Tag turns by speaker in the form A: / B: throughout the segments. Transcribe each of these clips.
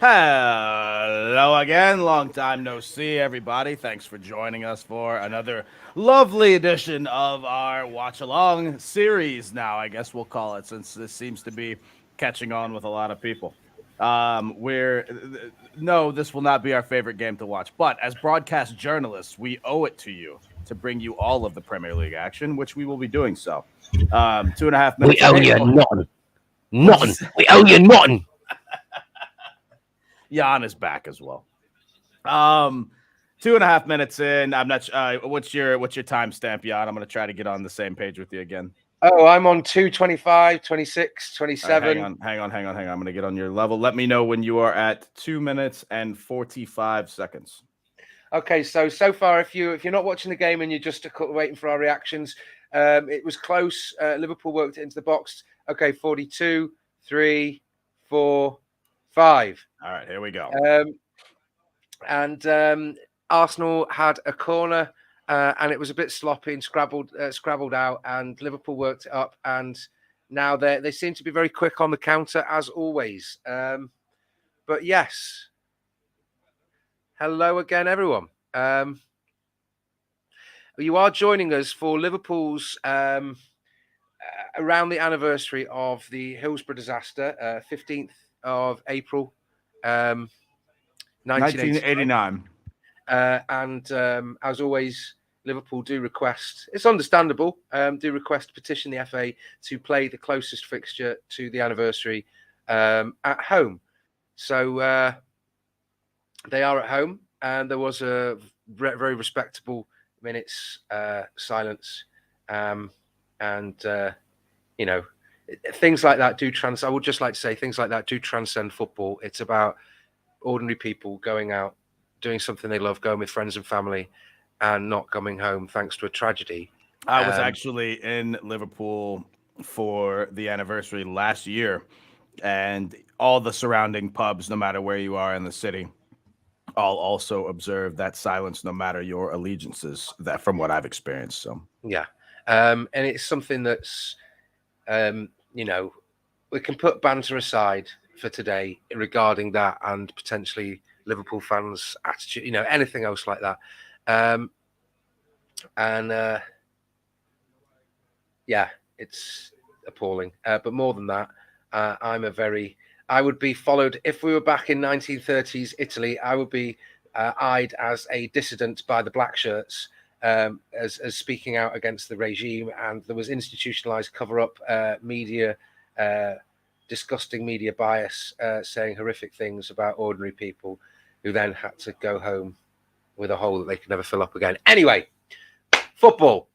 A: Hello again. Long time no see, everybody. Thanks for joining us for another lovely edition of our Watch Along series. Now, I guess we'll call it, since this seems to be catching on with a lot of people. We're no, this will not be our favorite game to watch, but as broadcast journalists, we owe it to you to bring you all of the Premier League action, which we will be doing so. 2.5 minutes
B: We
A: in.
B: owe
A: Hey,
B: you
A: oh,
B: nothing.
A: what'd you
B: Nothing.
A: say?
B: We owe you nothing.
A: Yann is back as well. Um, 2.5 minutes in. I'm not. What's your timestamp, Yann? I'm gonna try to get on the same page with you again.
C: Oh, I'm on 2:25, 26,
A: All right, hang
C: 27.
A: on, hang on, hang on, hang on. I'm gonna get on your level. Let me know when you are at 2 minutes and 45 seconds.
C: Okay, so far, if you're not watching the game and you're just waiting for our reactions, it was close. Liverpool worked it into the box. Okay, 42, 3, 4, 5.
A: All right, here we go.
C: And Arsenal had a corner, and it was a bit sloppy and scrabbled out, and Liverpool worked it up, and now they seem to be very quick on the counter as always. But yes, hello again, everyone. You are joining us for Liverpool's around the anniversary of the Hillsborough disaster, 15th of April, 1989.
A: 1989.
C: And as always, Liverpool do request, it's understandable, do request to petition the FA to play the closest fixture to the anniversary at home. So they are at home, and there was a very respectable minutes silence. You know, things like that do I would just like to say things like that do transcend football. It's about ordinary people going out, doing something they love, going with friends and family, and not coming home thanks to a tragedy.
A: I was actually in Liverpool for the anniversary last year, and all the surrounding pubs, no matter where you are in the city, all also observe that silence, no matter your allegiances. That, from what I've experienced. So
C: yeah, and it's something that's, you know, we can put banter aside for today regarding that and potentially Liverpool fans' attitude, you know, anything else like that. Yeah, it's appalling. But more than that, I would be followed if we were back in 1930s Italy. I would be eyed as a dissident by the black shirts, as speaking out against the regime, and there was institutionalized cover-up media, disgusting media bias, saying horrific things about ordinary people who then had to go home with a hole that they could never fill up again. Anyway, football.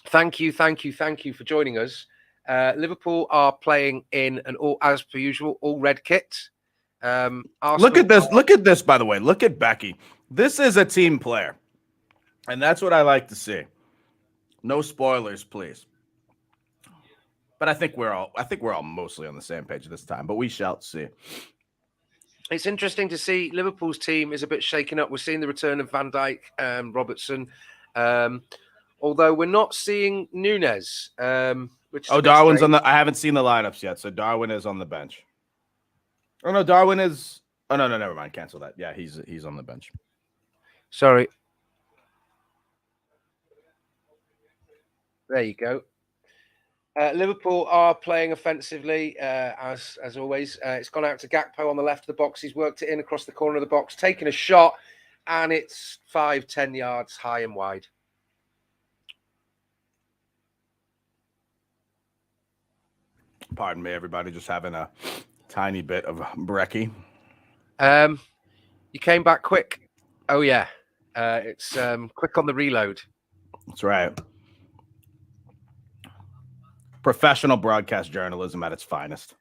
C: Thank you for joining us. Liverpool are playing in an as per usual, all red kit.
A: look at this. Look at this, by the way. Look at Becky. This is a team player, and that's what I like to see. No spoilers, please. But I think we're all mostly on the same page this time. But we shall see.
C: It's interesting to see Liverpool's team is a bit shaken up. We're seeing the return of Van Dijk and Robertson, although we're not seeing Nunes. Which is
A: Darwin's on the. I haven't seen the lineups yet, so Darwin is on the bench. Oh no, Darwin is. Oh no, never mind. Cancel that. Yeah, he's on the bench.
C: Sorry. There you go. Liverpool are playing offensively, as always. It's gone out to Gakpo on the left of the box. He's worked it in across the corner of the box, taken a shot, and it's 5-10 yards high and wide.
A: Pardon me, everybody. Just having a tiny bit of brekkie.
C: You came back quick. Oh yeah, it's quick on the reload.
A: That's right. Professional broadcast journalism at its finest.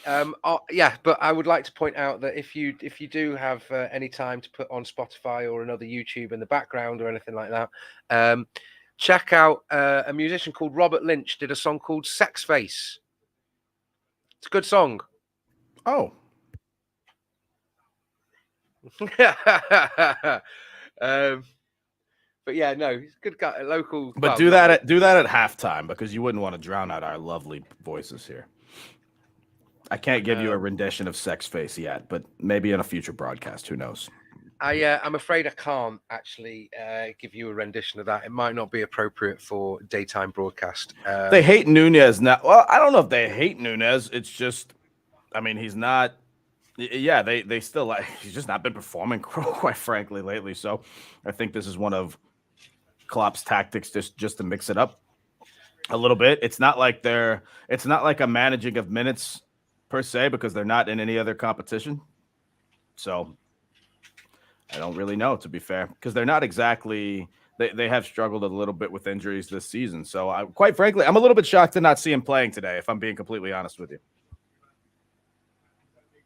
C: Yeah, but I would like to point out that if you do have any time to put on Spotify or another YouTube in the background or anything like that, check out a musician called Robert Lynch did a song called Sex Face. It's a good song.
A: Oh.
C: But yeah, no, he's a good guy, a local.
A: But do that at halftime, because you wouldn't want to drown out our lovely voices here. I can't give you a rendition of Sex Face yet, but maybe in a future broadcast. Who knows?
C: I'm afraid I can't actually give you a rendition of that. It might not be appropriate for daytime broadcast.
A: They hate Nunez now. Well, I don't know if they hate Nunez. It's just, I mean, he's not. Yeah, they still like. He's just not been performing, quite frankly, lately. So, I think this is one of Klopp's tactics, just to mix it up a little bit. It's not like a managing of minutes per se, because they're not in any other competition. So I don't really know, to be fair, because they're not exactly. They have struggled a little bit with injuries this season. So quite frankly, I'm a little bit shocked to not see him playing today, if I'm being completely honest with you.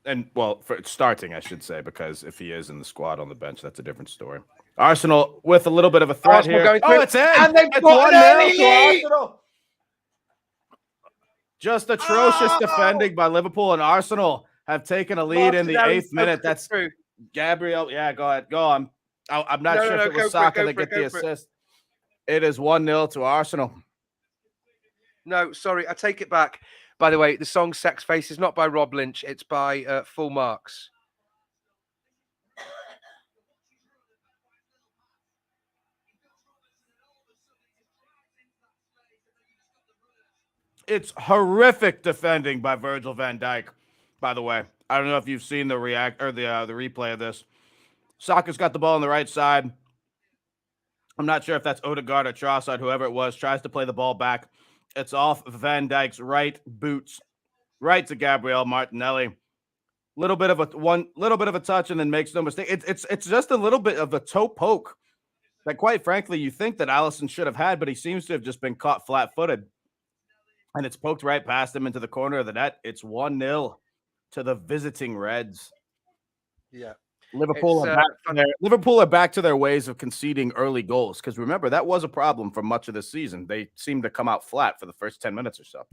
A: And well, for starting, I should say, because if he is in the squad on the bench, that's a different story. Arsenal with a little bit of a threat here. Oh, it's in!
C: And they've
A: It's
C: got
A: 1-0 to Arsenal. Just atrocious defending by Liverpool, and Arsenal have taken a lead in the 8th minute. That's true. Gabriel. Yeah, go ahead. Go on. I'm not sure if it was Saka that get the assist. It is 1-0 to Arsenal.
C: No, sorry, I take it back. By the way, the song Sex Face is not by Rob Lynch. It's by Full Marks.
A: It's horrific defending by Virgil van Dijk, by the way. I don't know if you've seen the replay of this. Saka's got the ball on the right side. I'm not sure if that's Odegaard or Trossard, whoever it was, tries to play the ball back. It's off Van Dijk's right boots, right to Gabriel Martinelli. Little bit of a touch, and then makes no mistake. It's just a little bit of a toe poke that, quite frankly, you think that Alisson should have had, but he seems to have just been caught flat-footed. And it's poked right past him into the corner of the net. It's 1-0 to the visiting Reds.
C: Yeah.
A: Liverpool are back to their ways of conceding early goals, because remember, that was a problem for much of the season. They seemed to come out flat for the first 10 minutes or so.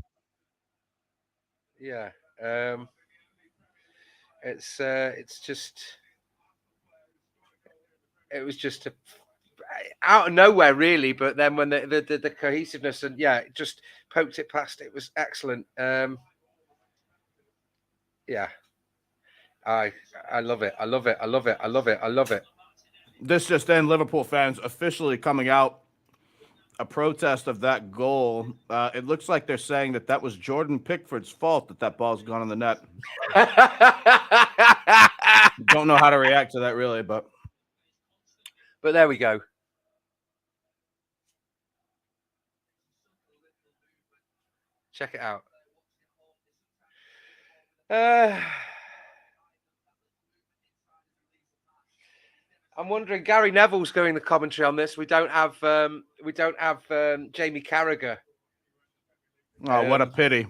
C: Yeah. It was just out of nowhere, really. But then when the cohesiveness and it just poked it past, it was excellent. Yeah. I love it. I love it. I love it. I love it. I love it.
A: This just in, Liverpool fans officially coming out a protest of that goal. It looks like they're saying that was Jordan Pickford's fault that ball's gone in the net. Don't know how to react to that, really, but
C: there we go. Check it out. I'm wondering, Gary Neville's doing the commentary on this. We don't have Jamie Carragher.
A: Oh, what a pity.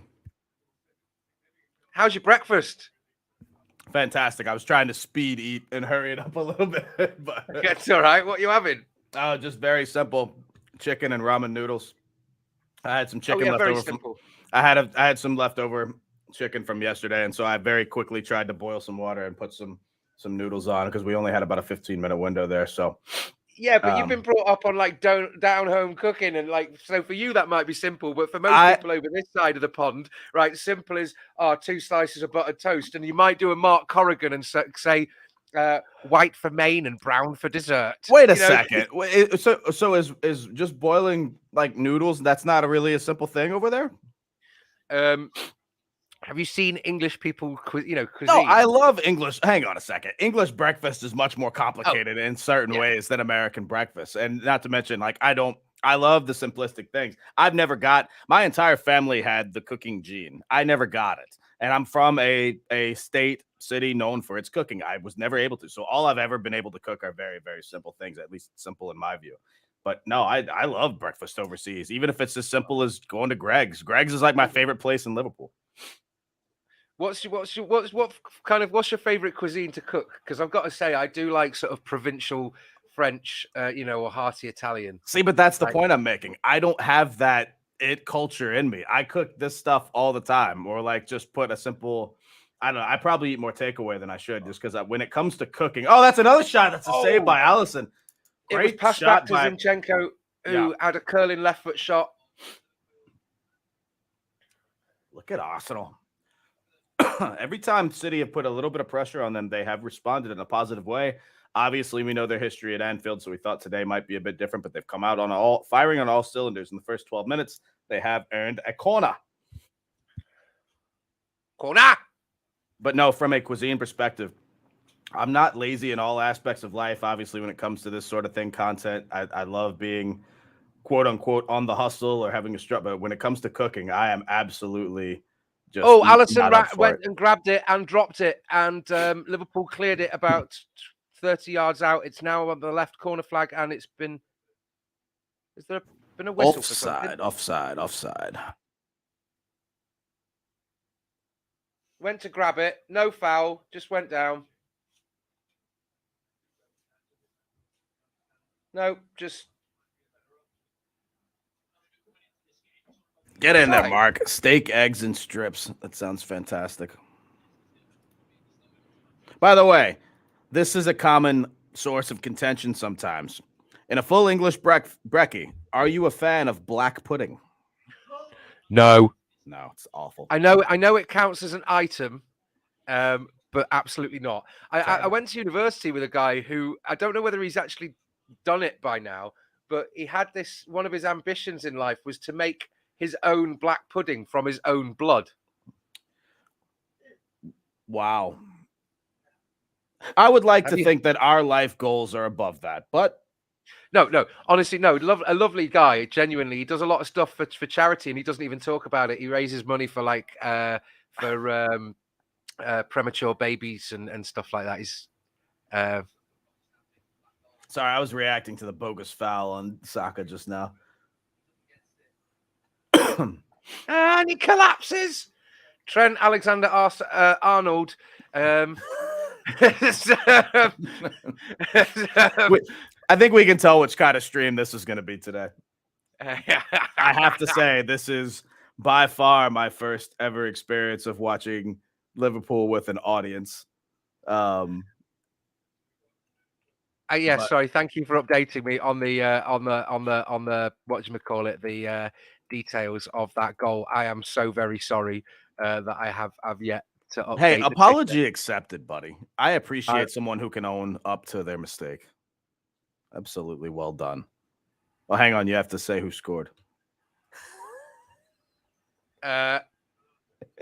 C: How's your breakfast?
A: Fantastic. I was trying to speed eat and hurry it up a little bit, but
C: it's all right. What are you having?
A: Oh, just very simple chicken and ramen noodles. I had some chicken left over. I had some leftover chicken from yesterday, and so I very quickly tried to boil some water and put some noodles on, because we only had about a 15-minute window there. So
C: yeah, but you've been brought up on like down home cooking, and like, so for you that might be simple, but for most people over this side of the pond, right, simple is 2 slices of buttered toast, and you might do a Mark Corrigan and say white for main and brown for dessert.
A: Wait a second. So is just boiling like noodles? That's not really a simple thing over there.
C: Have you seen English people, cuisine?
A: No, I love English. Hang on a second. English breakfast is much more complicated in certain ways than American breakfast. And not to mention, like, I love the simplistic things. My entire family had the cooking gene. I never got it. And I'm from a city known for its cooking. I was never able to. So all I've ever been able to cook are very, very simple things, at least simple in my view. But no, I love breakfast overseas, even if it's as simple as going to Greg's. Greg's is like my favorite place in Liverpool.
C: What's your favorite cuisine to cook? Because I've got to say, I do like sort of provincial French, or hearty Italian.
A: See, but that's the point I'm making. I don't have that culture in me. I cook this stuff all the time, or like just put a simple. I don't know. I probably eat more takeaway than I should, just because when it comes to cooking. Oh, that's another shot. That's a save by Alisson.
C: Great, it was passed back to Zinchenko, who had a curling left foot shot.
A: Look at Arsenal. Every time City have put a little bit of pressure on them, they have responded in a positive way. Obviously, we know their history at Anfield, so we thought today might be a bit different, but they've come out on firing on all cylinders in the first 12 minutes. They have earned a corner.
C: Corner!
A: But no, from a cuisine perspective, I'm not lazy in all aspects of life. Obviously, when it comes to this sort of thing, content, I love being quote unquote on the hustle or having a strut. But when it comes to cooking, I am absolutely just
C: Allison
A: not up for
C: went
A: it.
C: and grabbed it and dropped it, and Liverpool cleared it about 30 yards out. It's now on the left corner flag, and it's been. Has there been a whistle for something?
A: Offside.
C: Went to grab it, no foul, just went down. No, just
A: Get in there, Mark. Steak, eggs, and strips. That sounds fantastic. By the way, this is a common source of contention sometimes. In a full English brekkie, are you a fan of black pudding?
C: no.
A: No, it's awful.
C: I know it counts as an item, but absolutely not. I went to university with a guy who I don't know whether he's actually done it by now, but he had this. One of his ambitions in life was to make his own black pudding from his own blood.
A: Wow. I would like to think that our life goals are above that, but
C: no, honestly, no. A lovely guy, genuinely. He does a lot of stuff for charity, and he doesn't even talk about it. He raises money for premature babies and stuff like that. He's
A: sorry, I was reacting to the bogus foul on Saka just now.
C: And he collapses. Trent Alexander-Arnold.
A: I think we can tell which kind of stream this is going to be today. I have to say, this is by far my first ever experience of watching Liverpool with an audience.
C: Sorry. Thank you for updating me on the whatchamacallit, the details of that goal. I am so very sorry that I have yet to update.
A: Hey, apology accepted, buddy. I appreciate someone who can own up to their mistake. Absolutely well done. Well, hang on. You have to say who scored.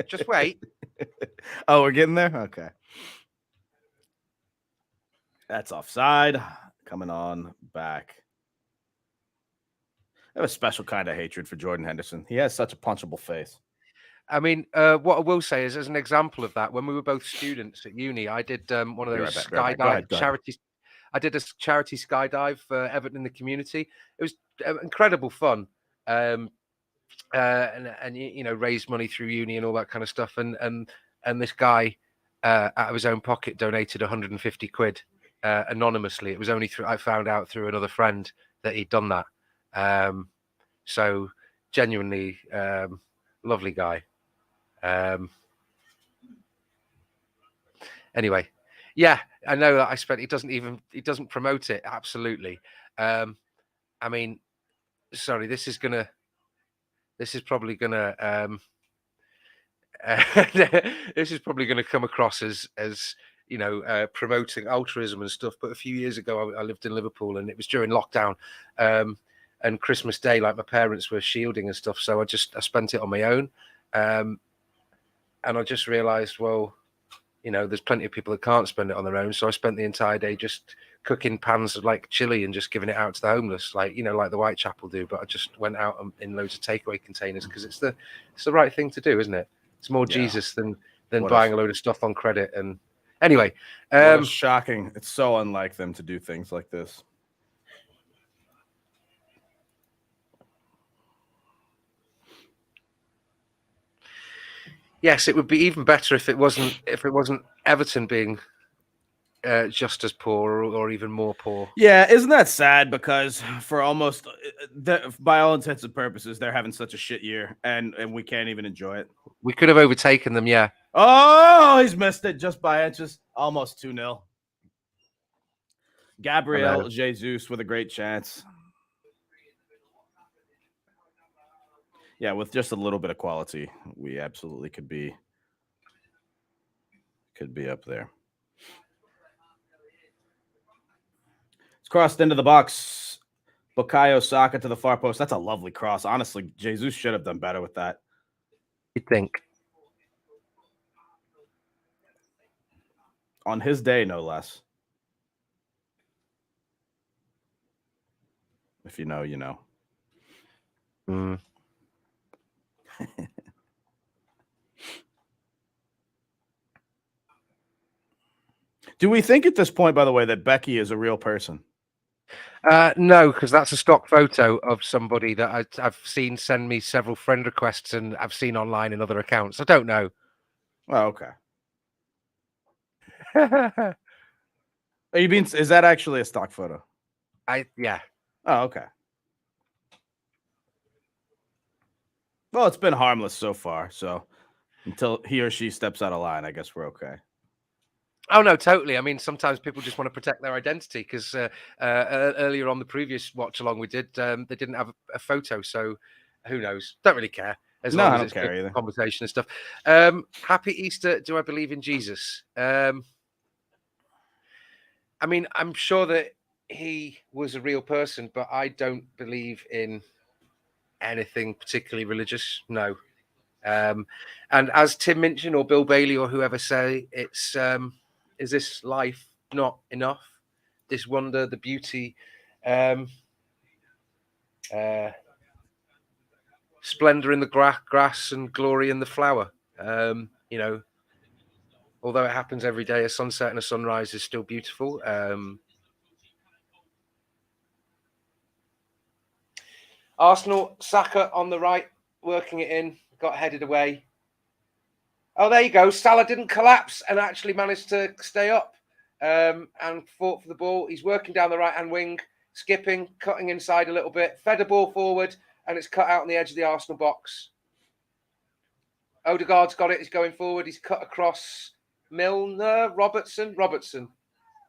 C: Just wait.
A: Oh, we're getting there? Okay. That's offside. Coming on back. I have a special kind of hatred for Jordan Henderson. He has such a punchable face.
C: I mean, what I will say is, as an example of that, when we were both students at uni, I did one of those skydive charities. I did a charity skydive for Everton in the community. It was incredible fun, and you know, raised money through uni and all that kind of stuff. And this guy, out of his own pocket, donated 150 quid anonymously. It was only I found out through another friend that he'd done that. So genuinely lovely guy. Anyway, yeah, I know that he doesn't promote it. Absolutely. I mean, sorry, this is probably gonna come across as you know, promoting altruism and stuff. But a few years ago, I lived in Liverpool, and it was during lockdown, and Christmas Day, like my parents were shielding and stuff. So I spent it on my own, and I just realised, well, you know, there's plenty of people that can't spend it on their own. So I spent the entire day just cooking pans of like chili and just giving it out to the homeless, like, you know, like the Whitechapel do. But I just went out in loads of takeaway containers because it's the right thing to do, isn't it? It's more Jesus than buying a load of stuff on credit. And anyway,
A: shocking. It's so unlike them to do things like this.
C: Yes, it would be even better if it wasn't Everton being just as poor or even more poor.
A: Yeah, isn't that sad? Because for almost, by all intents and purposes, they're having such a shit year, and we can't even enjoy it.
C: We could have overtaken them, yeah.
A: Oh, he's missed it just by inches. Almost 2-0. Gabriel Jesus with a great chance. Yeah, with just a little bit of quality, we absolutely could be could be up there. It's crossed into the box. Bukayo Saka to the far post. That's a lovely cross. Honestly, Jesus should have done better with that.
C: You'd think.
A: On his day, no less. If you know, you know.
C: Mm.
A: Do we think at this point, by the way, that Becky is a real person?
C: No, because that's a stock photo of somebody that I've seen send me several friend requests and I've seen online in other accounts. I don't know.
A: Oh, okay. Is that actually a stock photo?
C: Yeah.
A: Oh, okay. Well, it's been harmless so far, so until he or she steps out of line, I guess we're okay.
C: Oh, no, totally. I mean, sometimes people just want to protect their identity because earlier on the previous watch along we did, they didn't have a photo. So who knows? Don't really care as long as it's good conversation and stuff. Happy Easter. Do I believe in Jesus? I mean, I'm sure that he was a real person, but I don't believe in anything particularly religious. No. And as Tim Minchin or Bill Bailey or whoever say, it's is this life not enough? This wonder, the beauty, splendor in the grass and glory in the flower. You know, although it happens every day, a sunset and a sunrise is still beautiful. Arsenal, Saka on the right, working it in, got headed away. Oh, there you go. Salah didn't collapse and actually managed to stay up and fought for the ball. He's working down the right-hand wing, skipping, cutting inside a little bit, fed a ball forward, and it's cut out on the edge of the Arsenal box. Odegaard's got it. He's going forward. He's cut across Milner, Robertson.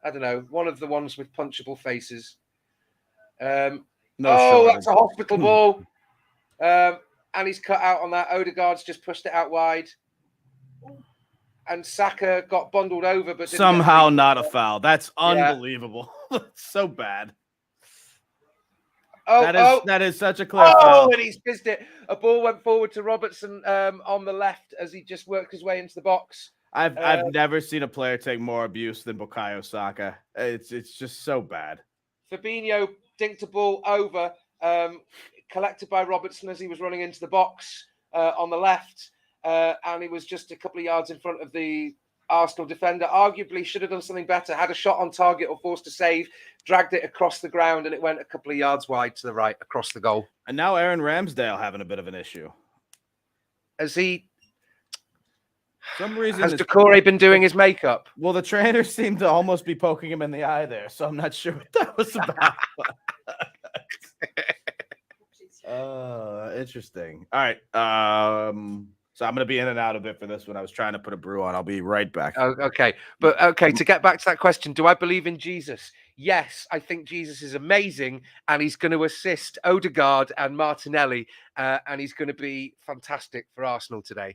C: I don't know. One of the ones with punchable faces. That's a hospital ball. And he's cut out on that. Odegaard's just pushed it out wide. And Saka got bundled over, but
A: somehow not a foul. That's unbelievable. That's so bad. That is such a clear foul.
C: And he's missed it. A ball went forward to Robertson on the left as he just worked his way into the box.
A: I've never seen a player take more abuse than Bukayo Saka. It's just so bad.
C: Fabinho dinked a ball over, collected by Robertson as he was running into the box on the left. And he was just a couple of yards in front of the Arsenal defender. Arguably should have done something better, had a shot on target or forced a save, dragged it across the ground, and it went a couple of yards wide to the right across the goal.
A: And now Aaron Ramsdale having a bit of an issue.
C: Has he...
A: Some reason
C: has Decore been doing his makeup?
A: Well, the trainer seemed to almost be poking him in the eye there, so I'm not sure what that was about. Interesting. All right. So I'm going to be in and out a bit for this one. I was trying to put a brew on. I'll be right back.
C: Okay. But okay, to get back to that question, do I believe in Jesus? Yes, I think Jesus is amazing and he's going to assist Odegaard and Martinelli and he's going to be fantastic for Arsenal today.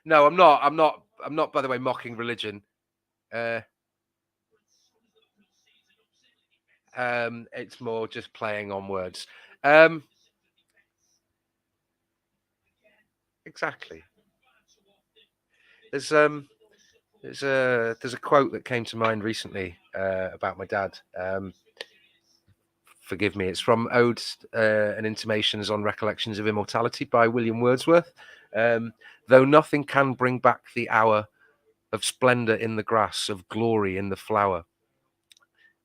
C: No, I'm not. I'm not, by the way, mocking religion. It's more just playing on words. Exactly. There's a quote that came to mind recently about my dad. Forgive me. It's from Odes and Intimations on Recollections of Immortality by William Wordsworth. Though nothing can bring back the hour of splendor in the grass, of glory in the flower,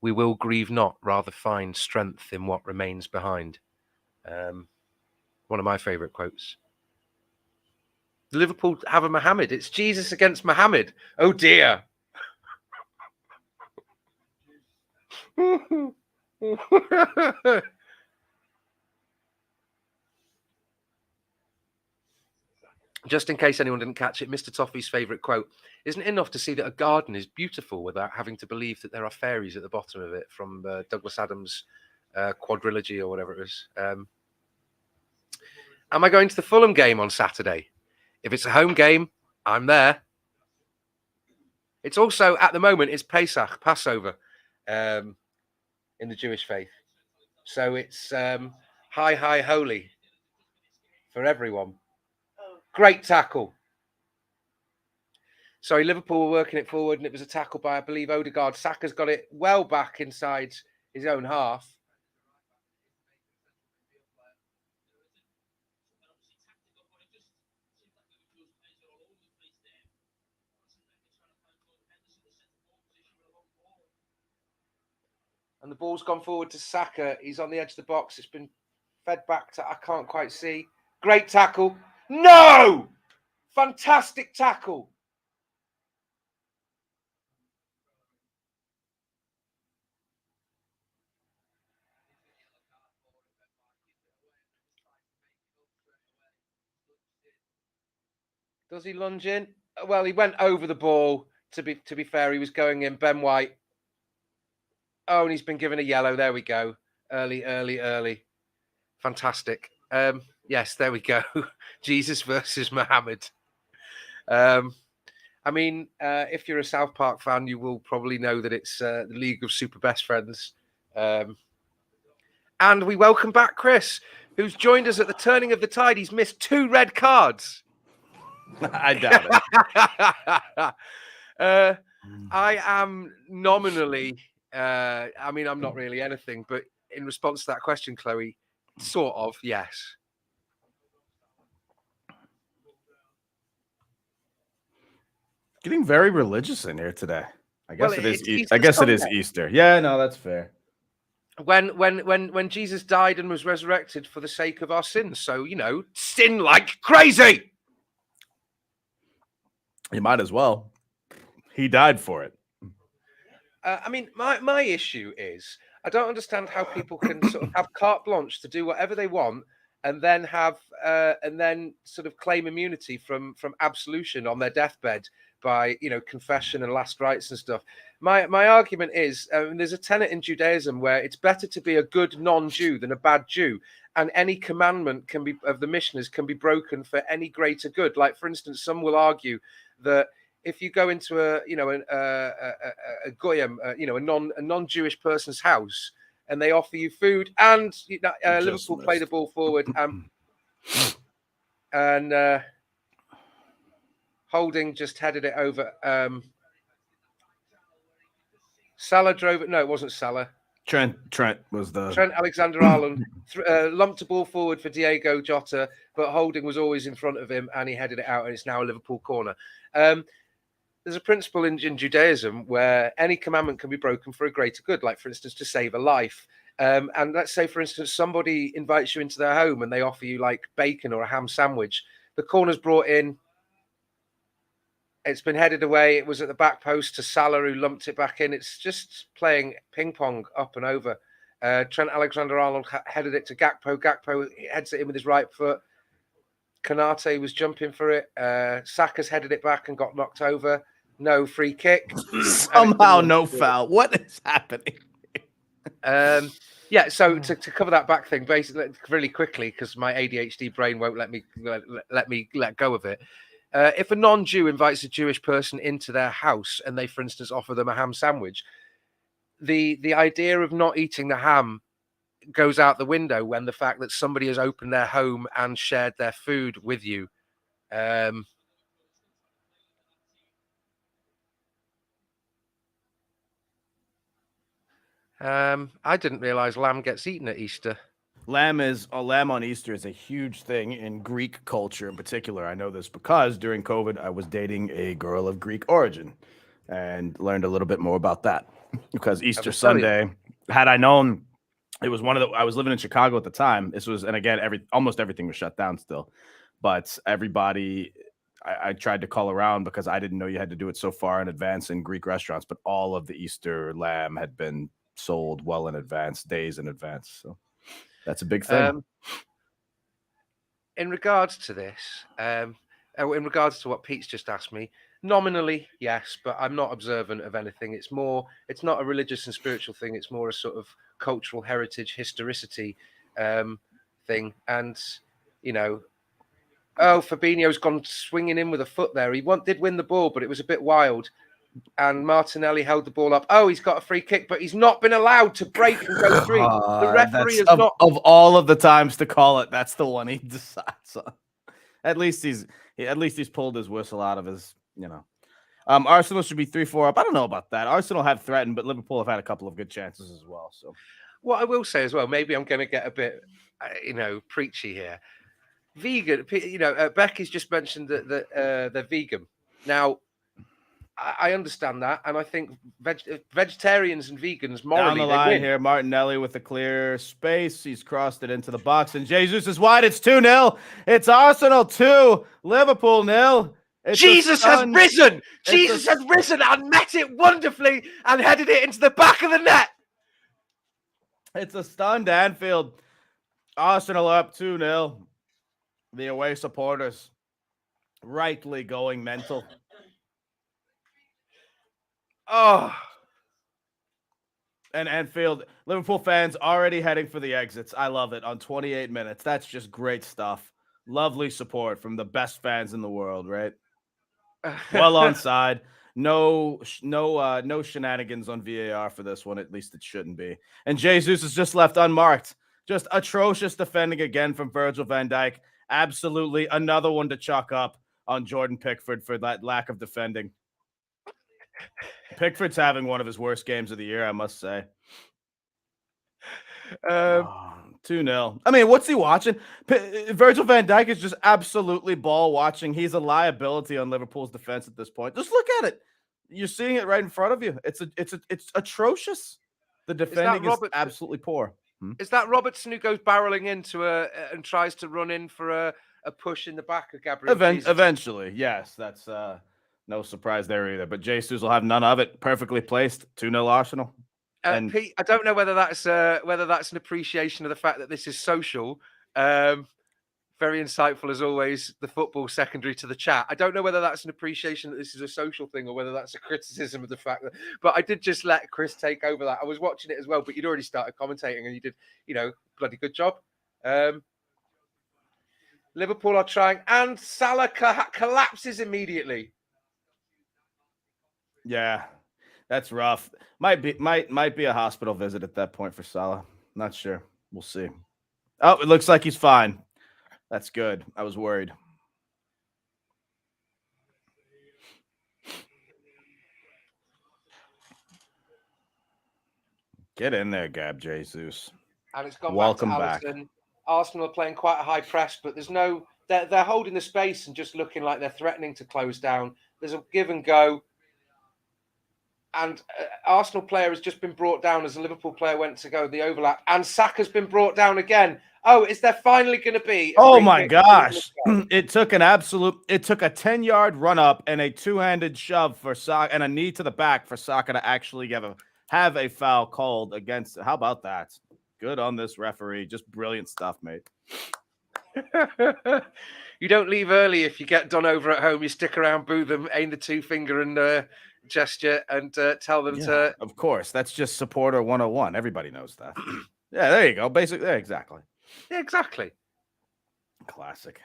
C: we will grieve not, rather find strength in what remains behind. One of my favorite quotes. Liverpool have a Mohammed. It's Jesus against Mohammed. Oh dear. Just in case anyone didn't catch it, Mr. Toffee's favourite quote: "Isn't it enough to see that a garden is beautiful without having to believe that there are fairies at the bottom of it?" From Douglas Adams' quadrilogy or whatever it was. Am I going to the Fulham game on Saturday? If it's a home game, I'm there. It's also, at the moment, it's Pesach, Passover, in the Jewish faith. So it's high holy for everyone. Great tackle. Sorry, Liverpool were working it forward, and it was a tackle by, I believe, Odegaard. Saka's got it well back inside his own half. And the ball's gone forward to Saka. He's on the edge of the box. It's been fed back to, I can't quite see. Great tackle. No! Fantastic tackle. Does he lunge in? Well, he went over the ball. To be fair, he was going in. Ben White. Oh, and he's been given a yellow. There we go. Early. Fantastic. Yes, there we go. Jesus versus Mohammed. I mean, if you're a South Park fan, you will probably know that it's the League of Super Best Friends. And we welcome back Chris, who's joined us at the turning of the tide. He's missed 2 red cards.
A: I doubt it.
C: I am nominally, I mean, I'm not really anything, but in response to that question, Chloe, sort of, yes.
A: Getting very religious in here today. I guess
C: Well,
A: it is.
C: it's
A: I guess it is
C: Sunday.
A: Easter. Yeah, no, that's fair.
C: When Jesus died and was resurrected for the sake of our sins, so sin like crazy.
A: You might as well. He died for it.
C: I mean, my issue is I don't understand how people can sort of have carte blanche to do whatever they want, and then have sort of claim immunity from absolution on their deathbed by confession and last rites and stuff. My argument is there's a tenet in Judaism where it's better to be a good non-Jew than a bad Jew, and any commandment of the Mishnahs can be broken for any greater good. Like, for instance, some will argue that if you go into a goyim, a non-Jewish person's house, and they offer you food, and Liverpool play the ball forward, and Holding just headed it over. Salah drove it. No, it wasn't Salah.
A: Trent was the
C: Trent Alexander-Arnold lumped the ball forward for Diego Jota, but Holding was always in front of him, and he headed it out, and it's now a Liverpool corner. There's a principle in Judaism where any commandment can be broken for a greater good, like, for instance, to save a life. And let's say, for instance, somebody invites you into their home and they offer you like bacon or a ham sandwich. The corner's brought in. It's been headed away. It was at the back post to Salah, who lumped it back in. It's just playing ping pong up and over. Trent Alexander-Arnold headed it to Gakpo. Gakpo heads it in with his right foot. Kanate was jumping for it. Saka's headed it back and got knocked over. No free kick.
A: Somehow no foul. What is happening?
C: Yeah, so to cover that back thing, basically, really quickly, because my ADHD brain won't let me let go of it. If a non-Jew invites a Jewish person into their house and they, for instance, offer them a ham sandwich, the idea of not eating the ham goes out the window when the fact that somebody has opened their home and shared their food with you. I didn't realize lamb gets eaten at Easter.
A: Lamb on Easter is a huge thing in Greek culture in particular. I know this because during COVID, I was dating a girl of Greek origin and learned a little bit more about that. Because Easter Sunday, had I known, it was I was living in Chicago at the time. This was, and again, almost everything was shut down still. But everybody, I tried to call around because I didn't know you had to do it so far in advance in Greek restaurants. But all of the Easter lamb had been sold well in advance, days in advance. So that's a big thing.
C: In regards to this, in regards to what Pete's just asked me, nominally, yes, but I'm not observant of anything. It's not a religious and spiritual thing. It's more a sort of cultural heritage, historicity thing. And Fabinho's gone swinging in with a foot there. He did win the ball, but it was a bit wild. And Martinelli held the ball up. Oh, he's got a free kick, but he's not been allowed to break and go free. The referee has not.
A: Of all of the times to call it, that's the one he decides on. At least he's pulled his whistle out of his, Arsenal should be 3-4 up. I don't know about that. Arsenal have threatened, but Liverpool have had a couple of good chances as well. So,
C: what I will say as well, maybe I'm going to get a bit, preachy here. Vegan, Becky's just mentioned that they're vegan. Now, I understand that, and I think vegetarians and vegans morally
A: down the line here, Martinelli with a clear space. He's crossed it into the box, and Jesus is wide. It's 2-0. It's Arsenal 2, Liverpool 0.
C: Jesus has risen. Jesus has risen and met it wonderfully and headed it into the back of the net.
A: It's a stunned Anfield. Arsenal up 2-0. The away supporters rightly going mental.
C: Oh.
A: And Anfield, Liverpool fans already heading for the exits. I love it on 28 minutes. That's just great stuff. Lovely support from the best fans in the world, right? Well onside. No shenanigans on VAR for this one. At least it shouldn't be. And Jesus is just left unmarked. Just atrocious defending again from Virgil van Dijk. Absolutely another one to chalk up on Jordan Pickford for that lack of defending. Pickford's having one of his worst games of the year, I must say. 2-0. I mean, what's he watching? Virgil van Dijk is just absolutely ball watching. He's a liability on Liverpool's defense at this point. Just look at it. You're seeing it right in front of you. It's atrocious. The defending is absolutely poor.
C: Is that Robertson who goes barreling into and tries to run in for a push in the back of Gabriel?
A: Eventually, yes. That's no surprise there either. But Jesus will have none of it. Perfectly placed. 2-0 Arsenal. And
C: Pete, I don't know whether that's an appreciation of the fact that this is social. Very insightful as always. The football secondary to the chat. I don't know whether that's an appreciation that this is a social thing or whether that's a criticism of the fact that. But I did just let Chris take over that. I was watching it as well, but you'd already started commentating and you did, bloody good job. Liverpool are trying, and Salah collapses immediately.
A: Yeah, that's rough. Might be a hospital visit at that point for Salah. Not sure. We'll see. Oh, it looks like he's fine. That's good. I was worried. Get in there, Gab Jesus.
C: And it's gone
A: Welcome
C: back to Alisson. Arsenal are playing quite a high press, but there's no. They're holding the space and just looking like they're threatening to close down. There's a give and go. And Arsenal player has just been brought down as a Liverpool player went to go the overlap. And Saka's been brought down again. Oh, is there finally going to be?
A: Oh, my gosh. It took a 10-yard run up and a two-handed shove for Saka and a knee to the back for Saka to actually have a foul called against. How about that? Good on this referee. Just brilliant stuff, mate.
C: You don't leave early if you get done over at home. You stick around, boo them, aim the two-finger and gesture and tell them to.
A: Of course. That's just supporter 101. Everybody knows that. Yeah, there you go. Basically, yeah, exactly.
C: Yeah, exactly.
A: Classic.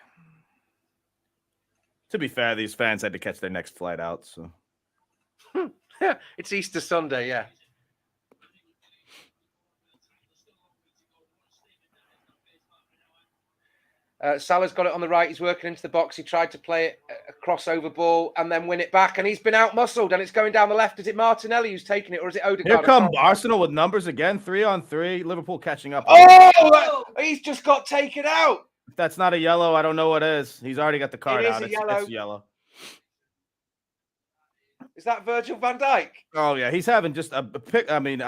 A: To be fair, these fans had to catch their next flight out. So
C: it's Easter Sunday, yeah. Salah's got it on the right. He's working into the box. He tried to play it a crossover ball and then win it back. And he's been out-muscled and it's going down the left. Is it Martinelli who's taking it or is it Odegaard?
A: Here come Arsenal with numbers again. 3-on-3. Liverpool catching up.
C: Oh, he's just got taken out.
A: If that's not a yellow, I don't know what is. He's already got the card out.
C: It's
A: yellow.
C: Is that Virgil van Dijk?
A: Oh, yeah. He's having just a pick. I mean,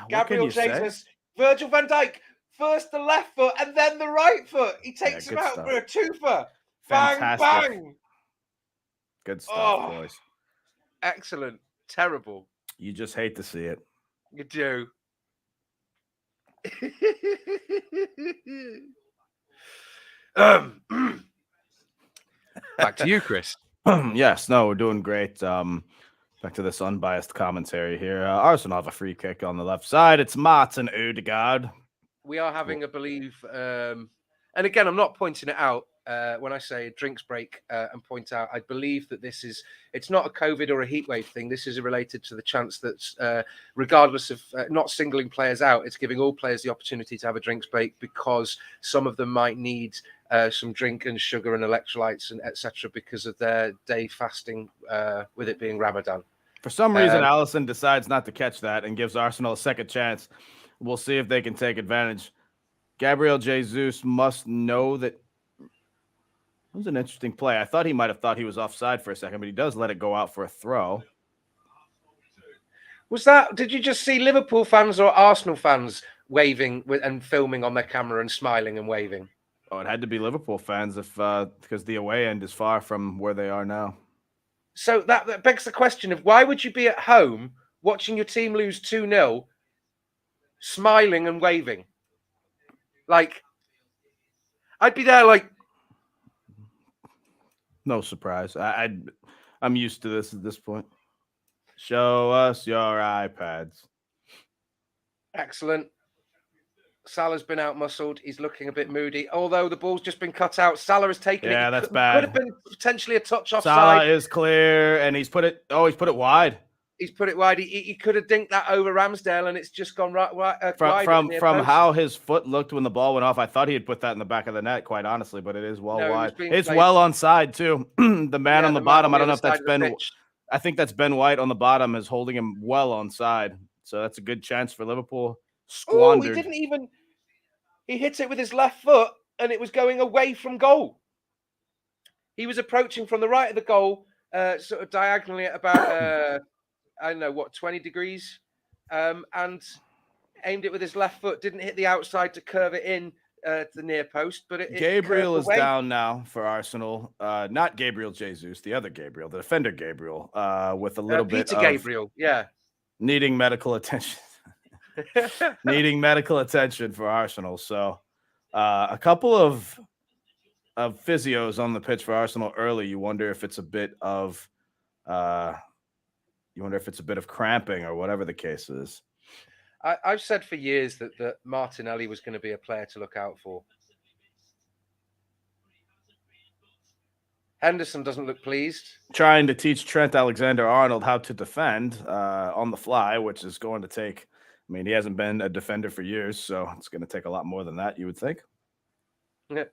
C: Gabriel Jesus. Virgil van Dijk. First the left foot and then the right foot. He takes him out for a twofer. Fantastic. Bang, bang.
A: Good stuff, boys.
C: Excellent. Terrible.
A: You just hate to see it.
C: You do. Back to you, Chris.
A: Yes. No, we're doing great. Back to this unbiased commentary here. Arsenal have a free kick on the left side. It's Martin Odegaard.
C: We are having, I believe, And again, I'm not pointing it out when I say drinks break and point out. I believe that it's not a COVID or a heatwave thing. This is related to the chance that, regardless of not singling players out, it's giving all players the opportunity to have a drinks break because some of them might need some drink and sugar and electrolytes and etc. because of their day fasting with it being Ramadan.
A: For some reason, Alisson decides not to catch that and gives Arsenal a second chance. We'll see if they can take advantage. Gabriel Jesus must know that. It was an interesting play. I thought he might have thought he was offside for a second, but he does let it go out for a throw.
C: Did you just see Liverpool fans or Arsenal fans waving and filming on their camera and smiling and waving?
A: Oh, it had to be Liverpool fans because the away end is far from where they are now.
C: So that begs the question of why would you be at home watching your team lose 2-0, smiling and waving? Like, I'd be there like...
A: No surprise. I'm used to this at this point. Show us your iPads.
C: Excellent. Salah's been out-muscled. He's looking a bit moody. Although the ball's just been cut out. Salah has taken it.
A: Yeah, that's bad.
C: Could have been potentially a touch offside.
A: Salah is clear, and he's put it wide.
C: He's put it wide. He could have dinked that over Ramsdale, and it's just gone right wide.
A: From how his foot looked when the ball went off, I thought he had put that in the back of the net, quite honestly, but it is wide. It's well onside, too. The man on the bottom, I don't know if that's Ben. I think that's Ben White on the bottom is holding him well onside. So that's a good chance for Liverpool. Squandered.
C: He didn't even... He hit it with his left foot, and it was going away from goal. He was approaching from the right of the goal, sort of diagonally at about... I don't know, 20 degrees, and aimed it with his left foot. Didn't hit the outside to curve it in to the near post, but
A: Gabriel is down now for Arsenal. Not Gabriel Jesus, the other Gabriel, the defender Gabriel, with a little bit of
C: Gabriel,
A: needing medical attention. Needing medical attention for Arsenal. So a couple of physios on the pitch for Arsenal early. You wonder if it's a bit of cramping or whatever the case is.
C: I've said for years that Martinelli was going to be a player to look out for. Henderson doesn't look pleased.
A: Trying to teach Trent Alexander-Arnold how to defend on the fly, which is going to take... I mean, he hasn't been a defender for years, so it's going to take a lot more than that, you would think. I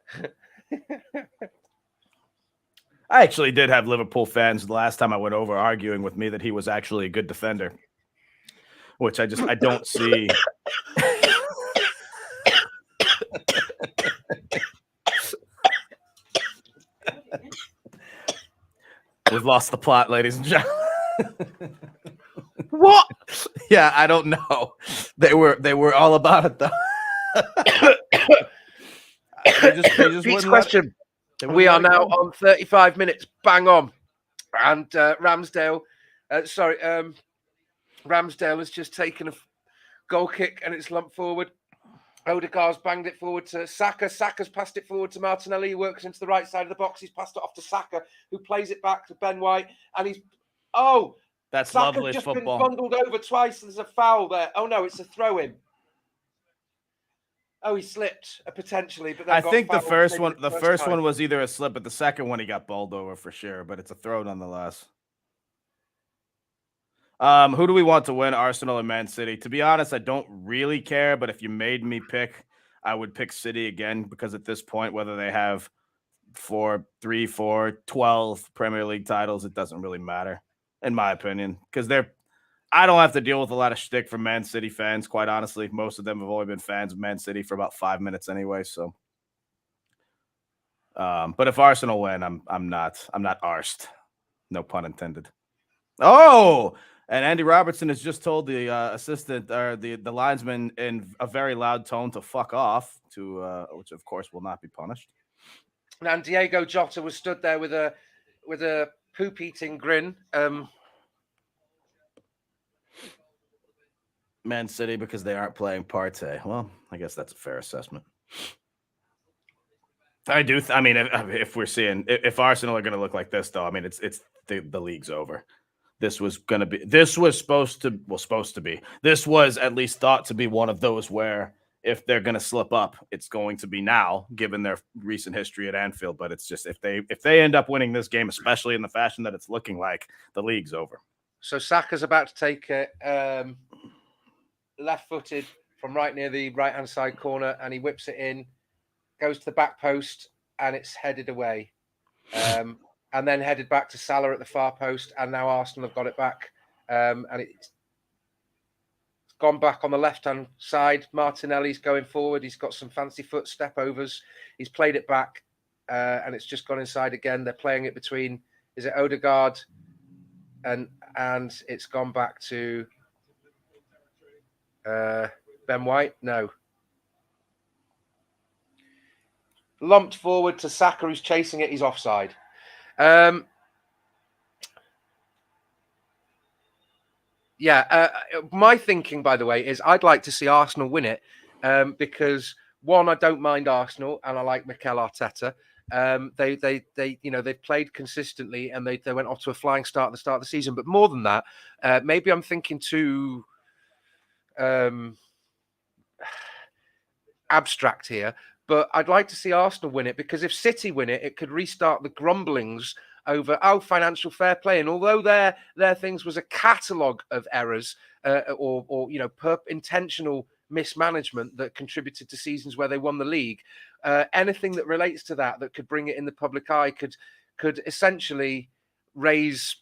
A: actually did have Liverpool fans the last time I went over arguing with me that he was actually a good defender, which I don't see. We've lost the plot, ladies and gentlemen.
C: What?
A: Yeah, I don't know. They were all about it though.
C: Pete's question. We are now on 35 minutes, bang on, and Ramsdale has just taken a goal kick and it's lumped forward. Odegaard's banged it forward to Saka. Saka's passed it forward to Martinelli. He works into the right side of the box. He's passed it off to Saka, who plays it back to Ben White, and
A: that's
C: Saka's
A: lovely
C: just
A: football.
C: been bundled over twice. There's a foul there. Oh no, it's a throw-in. Oh, he slipped potentially, but
A: I think the first one was either a slip, but the second one he got bowled over for sure. But it's a throw nonetheless. Who do we want to win, Arsenal and Man City? To be honest, I don't really care. But if you made me pick, I would pick City again because at this point, whether they have 4, 3, 4, 12 Premier League titles, it doesn't really matter, in my opinion, because I don't have to deal with a lot of shtick from Man City fans, quite honestly. Most of them have only been fans of Man City for about 5 minutes anyway. So, but if Arsenal win, I'm not arsed. No pun intended. Oh, and Andy Robertson has just told the assistant or the linesman in a very loud tone to fuck off, which of course will not be punished.
C: And Diego Jota was stood there with a poop-eating grin.
A: Man City because they aren't playing Partey. Well, I guess that's a fair assessment. I mean, if we're seeing if Arsenal are going to look like this, though, I mean, it's the league's over. This was at least thought to be one of those where if they're going to slip up, it's going to be now, given their recent history at Anfield. But it's just if they end up winning this game, especially in the fashion that it's looking like, the league's over.
C: So Saka's about to take it left-footed from right near the right-hand side corner, and he whips it in, goes to the back post, and it's headed away. And then headed back to Salah at the far post, and now Arsenal have got it back. And it's gone back on the left-hand side. Martinelli's going forward. He's got some fancy foot step-overs. He's played it back, and it's just gone inside again. They're playing it between, is it Odegaard? And it's gone back to Ben White? No. Lumped forward to Saka, who's chasing it. He's offside. My thinking, by the way, is I'd like to see Arsenal win it because, one, I don't mind Arsenal and I like Mikel Arteta. They've played consistently and they went off to a flying start at the start of the season. But more than that, maybe I'm thinking too abstract here. But I'd like to see Arsenal win it because if City win it, it could restart the grumblings over financial fair play. And although their things was a catalogue of errors or intentional mismanagement that contributed to seasons where they won the league, anything that relates to that could bring it in the public eye could essentially raise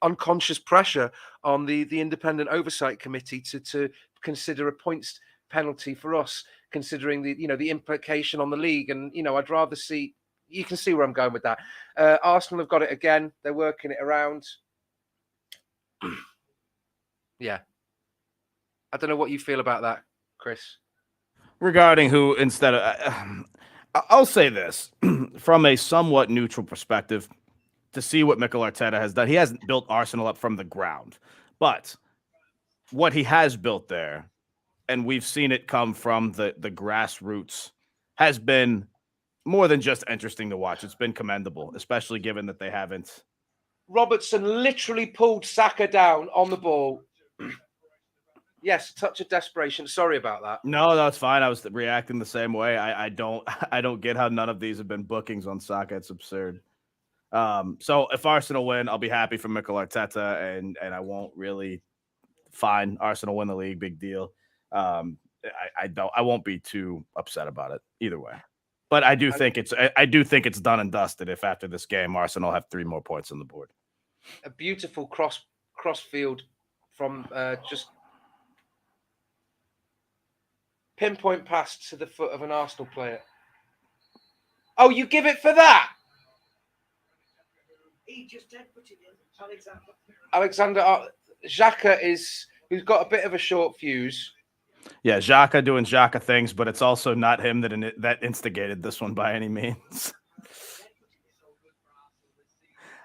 C: unconscious pressure on the independent oversight committee to consider a points penalty for us, considering the implication on the league. And I'd rather see. You can see where I'm going with that. Arsenal have got it again. They're working it around. Yeah. I don't know what you feel about that, Chris.
A: Regarding who instead of... I'll say this. From a somewhat neutral perspective, to see what Mikel Arteta has done, he hasn't built Arsenal up from the ground. But what he has built there, and we've seen it come from the grassroots, has been more than just interesting to watch. It's been commendable, especially given that they haven't.
C: Robertson literally pulled Saka down on the ball. Yes, touch of desperation. Sorry about that.
A: No, that's fine. I was reacting the same way. I don't get how none of these have been bookings on Saka. It's absurd. So if Arsenal win, I'll be happy for Mikel Arteta, and I won't really fine Arsenal win the league. Big deal. I won't be too upset about it either way. But I do think it's done and dusted if after this game Arsenal have 3 more points on the board.
C: A beautiful cross field from just pinpoint pass to the foot of an Arsenal player. Oh, you give it for that?
B: He just did put it in.
C: Alexander Xhaka who's got a bit of a short fuse.
A: Yeah, Xhaka doing Xhaka things, but it's also not him that instigated this one by any means.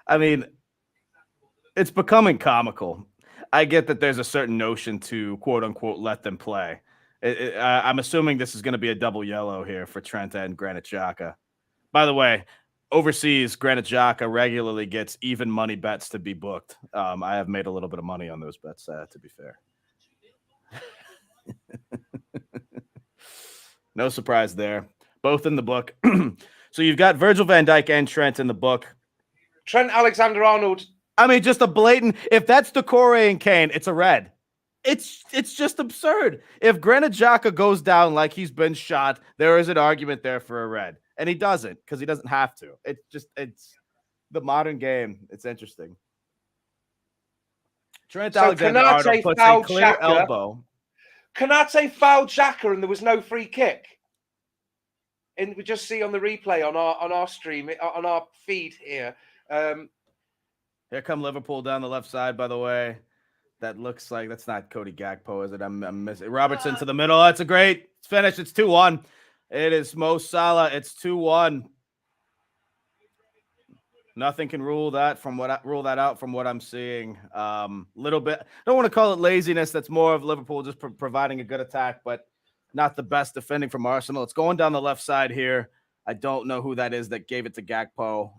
A: I mean, it's becoming comical. I get that there's a certain notion to quote unquote let them play. I'm assuming this is going to be a double yellow here for Trent and Granit Xhaka. By the way, overseas, Granit Xhaka regularly gets even money bets to be booked. I have made a little bit of money on those bets, to be fair. No surprise there. Both in the book. So you've got Virgil van Dijk and Trent in the book.
C: Trent Alexander-Arnold.
A: I mean, just a blatant. If that's Decore and Kane, it's a red. It's just absurd. If Granit Xhaka goes down like he's been shot, there is an argument there for a red, and he doesn't because he doesn't have to. It's the modern game. It's interesting. Trent Alexander-Arnold puts a clear elbow.
C: Konate fouled Xhaka and there was no free kick. And we just see on the replay on our stream, on our feed here.
A: Here come Liverpool down the left side, by the way. That looks like that's not Cody Gakpo, is it? I'm missing Robertson to the middle. That's a great finish. It's 2-1. It is Mo Salah. It's 2-1. Nothing can rule that out from what I'm seeing. Little bit. I don't want to call it laziness. That's more of Liverpool just providing a good attack, but not the best defending from Arsenal. It's going down the left side here. I don't know who that is that gave it to Gakpo.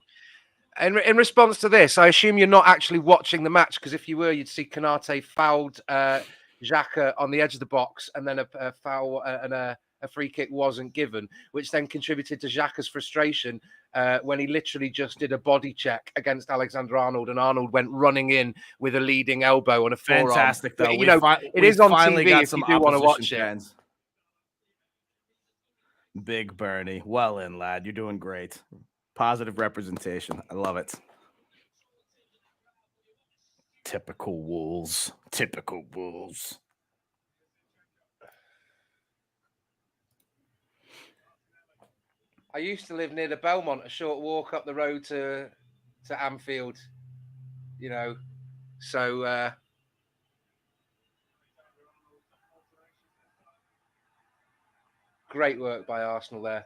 C: In response to this, I assume you're not actually watching the match because if you were, you'd see Konate fouled Xhaka on the edge of the box, and then a foul and a free kick wasn't given, which then contributed to Xhaka's frustration when he literally just did a body check against Alexander-Arnold, and Arnold went running in with a leading elbow and a forearm.
A: Fantastic, though.
C: But, it is on TV if you do want to watch
A: fans. It. Big Bernie. Well in, lad. You're doing great. Positive representation. I love it. Typical Wolves. Typical Wolves.
C: I used to live near the Belmont, a short walk up the road to Anfield, so great work by Arsenal there.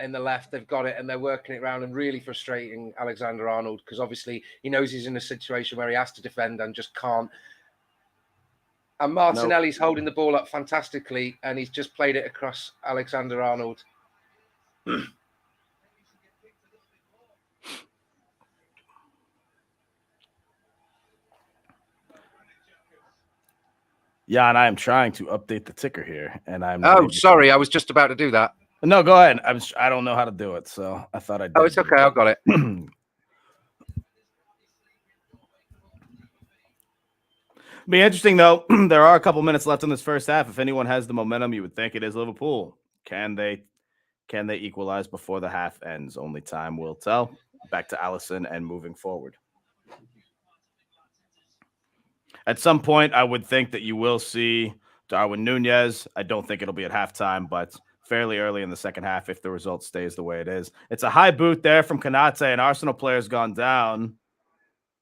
C: In the left, they've got it and they're working it around and really frustrating Alexander-Arnold because obviously he knows he's in a situation where he has to defend and just can't. And Martinelli's holding the ball up fantastically and he's just played it across Alexander-Arnold.
A: Yann, I am trying to update the ticker here, and I'm.
C: Oh, sorry, I was just about to do that.
A: No, go ahead. I don't know how to do it, so I thought I'd.
C: Oh, it's okay. I've got it.
A: Be interesting though. There are a couple minutes left in this first half. If anyone has the momentum, you would think it is Liverpool. Can they equalize before the half ends? Only time will tell. Back to Alisson and moving forward. At some point, I would think that you will see Darwin Nunez. I don't think it'll be at halftime, but fairly early in the second half if the result stays the way it is. It's a high boot there from Konate, and Arsenal player's gone down.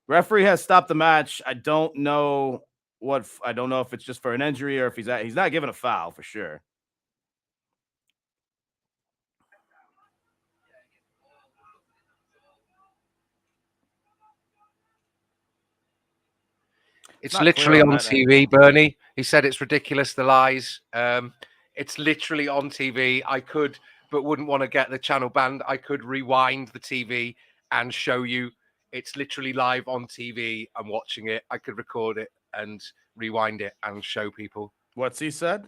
A: Referee has stopped the match. I don't know if it's just for an injury or if he's not given a foul for sure.
C: It's literally on TV, Bernie. He said it's ridiculous, the lies. It's literally on TV. I could, but wouldn't want to get the channel banned. I could rewind the TV and show you. It's literally live on TV. I'm watching it. I could record it and rewind it and show people.
A: What's he said?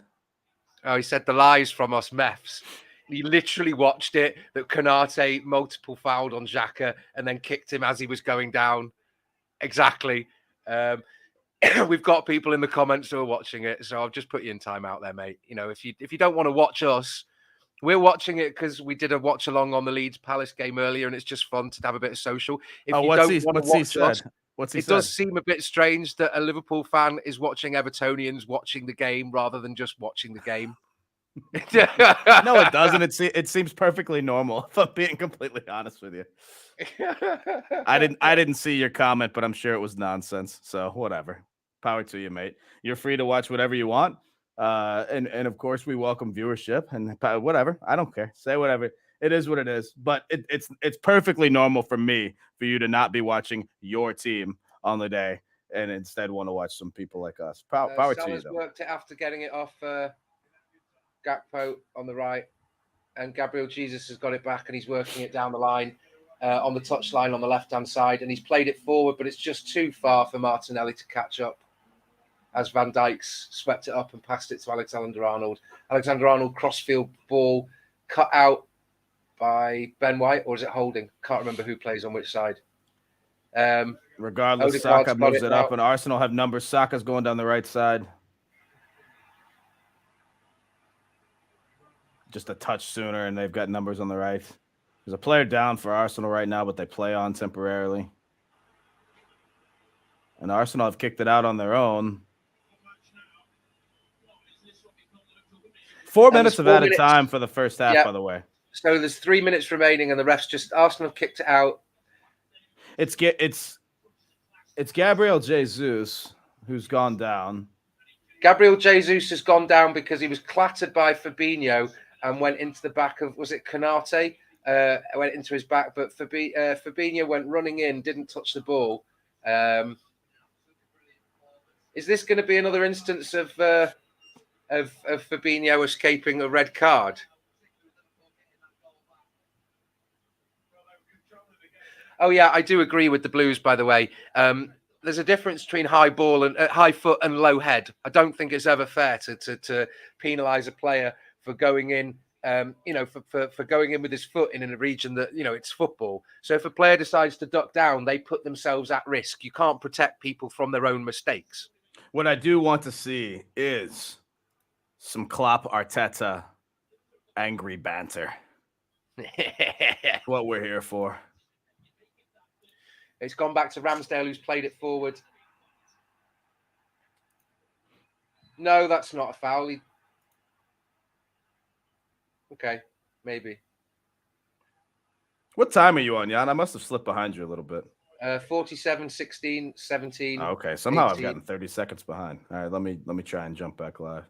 C: Oh, he said the lies from us meths. He literally watched it, that Konate multiple fouled on Xhaka and then kicked him as he was going down. Exactly. We've got people in the comments who are watching it, so I've just put you in timeout there, mate. If you don't want to watch us, we're watching it because we did a watch along on the Leeds Palace game earlier, and it's just fun to have a bit of social. If you don't want to watch us, it does seem a bit strange that a Liverpool fan is watching Evertonians watching the game rather than just watching the game.
A: No, it doesn't. It seems perfectly normal, if I'm being completely honest with you. I didn't see your comment, but I'm sure it was nonsense. So whatever. Power to you, mate. You're free to watch whatever you want. And of course we welcome viewership and whatever. I don't care. Say whatever. It is what it is. But it's perfectly normal for me for you to not be watching your team on the day and instead want to watch some people like us. Power to you, though.
C: Worked it after getting it off Gakpo on the right, and Gabriel Jesus has got it back and he's working it down the line on the touchline on the left-hand side, and he's played it forward, but it's just too far for Martinelli to catch up as Van Dijk's swept it up and passed it to Alexander-Arnold. Alexander-Arnold crossfield ball cut out by Ben White, or is it Holding? Can't remember who plays on which side.
A: Regardless, Saka moves it up, and Arsenal have numbers. Saka's going down the right side. Just a touch sooner, and they've got numbers on the right. There's a player down for Arsenal right now, but they play on temporarily. And Arsenal have kicked it out on their own. 4 minutes of added time for the first half, by the way.
C: So there's 3 minutes remaining, and the refs Arsenal have kicked it out.
A: It's Gabriel Jesus who's gone down.
C: Gabriel Jesus has gone down because he was clattered by Fabinho and went into the back of, was it Konate? Went into his back, but Fabinho went running in, didn't touch the ball. Is this going to be another instance of Fabinho escaping a red card? Oh yeah, I do agree with the Blues, by the way. there's a difference between high ball and high foot and low head. I don't think it's ever fair to penalise a player for going in. For going in with his foot in a region that, it's football. So if a player decides to duck down, they put themselves at risk. You can't protect people from their own mistakes.
A: What I do want to see is some Klopp Arteta angry banter. What we're here for.
C: It's gone back to Ramsdale, who's played it forward. No, that's not a foul. Okay, maybe.
A: What time are you on, Yann? I must have slipped behind you a little bit.
C: 47, 16, 17.
A: Oh, okay, somehow
C: 18.
A: I've gotten 30 seconds behind. All right, let me try and jump back live.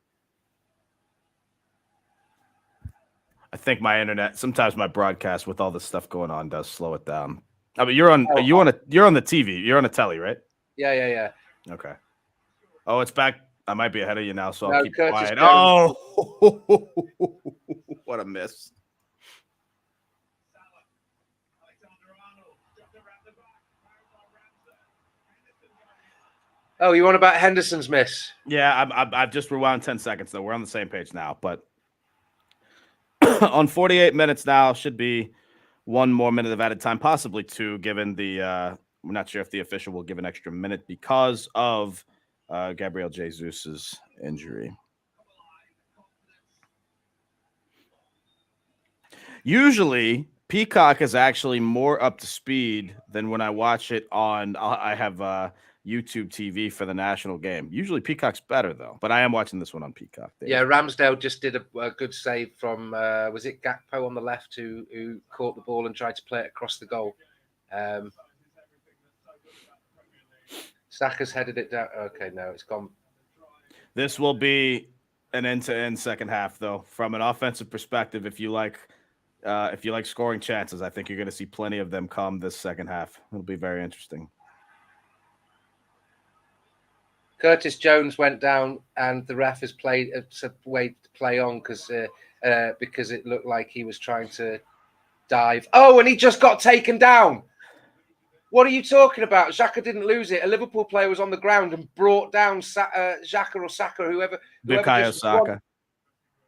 A: I think my internet, sometimes my broadcast with all this stuff going on does slow it down. I mean, you're on the TV. You're on a telly, right?
C: Yeah.
A: Okay. Oh, it's back. I might be ahead of you now, so I'll keep
C: Curtis
A: quiet.
C: Jones.
A: Oh, what a miss.
C: Oh, you want about Henderson's miss?
A: Yeah, I've just rewound 10 seconds, though. We're on the same page now, but on 48 minutes now, should be one more minute of added time, possibly two, given the we're not sure if the official will give an extra minute because of Gabriel Jesus's injury. Usually, Peacock is actually more up to speed than when I watch it on. I have YouTube TV for the national game. Usually, Peacock's better though, but I am watching this one on Peacock.
C: Yeah, Ramsdale just did a good save from was it Gakpo on the left who caught the ball and tried to play it across the goal. Saka's headed it down. Okay, no, it's gone.
A: This will be an end-to-end second half, though. From an offensive perspective, if you like scoring chances, I think you're going to see plenty of them come this second half. It'll be very interesting.
C: Curtis Jones went down, and the ref has said wait to play on because it looked like he was trying to dive. Oh, and he just got taken down. What are you talking about? Xhaka didn't lose it. A Liverpool player was on the ground and brought down Xhaka or Saka, whoever just
A: Saka.
C: won.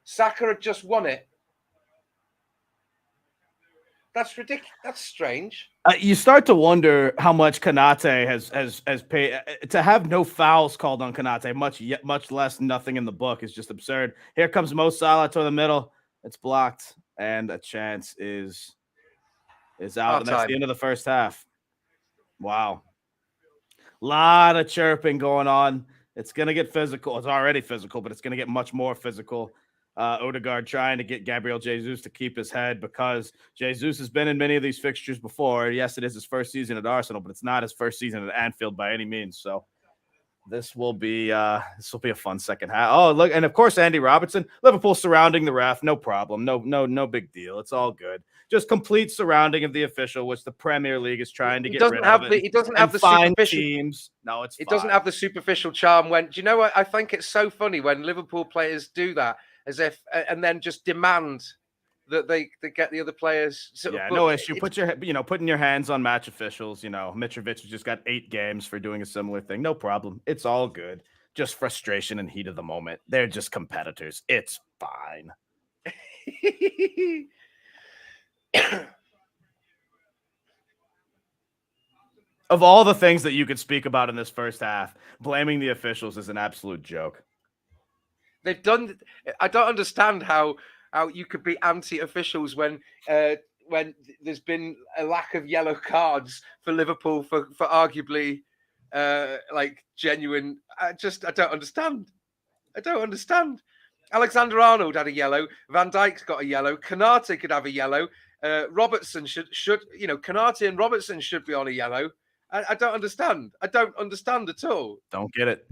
C: Saka had just won it. That's ridiculous. That's strange.
A: You start to wonder how much Konate has paid to have no fouls called on Konate. Much less nothing in the book is just absurd. Here comes Mo Salah to the middle. It's blocked, and a chance is out. And that's the end of the first half. Wow. Lot of chirping going on. It's going to get physical. It's already physical, but it's going to get much more physical. Odegaard trying to get Gabriel Jesus to keep his head because Jesus has been in many of these fixtures before. Yes, it is his first season at Arsenal, but it's not his first season at Anfield by any means. So this will be a fun second half. Oh, look, and of course Andy Robertson, Liverpool surrounding the ref, no problem, no big deal. It's all good. Just complete surrounding of the official, which the Premier League is trying to get rid of.
C: He doesn't have the superficial
A: teams. No,
C: it doesn't have the superficial charm. When do you know what? I think it's so funny when Liverpool players do that, as if and then just demand that they get the other players.
A: No issue. Putting your hands on match officials. Mitrovic just got 8 games for doing a similar thing. No problem. It's all good. Just frustration and heat of the moment. They're just competitors. It's fine. Of all the things that you could speak about in this first half, blaming the officials is an absolute joke.
C: They've done. I don't understand how you could be anti-officials when there's been a lack of yellow cards for Liverpool for arguably genuine. I don't understand. I don't understand. Alexander Arnold had a yellow. Van Dijk's got a yellow. Konate could have a yellow. Robertson should Konate and Robertson should be on a yellow. I don't understand. I don't understand at all.
A: Don't get it.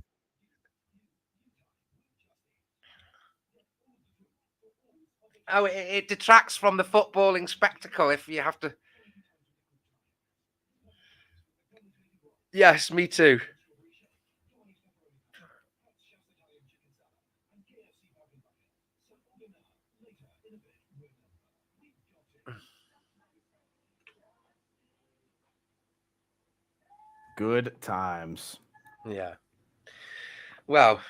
C: Oh, it detracts from the footballing spectacle if you have to. Yes, me too.
A: Good times.
C: Yeah. Well,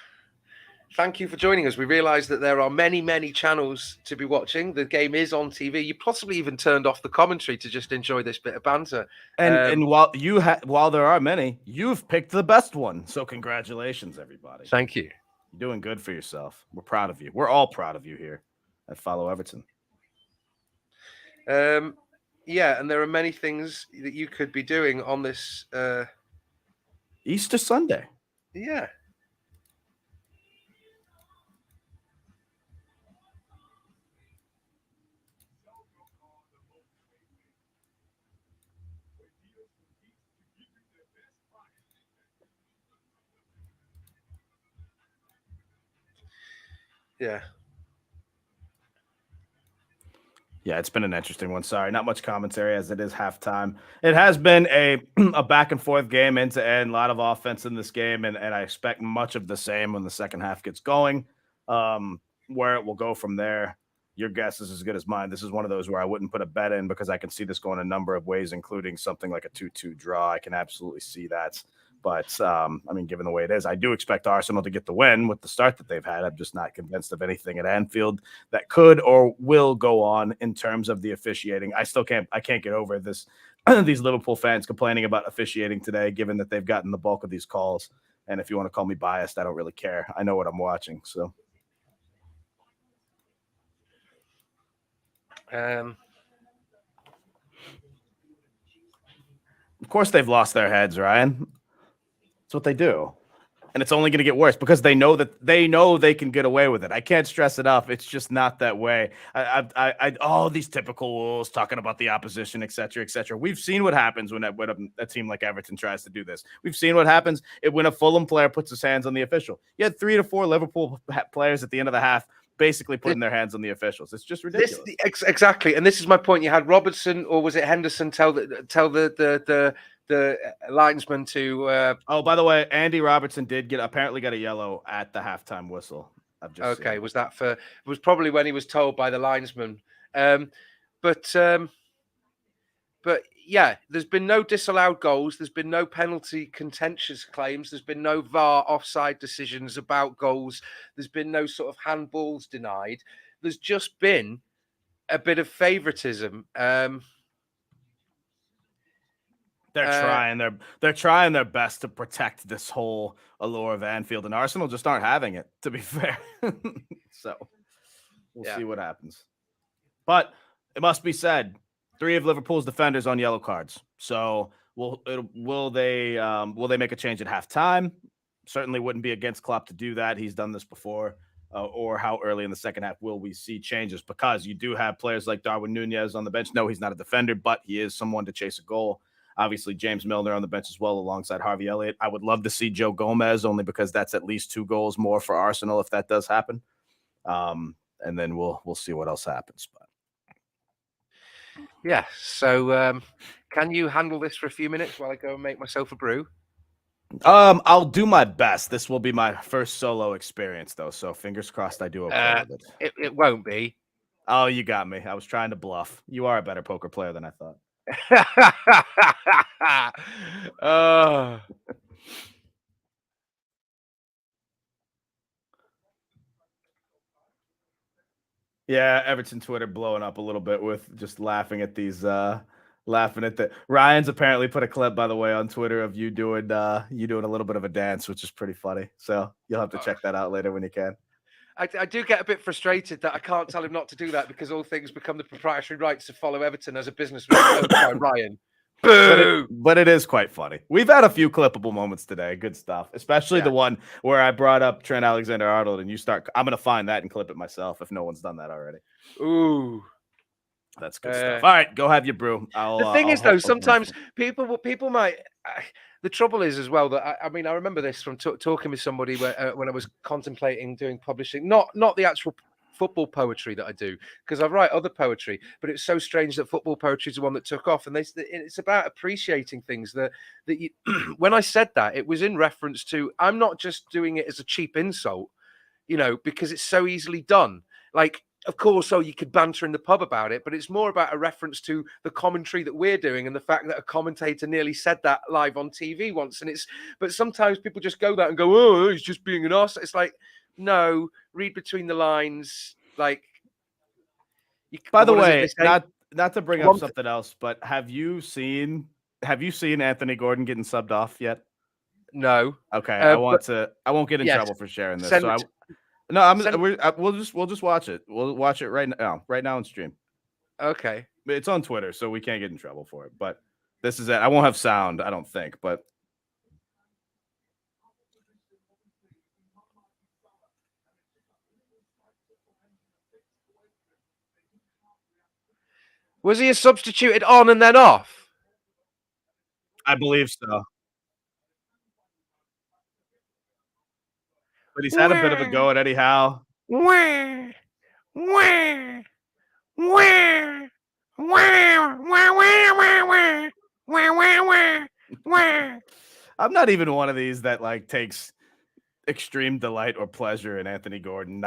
C: thank you for joining us. We realise that there are many, many channels to be watching. The game is on TV. You possibly even turned off the commentary to just enjoy this bit of banter.
A: And while there are many, you've picked the best one. So congratulations, everybody.
C: Thank you.
A: You're doing good for yourself. We're proud of you. We're all proud of you here at Follow Everton.
C: Yeah, and there are many things that you could be doing on this
A: Easter Sunday.
C: Yeah. Yeah.
A: Yeah, it's been an interesting one. Sorry, not much commentary as it is halftime. It has been a back and forth game end to end, a lot of offense in this game, and I expect much of the same when the second half gets going. Where it will go from there, your guess is as good as mine. This is one of those where I wouldn't put a bet in because I can see this going a number of ways, including something like a 2-2 draw. I can absolutely see that. But, I mean, given the way it is, I do expect Arsenal to get the win with the start that they've had. I'm just not convinced of anything at Anfield that could or will go on in terms of the officiating. I can't get over this, these Liverpool fans complaining about officiating today, given that they've gotten the bulk of these calls. And if you want to call me biased, I don't really care. I know what I'm watching, so. Of course they've lost their heads, Ryan. That's what they do. And it's only going to get worse because they know they can get away with it. I can't stress enough. It's just not that way. All these typical rules talking about the opposition, et cetera, et cetera. We've seen what happens when a team like Everton tries to do this. We've seen what happens when a Fulham player puts his hands on the official. You had 3 to 4 Liverpool players at the end of the half basically putting their hands on the officials. It's just ridiculous.
C: Exactly. And this is my point. You had Robertson, or was it Henderson, tell the linesman to
A: oh, by the way, Andy Robertson apparently got a yellow at the halftime whistle.
C: Okay, was that it was probably when he was told by the linesman. But yeah, there's been no disallowed goals, there's been no penalty contentious claims, there's been no VAR offside decisions about goals, there's been no sort of handballs denied. There's just been a bit of favoritism.
A: They're trying their best to protect this whole allure of Anfield, and Arsenal just aren't having it, to be fair. So we'll see what happens. But it must be said, 3 of Liverpool's defenders on yellow cards. So will they make a change at halftime? Certainly wouldn't be against Klopp to do that. He's done this before. Or how early in the second half will we see changes? Because you do have players like Darwin Nunez on the bench. No, he's not a defender, but he is someone to chase a goal. Obviously, James Milner on the bench as well, alongside Harvey Elliott. I would love to see Joe Gomez, only because that's at least 2 goals more for Arsenal if that does happen. And then we'll see what else happens. But
C: yeah. So, can you handle this for a few minutes while I go and make myself a brew?
A: I'll do my best. This will be my first solo experience, though. So fingers crossed, I do okay with
C: it. It won't be.
A: Oh, you got me. I was trying to bluff. You are a better poker player than I thought. Yeah, Everton Twitter blowing up a little bit with just laughing at these laughing at the Ryan's apparently put a clip, by the way, on Twitter of you doing a little bit of a dance, which is pretty funny. So you'll have to check that out later when you can.
C: I do get a bit frustrated that I can't tell him not to do that because all things become the proprietary rights to Follow Everton as a businessman by Ryan.
A: But it is quite funny. We've had a few clippable moments today. Good stuff, especially the one where I brought up Trent Alexander-Arnold, and I'm going to find that and clip it myself if no one's done that already.
C: Ooh.
A: That's good stuff. All right, go have your brew.
C: The thing is, though, sometimes people might. The trouble is as well that I mean I remember this from talking with somebody when I was contemplating doing publishing, not the actual football poetry that I do, because I write other poetry, but it's so strange that football poetry is the one that took off, and it's about appreciating things that you. When I said that, it was in reference to I'm not just doing it as a cheap insult, because it's so easily done. Like of course, so you could banter in the pub about it, but it's more about a reference to the commentary that we're doing and the fact that a commentator nearly said that live on TV once. But sometimes people just go that and go, oh, he's just being an arse. It's like, no, read between the lines. Like,
A: by the
C: what is it
A: way,
C: they say?
A: not to bring up something else, but have you seen Anthony Gordon getting subbed off yet?
C: No.
A: Okay, I won't get in trouble for sharing this. We'll just watch it. We'll watch it right now on stream.
C: Okay.
A: It's on Twitter, so we can't get in trouble for it. But this is it. I won't have sound, I don't think, but
C: Was he substituted on and then off?
A: I believe so. But he's had a bit of a go at Eddie Howe. I'm not even one of these that like takes extreme delight or pleasure in Anthony Gordon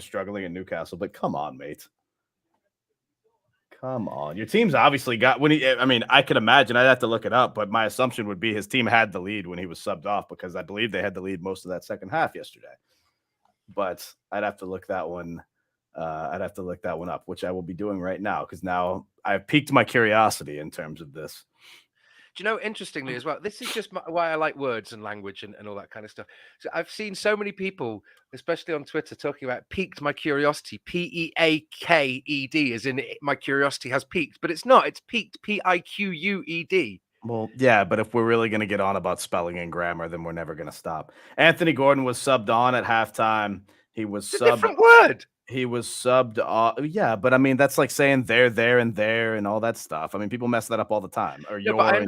A: struggling in Newcastle, but come on, mate. Come on. Your team's obviously got I could imagine, I'd have to look it up, but my assumption would be his team had the lead when he was subbed off, because I believe they had the lead most of that second half yesterday. But I'd have to look that one. I'd have to look that one up, which I will be doing right now, because now I've piqued my curiosity in terms of this.
C: Do you know, interestingly as well, this is just why I like words and language and all that kind of stuff. So I've seen so many people, especially on Twitter, talking about piqued my curiosity. P-E-A-K-E-D, as in my curiosity has peaked, but it's not. It's peaked, P-I-Q-U-E-D.
A: Well, yeah, but if we're really going to get on about spelling and grammar, then we're never going to stop. Anthony Gordon was subbed on at halftime. He was
C: It's a different word.
A: He was subbed off. Yeah, but I mean, that's like saying there, and all that stuff. I mean, people mess that up all the time. Or
C: Yeah, I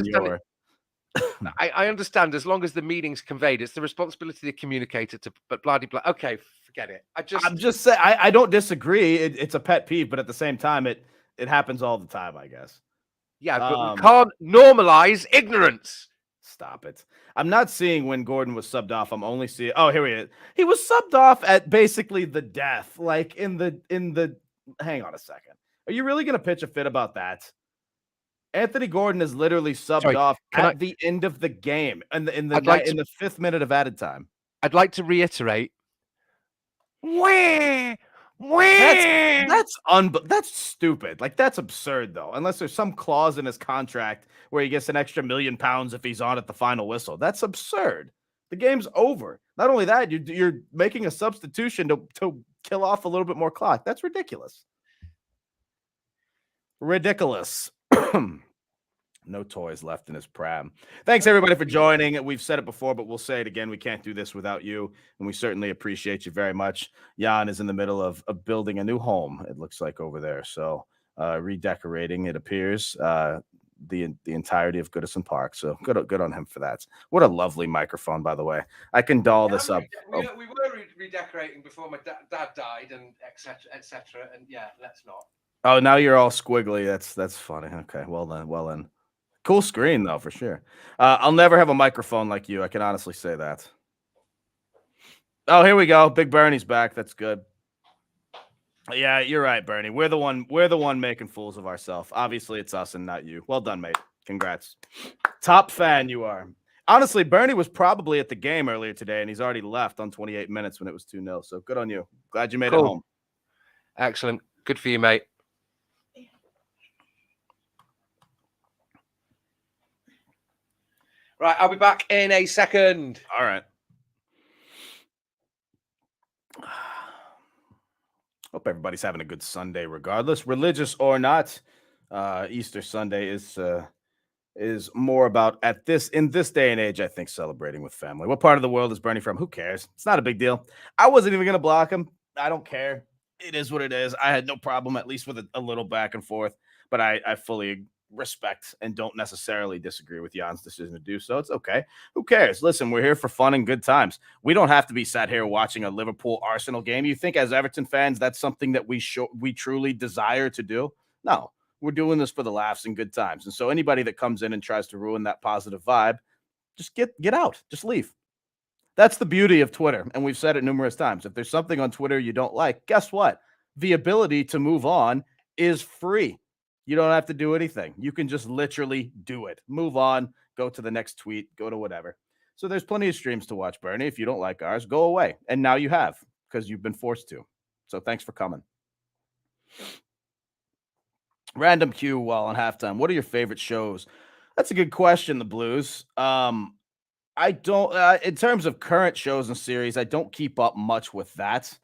C: understand, as long as the meaning's conveyed. It's the responsibility of the communicator to, but blah, blah, blah. Okay, forget it.
A: I'm just saying, I don't disagree. It's a pet peeve, but at the same time, it happens all the time, I guess.
C: Yeah, but we can't normalize ignorance.
A: Stop it. I'm not seeing when Gordon was subbed off. I'm only seeing. Oh, here he is. He was subbed off at basically the death. Like in the. Hang on a second. Are you really going to pitch a fit about that? Anthony Gordon is literally subbed off at the end of the game, and in the 5th minute of added time.
C: I'd like to reiterate.
A: That's stupid. Like, that's absurd, though. Unless there's some clause in his contract where he gets an extra £1 million if he's on at the final whistle. That's absurd. The game's over. Not only that, you're making a substitution to kill off a little bit more clock. That's ridiculous. Ridiculous. No toys left in his pram. Thanks, everybody, for joining. We've said it before, but we'll say it again. We can't do this without you, and we certainly appreciate you very much. Yann is in the middle of building a new home, it looks like, over there. So redecorating, it appears, the entirety of Goodison Park. So good on him for that. What a lovely microphone, by the way. I can doll this up.
C: We were redecorating before my dad died, and etc. And yeah, let's not.
A: Oh, now you're all squiggly. That's funny. Okay, well then. Cool screen, though, for sure. I'll never have a microphone like you. I can honestly say that. Oh, here we go. Big Bernie's back. That's good. Yeah, you're right, Bernie. We're the one making fools of ourselves. Obviously, it's us and not you. Well done, mate. Congrats. Top fan you are. Honestly, Bernie was probably at the game earlier today, and he's already left on 28 minutes when it was 2-0. So good on you. Glad you made it home.
C: Excellent. Good for you, mate. Right, I'll be back in a second.
A: All right. Hope everybody's having a good Sunday, regardless, religious or not. Easter Sunday is more about in this day and age, I think, celebrating with family. What part of the world is Bernie from? Who cares? It's not a big deal. I wasn't even going to block him. I don't care. It is what it is. I had no problem, at least with a little back and forth, but I fully respect and don't necessarily disagree with Yann's decision to do so. It's okay. Who cares? Listen, we're here for fun and good times. We don't have to be sat here watching a Liverpool Arsenal game. You think as Everton fans that's something that we truly desire to do? No, we're doing this for the laughs and good times. And so anybody that comes in and tries to ruin that positive vibe, just get out. Just leave. That's the beauty of Twitter. And we've said it numerous times. If there's something on Twitter you don't like, guess what? the ability to move on is free. You don't have to do anything. You can just literally do it. Move on, go to the next tweet, go to whatever. So there's plenty of streams to watch, Bernie. If you don't like ours, go away. And now you have, because you've been forced to. So thanks for coming. Random Q while on halftime. What are your favorite shows? That's a good question, the Blues. I don't, in terms of current shows and series, I don't keep up much with that.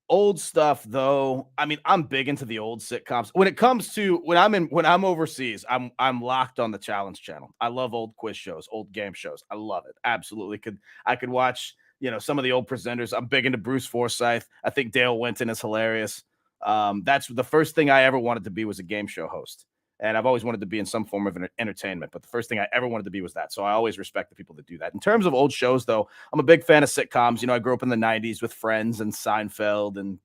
A: Old stuff, though. I mean, I'm big into the old sitcoms. When it comes to when I'm overseas, I'm locked on the Challenge Channel. I love old quiz shows, old game shows. I love it. Absolutely. I could watch, some of the old presenters. I'm big into Bruce Forsyth. I think Dale Winton is hilarious. That's the first thing I ever wanted to be, was a game show host. And I've always wanted to be in some form of entertainment, but the first thing I ever wanted to be was that. So I always respect the people that do that. In terms of old shows, though, I'm a big fan of sitcoms. I grew up in the 90s with Friends and Seinfeld and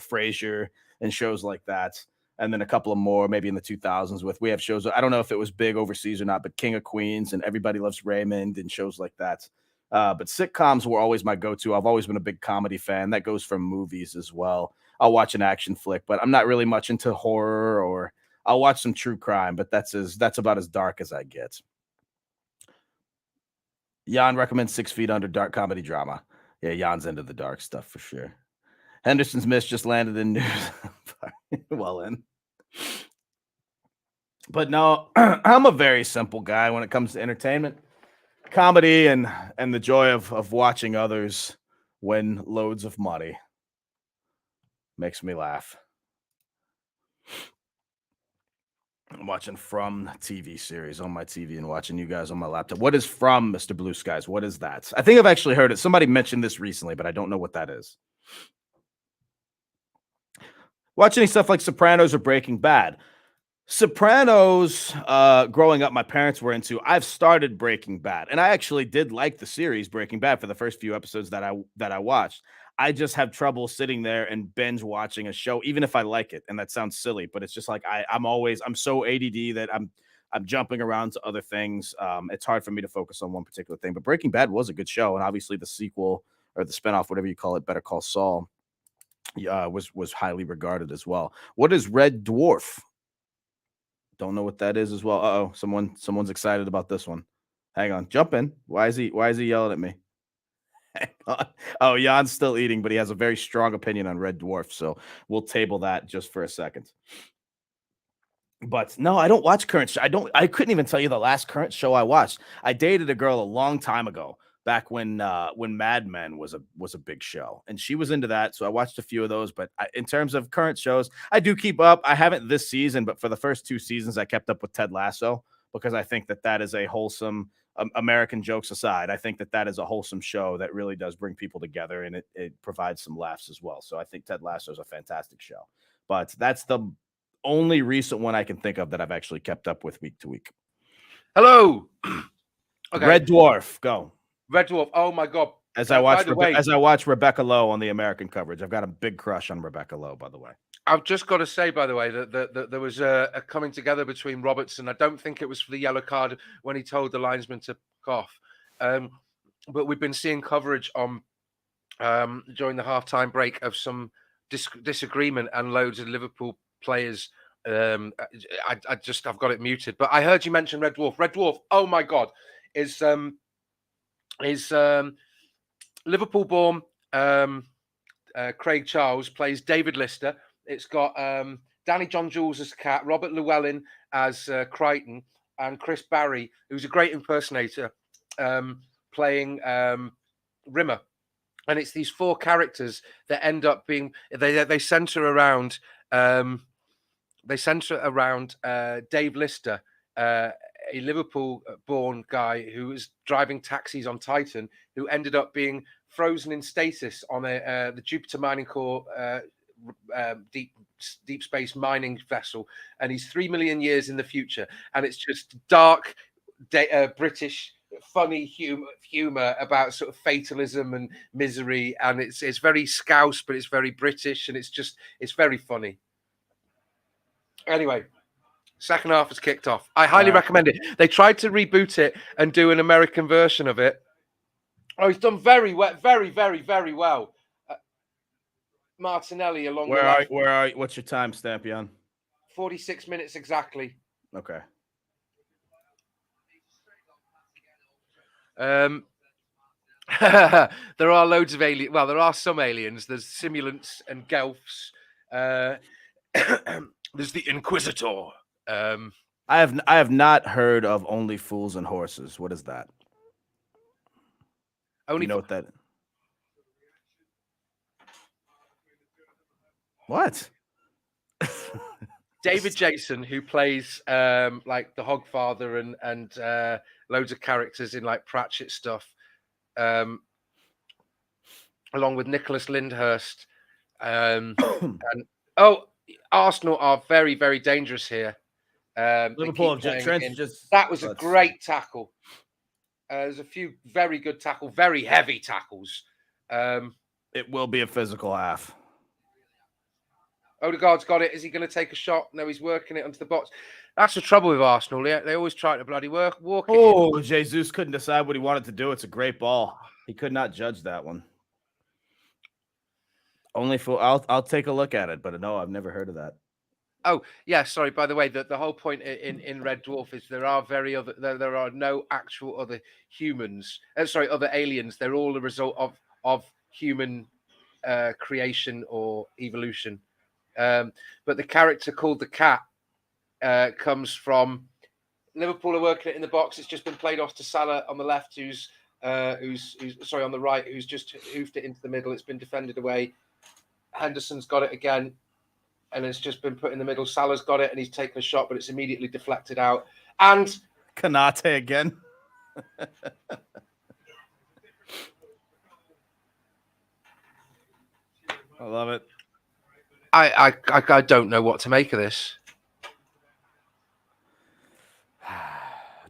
A: Frasier and shows like that. And then a couple of more, maybe in the 2000s we have shows. I don't know if it was big overseas or not, but King of Queens and Everybody Loves Raymond and shows like that. But sitcoms were always my go-to. I've always been a big comedy fan. That goes from movies as well. I'll watch an action flick, but I'm not really much into horror, or I'll watch some true crime, but that's about as dark as I get. Yann recommends 6 Feet Under, dark comedy drama. Yeah, Yann's into the dark stuff for sure. Henderson's Miss just landed in news. Well in. But no, I'm a very simple guy when it comes to entertainment. Comedy and the joy of watching others win loads of money makes me laugh. I'm watching From TV series on my TV and watching you guys on my laptop. What is From, Mr. Blue Skies? What is that? I think I've actually heard it. Somebody mentioned this recently, but I don't know what that is. Watch any stuff like Sopranos or Breaking Bad? Sopranos, growing up, my parents were into. I've started Breaking Bad, and I actually did like the series Breaking Bad for the first few episodes that I watched. I just have trouble sitting there and binge watching a show, even if I like it. And that sounds silly, but it's just like I'm so ADD that I'm jumping around to other things. It's hard for me to focus on one particular thing. But Breaking Bad was a good show, and obviously the sequel or the spinoff, whatever you call it, Better Call Saul, was highly regarded as well. What is Red Dwarf? Don't know what that is as well. Uh-oh, someone's excited about this one. Hang on, jump in. Why is he yelling at me? Hang on. Oh, Jan's still eating, but he has a very strong opinion on Red Dwarf, so we'll table that just for a second. But no, I don't watch current show. I couldn't even tell you the last current show I watched. I dated a girl a long time ago, back when Mad Men was a big show, and she was into that, so I watched a few of those. But in terms of current shows, I do keep up. I haven't this season, but for the first 2 seasons, I kept up with Ted Lasso, because I think that is a wholesome, American jokes aside, I think that is a wholesome show that really does bring people together, and it provides some laughs as well. So I think Ted Lasso is a fantastic show. But that's the only recent one I can think of that I've actually kept up with week to week.
C: Hello. Okay.
A: Red Dwarf, go.
C: Red Dwarf. Oh my God.
A: As I watch Rebecca Lowe on the American coverage, I've got a big crush on Rebecca Lowe, by the way.
C: I've just got to say, by the way, that there was a coming together between Robertson. I don't think it was for the yellow card when he told the linesman to cough. But we've been seeing coverage on during the halftime break of some disagreement and loads of Liverpool players. I've got it muted. But I heard you mention Red Dwarf. Red Dwarf. Oh my God, is Liverpool-born Craig Charles plays David Lister. It's got Danny John Jules as Cat, Robert Llewellyn as Crichton, and Chris Barry, who's a great impersonator, playing Rimmer. And it's these 4 characters that end up being they center around Dave Lister, a Liverpool-born guy who was driving taxis on Titan, who ended up being frozen in stasis on the Jupiter Mining Corps deep space mining vessel, and he's 3 million years in the future, and it's just dark British funny humor about sort of fatalism and misery, and it's very Scouse, but it's very British, and it's very funny. Anyway, second half has kicked off. I highly recommend it. They tried to reboot it and do an American version of it. Oh, he's done very well, very, very, very well. Martinelli along the left.
A: Where are you? What's your timestamp, Yann?
C: 46 minutes exactly.
A: Okay.
C: There are loads of aliens. Well, there are some aliens. There's simulants and gelfs. There's the Inquisitor.
A: I have not heard of Only Fools and Horses. What is that?
C: Only
A: You know what that? What?
C: David Jason, who plays like the Hogfather and loads of characters in like Pratchett stuff, along with Nicholas Lyndhurst. And Arsenal are very, very dangerous here.
A: Liverpool
C: that was a great tackle. There's a few very good tackles, very heavy tackles.
A: It will be a physical half.
C: Odegaard's got it. Is he going to take a shot? No, he's working it onto the box. That's the trouble with Arsenal. They always try to bloody walk it.
A: Oh, Jesus couldn't decide what he wanted to do. It's a great ball. He could not judge that one. Only for I'll take a look at it, but no, I've never heard of that.
C: Oh, yeah, sorry. By the way, the whole point in Red Dwarf is there are no actual other humans. Other aliens. They're all the result of human creation or evolution. But the character called the Cat comes from Liverpool are working it in the box. It's just been played off to Salah on the left, who's on the right, who's just hoofed it into the middle. It's been defended away. Henderson's got it again, and it's just been put in the middle. Salah's got it, and he's taken a shot, but it's immediately deflected out. And
A: Konate again. I love it.
C: I don't know what to make of this.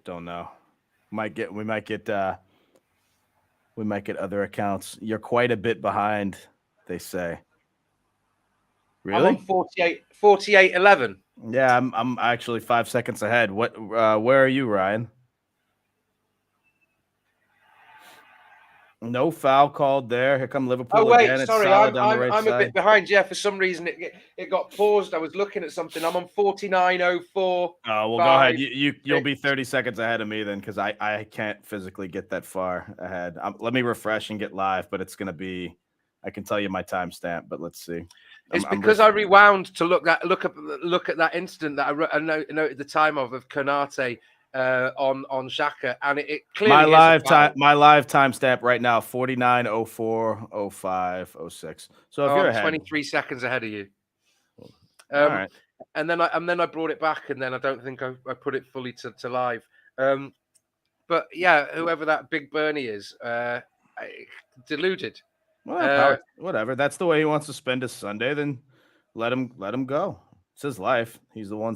A: Don't know. We might get other accounts. You're quite a bit behind, they say. Really?
C: I'm on 48-11.
A: Yeah, I'm actually 5 seconds ahead. Where are you, Ryan? No foul called there. Here come Liverpool.
C: Oh wait,
A: again.
C: sorry,
A: I'm
C: a bit behind. Yeah, for some reason it got paused. I was looking at something. I'm on 49.04.
A: Oh well, go ahead. You'll be 30 seconds ahead of me then, because I can't physically get that far ahead. Let me refresh and get live, but it's gonna be. I can tell you my timestamp, but let's see.
C: It's because I rewound to look at that incident that I noted the time of Konate. On Xhaka, and it clearly
A: my live timestamp right now 49:04:05:06. So if you're ahead,
C: 23 seconds ahead of you.
A: All right.
C: And then I brought it back, and then I don't think I put it fully to live. But yeah, whoever that Big Bernie is, deluded.
A: Well, whatever. That's the way he wants to spend his Sunday. Then let him go. It's his life. He's the one.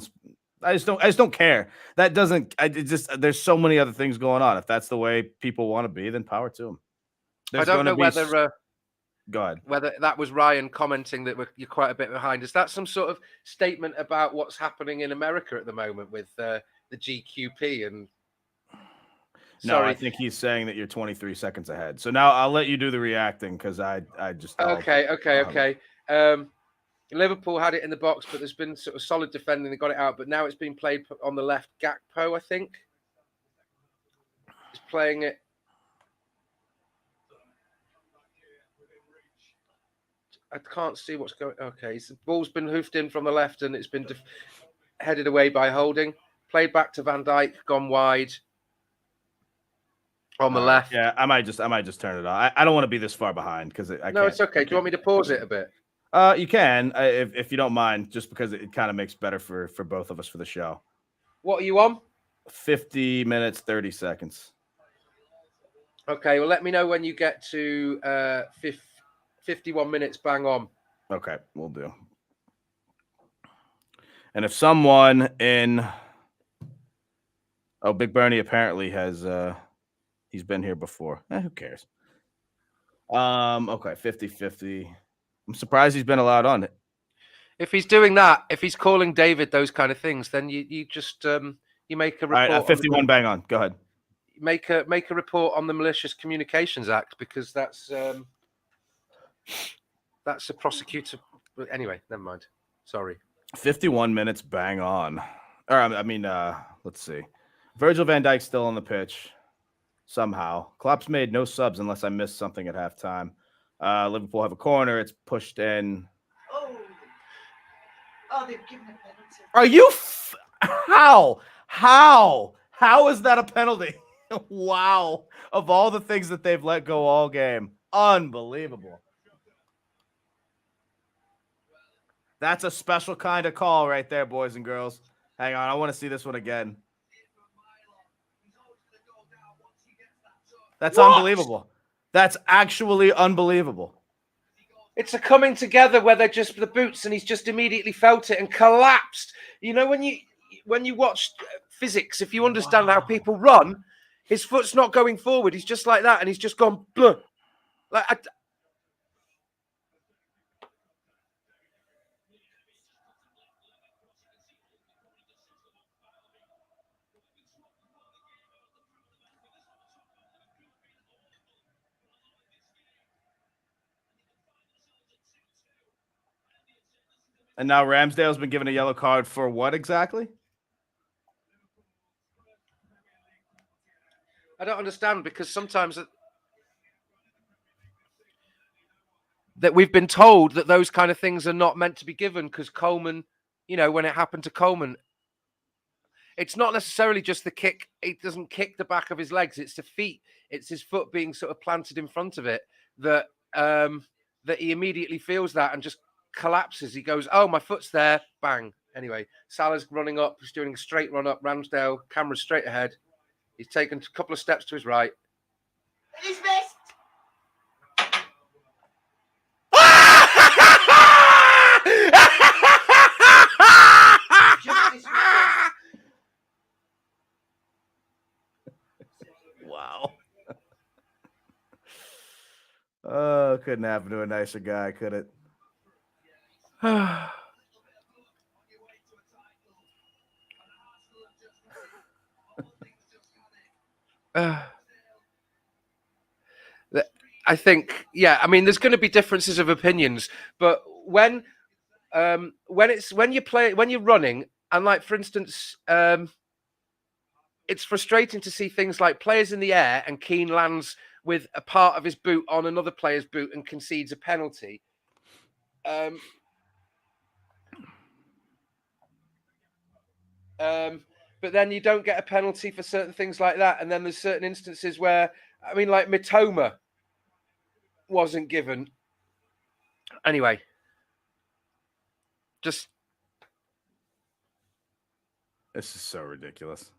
A: I just don't care. That doesn't. There's so many other things going on. If that's the way people want to be, then power to them.
C: I don't know whether.
A: Go ahead.
C: Whether that was Ryan commenting that you're quite a bit behind. Is that some sort of statement about what's happening in America at the moment with the GQP and?
A: No, I think he's saying that you're 23 seconds ahead. So now I'll let you do the reacting because I just.
C: Okay. Liverpool had it in the box, but there's been sort of solid defending. They got it out, but now it's been played on the left. Gakpo, I think, is playing it. I can't see what's going. Okay, so the ball's been hoofed in from the left, and it's been headed away by Holding. Played back to Van Dijk, gone wide on the left.
A: Yeah, I might just turn it off. I don't want to be this far behind because
C: it's okay. Do you want me to pause it a bit?
A: You can, if you don't mind, just because it kind of makes better for both of us for the show.
C: What are you on?
A: 50 minutes, 30 seconds.
C: Okay, well, let me know when you get to 51 minutes, bang on.
A: Okay, we'll do. And if someone in... Oh, Big Bernie apparently has... he's been here before. Who cares? Okay, 50-50. I'm surprised he's been allowed on it.
C: If he's doing that, if he's calling David those kind of things, then you just you make a report.
A: All right, 51, bang on. Go ahead.
C: Make a report on the Malicious Communications Act because that's That's a prosecutor. Anyway, never mind. Sorry.
A: 51 minutes, bang on. Or let's see. Virgil van Dijk's still on the pitch somehow. Klopp's made no subs unless I missed something at halftime. Liverpool have a corner. It's pushed in.
B: Oh, they've given a penalty.
A: Are you? How? How is that a penalty? Wow. Of all the things that they've let go all game. Unbelievable. That's a special kind of call right there, boys and girls. Hang on. I want to see this one again. That's unbelievable. That's actually unbelievable.
C: It's a coming together where they're just the boots and he's just immediately felt it and collapsed. You know, when you watch physics, if you understand how people run, his foot's not going forward. He's just like that and he's just gone, bleh.
A: And now Ramsdale's been given a yellow card for what exactly?
C: I don't understand because sometimes that we've been told that those kind of things are not meant to be given because Coleman, when it happened to Coleman, it's not necessarily just the kick. It doesn't kick the back of his legs. It's the feet. It's his foot being sort of planted in front of it that he immediately feels that and just collapses. He goes, oh, my foot's there. Bang. Anyway, Salah's running up. He's doing a straight run up. Ramsdale, camera straight ahead. He's taken a couple of steps to his right.
B: He's missed.
A: Wow. Couldn't happen to a nicer guy, could it?
C: I think, there's going to be differences of opinions, but when you're running, and like for instance, it's frustrating to see things like players in the air and Keane lands with a part of his boot on another player's boot and concedes a penalty. But then you don't get a penalty for certain things like that. And then there's certain instances where, like Mitoma wasn't given. Anyway, just.
A: This is so ridiculous.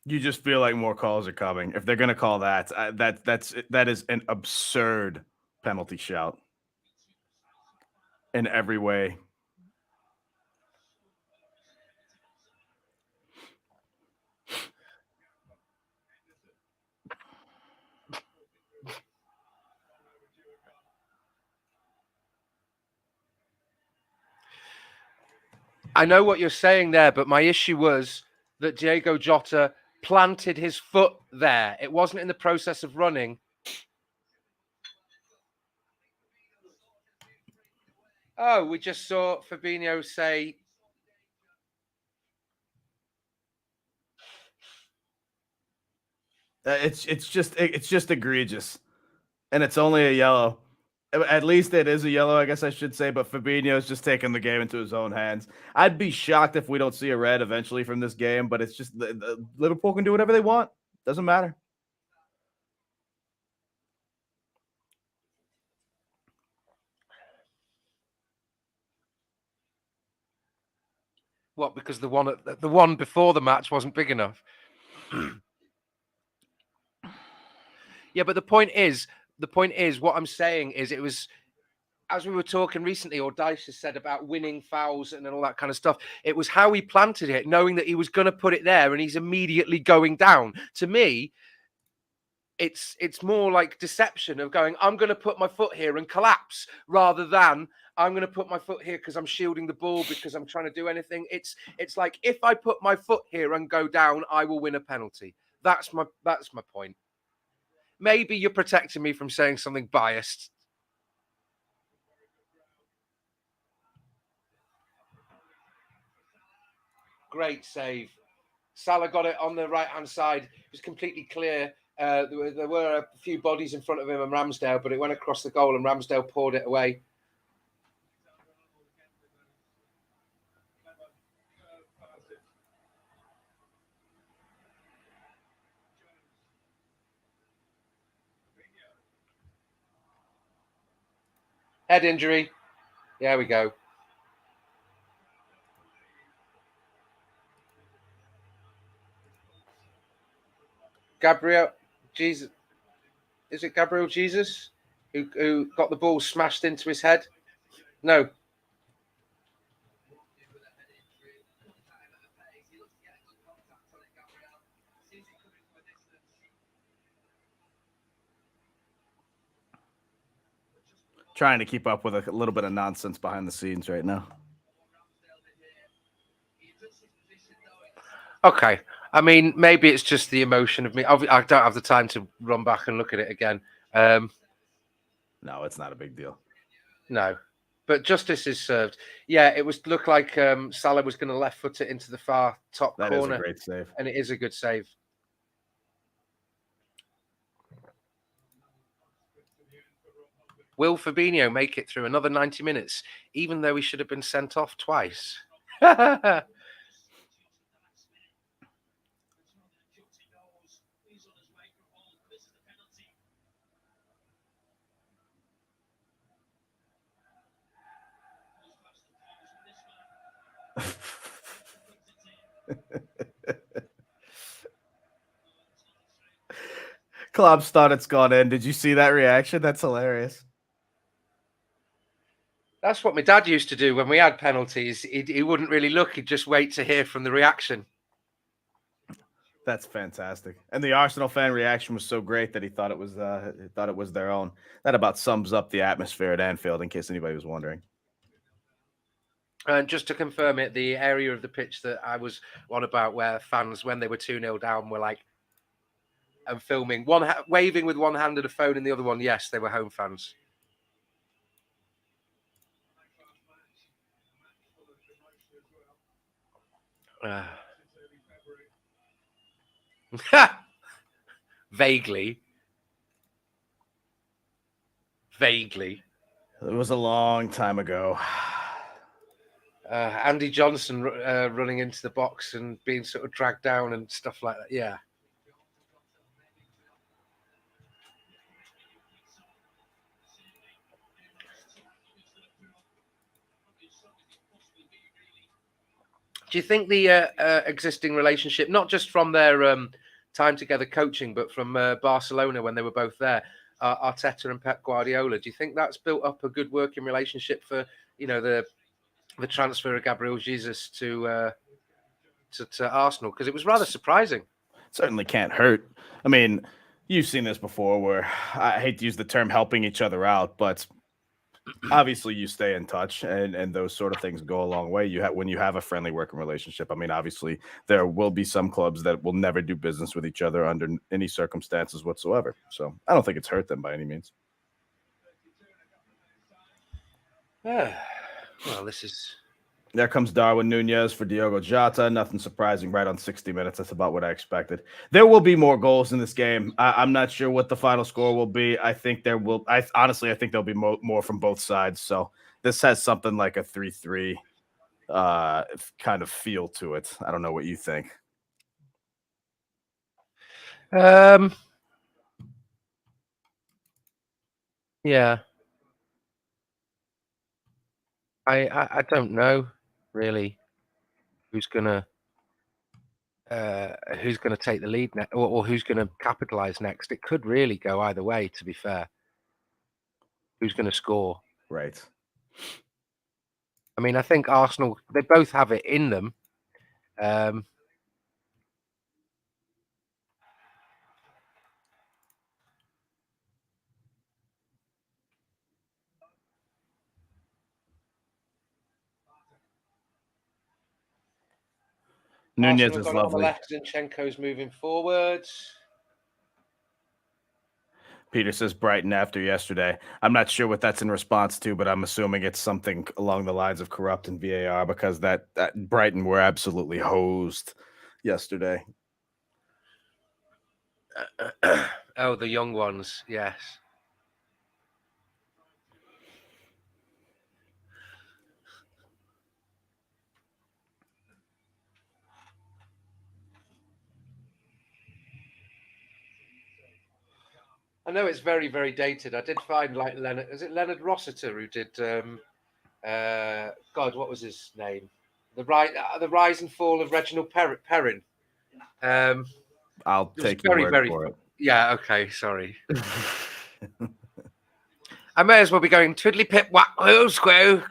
A: You just feel like more calls are coming. If they're going to call that, that is an absurd penalty shout in every way.
C: I know what you're saying there, but my issue was that Diego Jota planted his foot there. It wasn't in the process of running. Oh, we just saw Fabinho say...
A: It's just egregious. And it's only a yellow. At least it is a yellow, I guess I should say, but Fabinho's just taking the game into his own hands. I'd be shocked if we don't see a red eventually from this game, but it's just Liverpool can do whatever they want. Doesn't matter.
C: What? Because the one before the match wasn't big enough. Yeah, but the point is, what I'm saying is, it was, as we were talking recently, or Dice has said about winning fouls and all that kind of stuff. It was how he planted it, knowing that he was going to put it there, and he's immediately going down. To me, it's more like deception of going, I'm going to put my foot here and collapse, rather than I'm going to put my foot here because I'm shielding the ball, because I'm trying to do anything. It's like, if I put my foot here and go down, I will win a penalty. That's my point. Maybe you're protecting me from saying something biased. great save. Salah got it on the right-hand side. It was completely clear. There were a few bodies in front of him and Ramsdale, but it went across the goal and Ramsdale poured it away. Head injury. There we go. Gabriel Jesus. Is it Gabriel Jesus who got the ball smashed into his head? No.
A: Trying to keep up with a little bit of nonsense behind the scenes right now.
C: Okay. I mean, maybe it's just the emotion of me. I don't have the time to run back and look at it again.
A: No, it's not a big deal.
C: No. But justice is served. Yeah, it looked like Salah was going to left foot it into the far top corner.
A: That is a great save.
C: And it is a good save. Will Fabinho make it through another 90 minutes, even though he should have been sent off twice?
A: Klopp thought it's gone in. Did you see that reaction? That's hilarious.
C: That's what my dad used to do when we had penalties. He wouldn't really look. He'd just wait to hear from the reaction.
A: That's fantastic. And the Arsenal fan reaction was so great that he thought it was their own. That about sums up the atmosphere at Anfield, in case anybody was wondering.
C: And just to confirm it, the area of the pitch that I was on about, where fans, when they were 2-0 down, were like, and filming, waving with one hand and a phone in the other one. Yes, they were home fans. Vaguely. It
A: was a long time ago.
C: Andy Johnson running into the box and being sort of dragged down and stuff like that. Yeah. Do you think the existing relationship, not just from their time together coaching, but from Barcelona when they were both there, Arteta and Pep Guardiola, do you think that's built up a good working relationship for, the transfer of Gabriel Jesus to Arsenal? Because it was rather surprising.
A: Certainly can't hurt. I mean, you've seen this before where I hate to use the term helping each other out, but obviously you stay in touch and those sort of things go a long way. When you have a friendly working relationship. I mean, obviously there will be some clubs that will never do business with each other under any circumstances whatsoever. So I don't think it's hurt them by any means.
C: Well,
A: there comes Darwin Nunez for Diogo Jota. Nothing surprising, right on 60 minutes. That's about what I expected. There will be more goals in this game. I'm not sure what the final score will be. I think there will. Honestly, I think there'll be more from both sides. So this has something like a 3-3 kind of feel to it. I don't know what you think.
C: Yeah. I don't know really who's gonna take the lead next, or who's gonna capitalize next. It could really go either way, to be fair. Who's gonna score?
A: Right.
C: I mean, I think Arsenal, they both have it in them.
A: Nunez is lovely.
C: On the left, Zinchenko's moving forwards.
A: Peter says Brighton after yesterday. I'm not sure what that's in response to, but I'm assuming it's something along the lines of corrupt in VAR because that Brighton were absolutely hosed yesterday.
C: Oh, the young ones, yes. I know it's very, very dated. I did find like Leonard. Is it Leonard Rossiter who did? God, what was his name? The rise and fall of Reginald Perrin.
A: I'll
C: It was
A: take your
C: very,
A: word
C: very.
A: for it.
C: Yeah. Okay. Sorry. I may as well be going twiddly pip whack whoo squoo.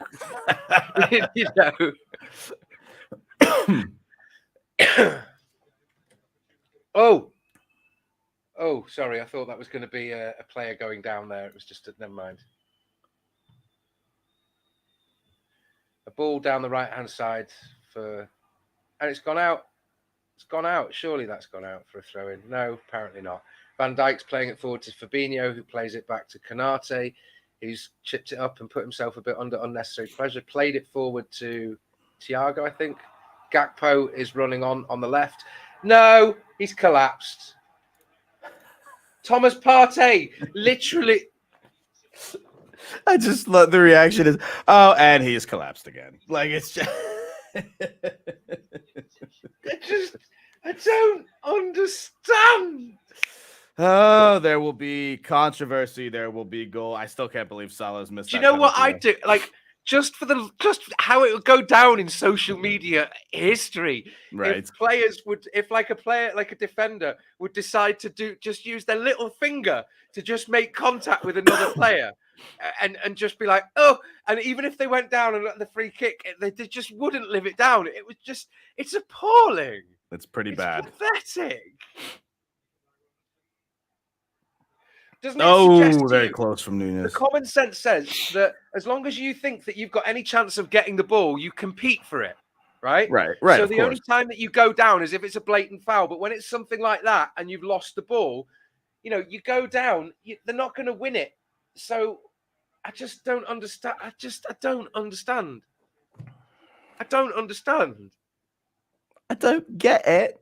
C: You know. Oh, sorry. I thought that was going to be a player going down there. It was just never mind. A ball down the right-hand side and it's gone out. It's gone out. Surely that's gone out for a throw-in. No, apparently not. Van Dijk's playing it forward to Fabinho, who plays it back to Canate, who's chipped it up and put himself a bit under unnecessary pressure. Played it forward to Thiago, I think. Gakpo is running on the left. No, he's collapsed. Thomas Partey, literally.
A: I just love the reaction is, oh, and he has collapsed again. Like it's just.
C: I don't understand.
A: Oh, there will be controversy. There will be goal. I still can't believe Salah's missed.
C: Do you know what I do? Like just how it would go down in social media history.
A: Right.
C: If like a defender would decide to just use their little finger to just make contact with another player. And just be like, oh, and even if they went down and got the free kick, they just wouldn't live it down. It's appalling.
A: It's pretty bad.
C: Pathetic. Doesn't it suggest
A: very close from Nunes.
C: The common sense says that as long as you think that you've got any chance of getting the ball, you compete for it, right?
A: Right.
C: So the only time that you go down is if it's a blatant foul. But when it's something like that and you've lost the ball, you go down, they're not going to win it. So I just don't understand. I don't understand. I don't understand.
A: I don't get it.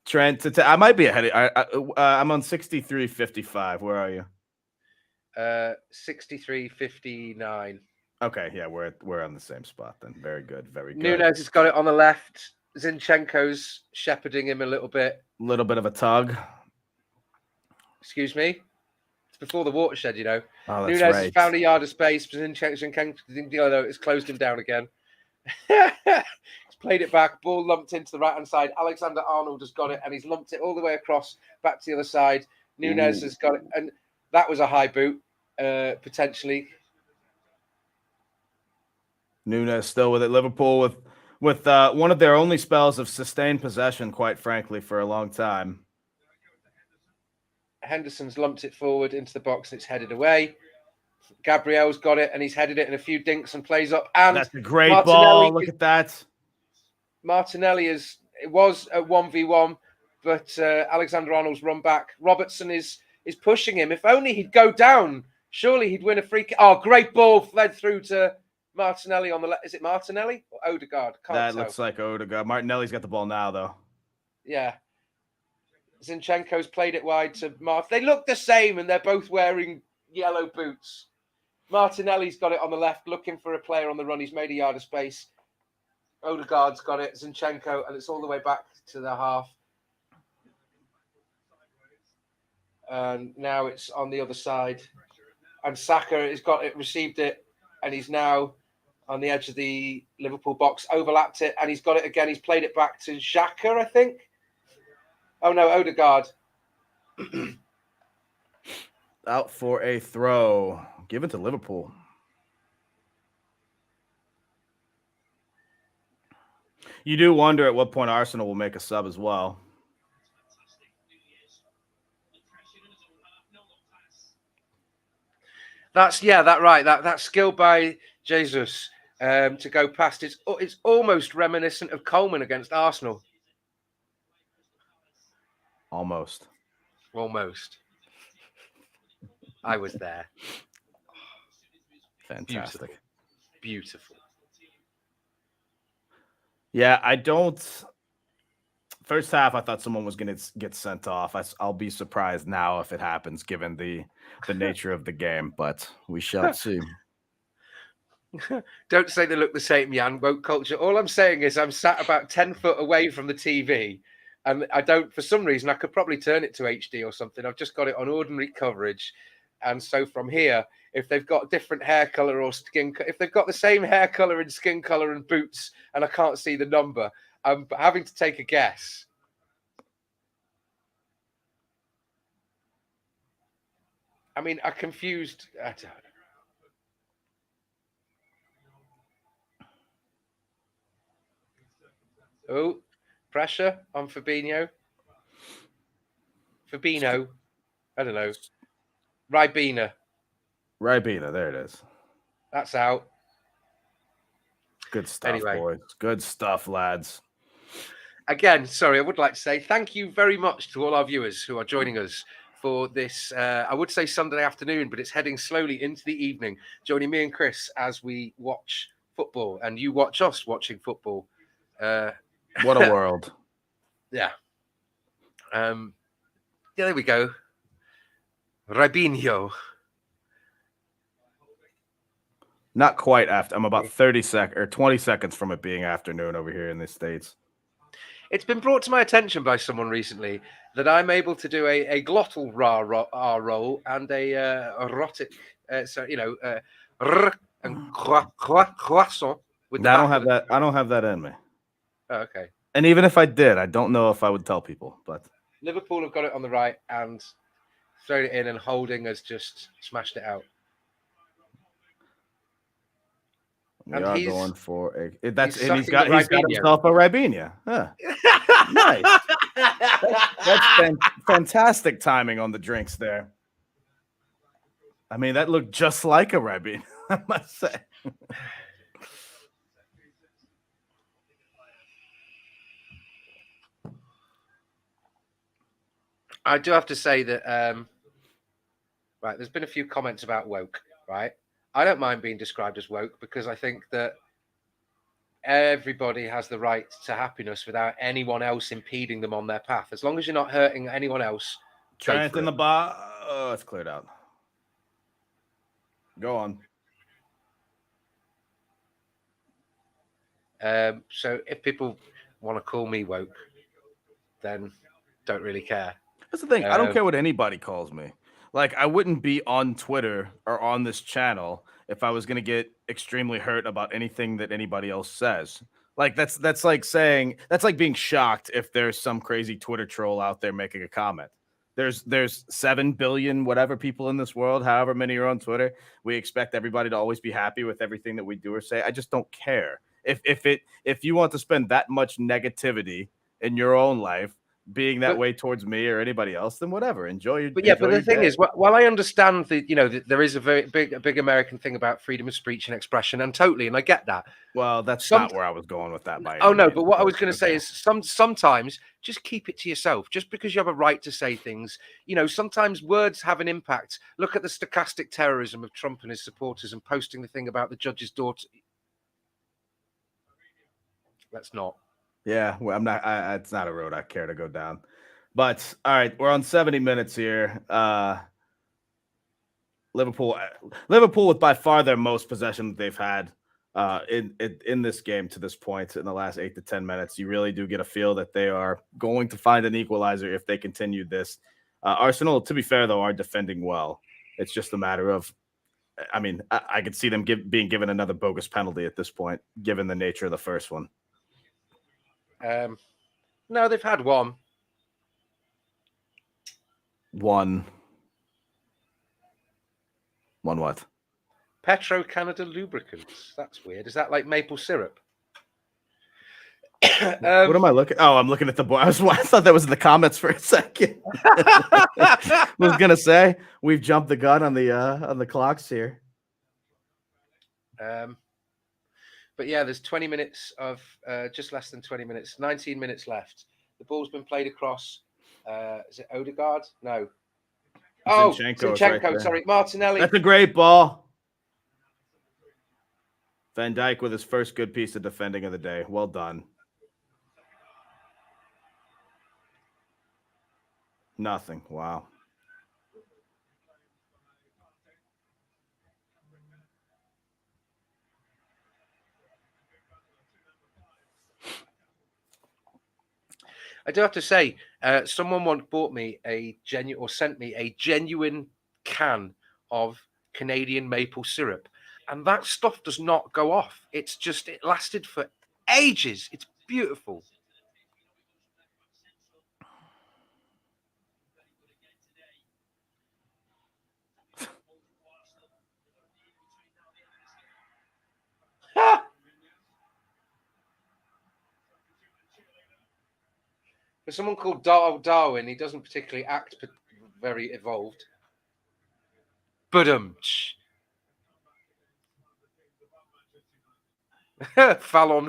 A: Trent, I might be ahead. I'm on 63.55. Where are you?
C: 63.59.
A: Okay, yeah, we're on the same spot then. Very good, very good.
C: Nunes has got it on the left. Zinchenko's shepherding him a little bit.
A: Little bit of a tug.
C: Excuse me. It's before the watershed,
A: Oh, that's
C: Nunes
A: right.
C: has found a yard of space. Zinchenko, it's closed him down again. He's played it back. Ball lumped into the right-hand side. Alexander-Arnold has got it, and he's lumped it all the way across back to the other side. Nunes has got it, and that was a high boot, potentially.
A: Nunes still with it. Liverpool with one of their only spells of sustained possession, quite frankly, for a long time.
C: Henderson's lumped it forward into the box and it's headed away. Gabriel's got it and he's headed it in a few dinks and plays up. And
A: that's a great ball. Look at that.
C: Martinelli was at 1v1, but Alexander-Arnold's run back. Robertson is pushing him. If only he'd go down, surely he'd win a free kick. Oh, great ball fled through to Martinelli on the left. Is it Martinelli or Odegaard? Can't tell.
A: Looks like Odegaard. Martinelli's got the ball now, though.
C: Yeah. Zinchenko's played it wide to Mart. They look the same, and they're both wearing yellow boots. Martinelli's got it on the left, looking for a player on the run. He's made a yard of space. Odegaard's got it. Zinchenko, and it's all the way back to the half. And now it's on the other side. And Saka has got it, received it, and he's now on the edge of the Liverpool box, overlapped it, and he's got it again. He's played it back to Xhaka, I think. Oh, no, Odegaard.
A: Out for a throw. Given to Liverpool. You do wonder at what point Arsenal will make a sub as well.
C: That's right. That skill by Jesus to go past. It's almost reminiscent of Coleman against Arsenal.
A: Almost.
C: I was there.
A: Fantastic.
C: Beautiful.
A: Yeah, I don't. First half, I thought someone was going to get sent off. I'll be surprised now if it happens, given the nature of the game, but we shall see.
C: Don't say they look the same, Yann. Woke culture. All I'm saying is I'm sat about 10 foot away from the TV, and I don't, for some reason, I could probably turn it to HD or something. I've just got it on ordinary coverage. And so from here, if they've got different hair color or skin, if they've got the same hair color and skin color and boots, and I can't see the number, I'm having to take a guess. I mean, I don't know. Oh, pressure on Fabinho. I don't know. Ribena,
A: there it is.
C: that's out.
A: Good stuff,
C: Anyway.
A: boys. Good stuff, lads.
C: Again, sorry, I would like to say thank you very much to all our viewers who are joining us for this, I would say Sunday afternoon, but it's heading slowly into the evening, joining me and Chris as we watch football, and you watch us watching football.
A: What a world.
C: Yeah. Yeah, there we go. Ribinho.
A: Not quite after. I'm about 20 seconds from it being afternoon over here in the States.
C: It's been brought to my attention by someone recently that I'm able to do a glottal R roll and a erotic, r and croissant. With
A: I don't have that. I don't have that in me.
C: Oh, okay.
A: And even if I did, I don't know if I would tell people. But
C: Liverpool have got it on the right and thrown it in, and Holding has just smashed it out.
A: we are going for a. He's
C: he's
A: got himself a Ribena. Huh. Nice. That's fantastic timing on the drinks there. I mean, that looked just like a Ribena, I must say.
C: I do have to say that, right, there's been a few comments about woke, right? I don't mind being described as woke because I think that everybody has the right to happiness without anyone else impeding them on their path. As long as you're not hurting anyone else.
A: Trent in the bar. Oh, it's cleared out. Go on.
C: So if people want to call me woke, then don't really care.
A: That's the thing. I don't care what anybody calls me. Like, I wouldn't be on Twitter or on this channel if I was going to get extremely hurt about anything that anybody else says. Like, that's like being shocked if there's some crazy Twitter troll out there making a comment. There's 7 billion whatever people in this world, however many are on Twitter. We expect everybody to always be happy with everything that we do or say. I just don't care. If you want to spend that much negativity in your own life, being that way towards me or anybody else, then whatever. Enjoy your.
C: But the thing is, while I understand that, there is a big American thing about freedom of speech and expression, and I get that.
A: Well, that's not where I was going with that.
C: But what I was going to say is sometimes just keep it to yourself. Just because you have a right to say things, sometimes words have an impact. Look at the stochastic terrorism of Trump and his supporters and posting the thing about the judge's daughter. Let's not.
A: Yeah, well, I'm not. It's not a road I care to go down. But all right, we're on 70 minutes here. Liverpool with by far their most possession that they've had in this game to this point in the last 8 to 10 minutes. You really do get a feel that they are going to find an equalizer if they continue this. Arsenal, to be fair though, are defending well. It's just a matter of, I mean, I could see them being given another bogus penalty at this point, given the nature of the first one.
C: No, they've had one.
A: One what?
C: Petro Canada lubricants. That's weird. Is that like maple syrup?
A: What am I looking? Oh, I'm looking at the board. I thought that was in the comments for a second. I was gonna say we've jumped the gun on the clocks here.
C: But yeah, there's 20 minutes of just less than 20 minutes, 19 minutes left. The ball's been played across. Is it Odegaard? No. Oh,
A: Zinchenko is right
C: Zinchenko.
A: there.
C: Sorry, Martinelli.
A: That's a great ball. Van Dijk with his first good piece of defending of the day. Well done. Nothing. Wow.
C: I do have to say, someone once bought me sent me a genuine can of Canadian maple syrup, and that stuff does not go off. It lasted for ages. It's beautiful. For someone called Darwin, he doesn't particularly act very evolved. But fell on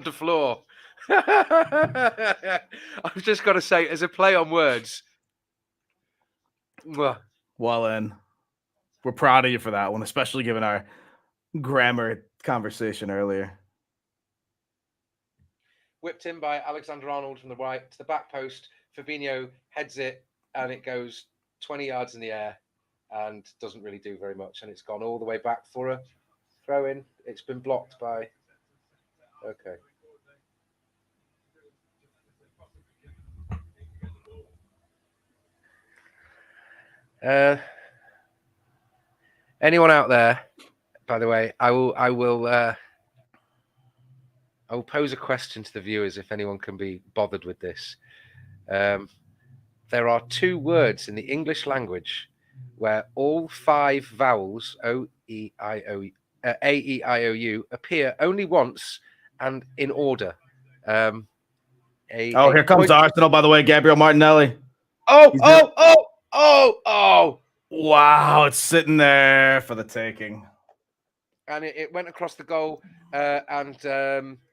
C: the floor. I've just got to say, as a play on words.
A: Well, then, we're proud of you for that one, especially given our grammar conversation earlier.
C: Whipped in by Alexander Arnold from the right to the back post. Fabinho heads it, and it goes 20 yards in the air and doesn't really do very much. And it's gone all the way back for a throw in. It's been blocked by. Okay. Anyone out there? By the way, I will pose a question to the viewers if anyone can be bothered with this. There are two words in the English language where all 5 vowels A, E, I, O, U appear only once and in order.
A: Here comes Arsenal, by the way, Gabriel Martinelli.
C: Oh!
A: Wow, it's sitting there for the taking.
C: And it went across the goal, and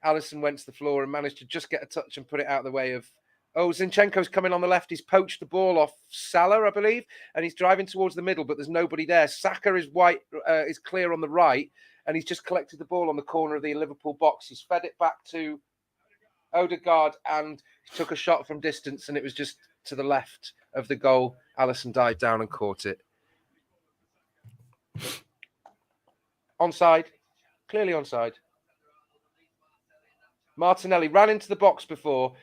C: Alisson went to the floor and managed to just get a touch and put it out of the way of. Oh, Zinchenko's coming on the left. He's poached the ball off Salah, I believe, and he's driving towards the middle, but there's nobody there. Saka is clear on the right, and he's just collected the ball on the corner of the Liverpool box. He's fed it back to Odegaard and took a shot from distance, and it was just to the left of the goal. Alisson dived down and caught it. Onside, clearly onside. Martinelli ran into the box before,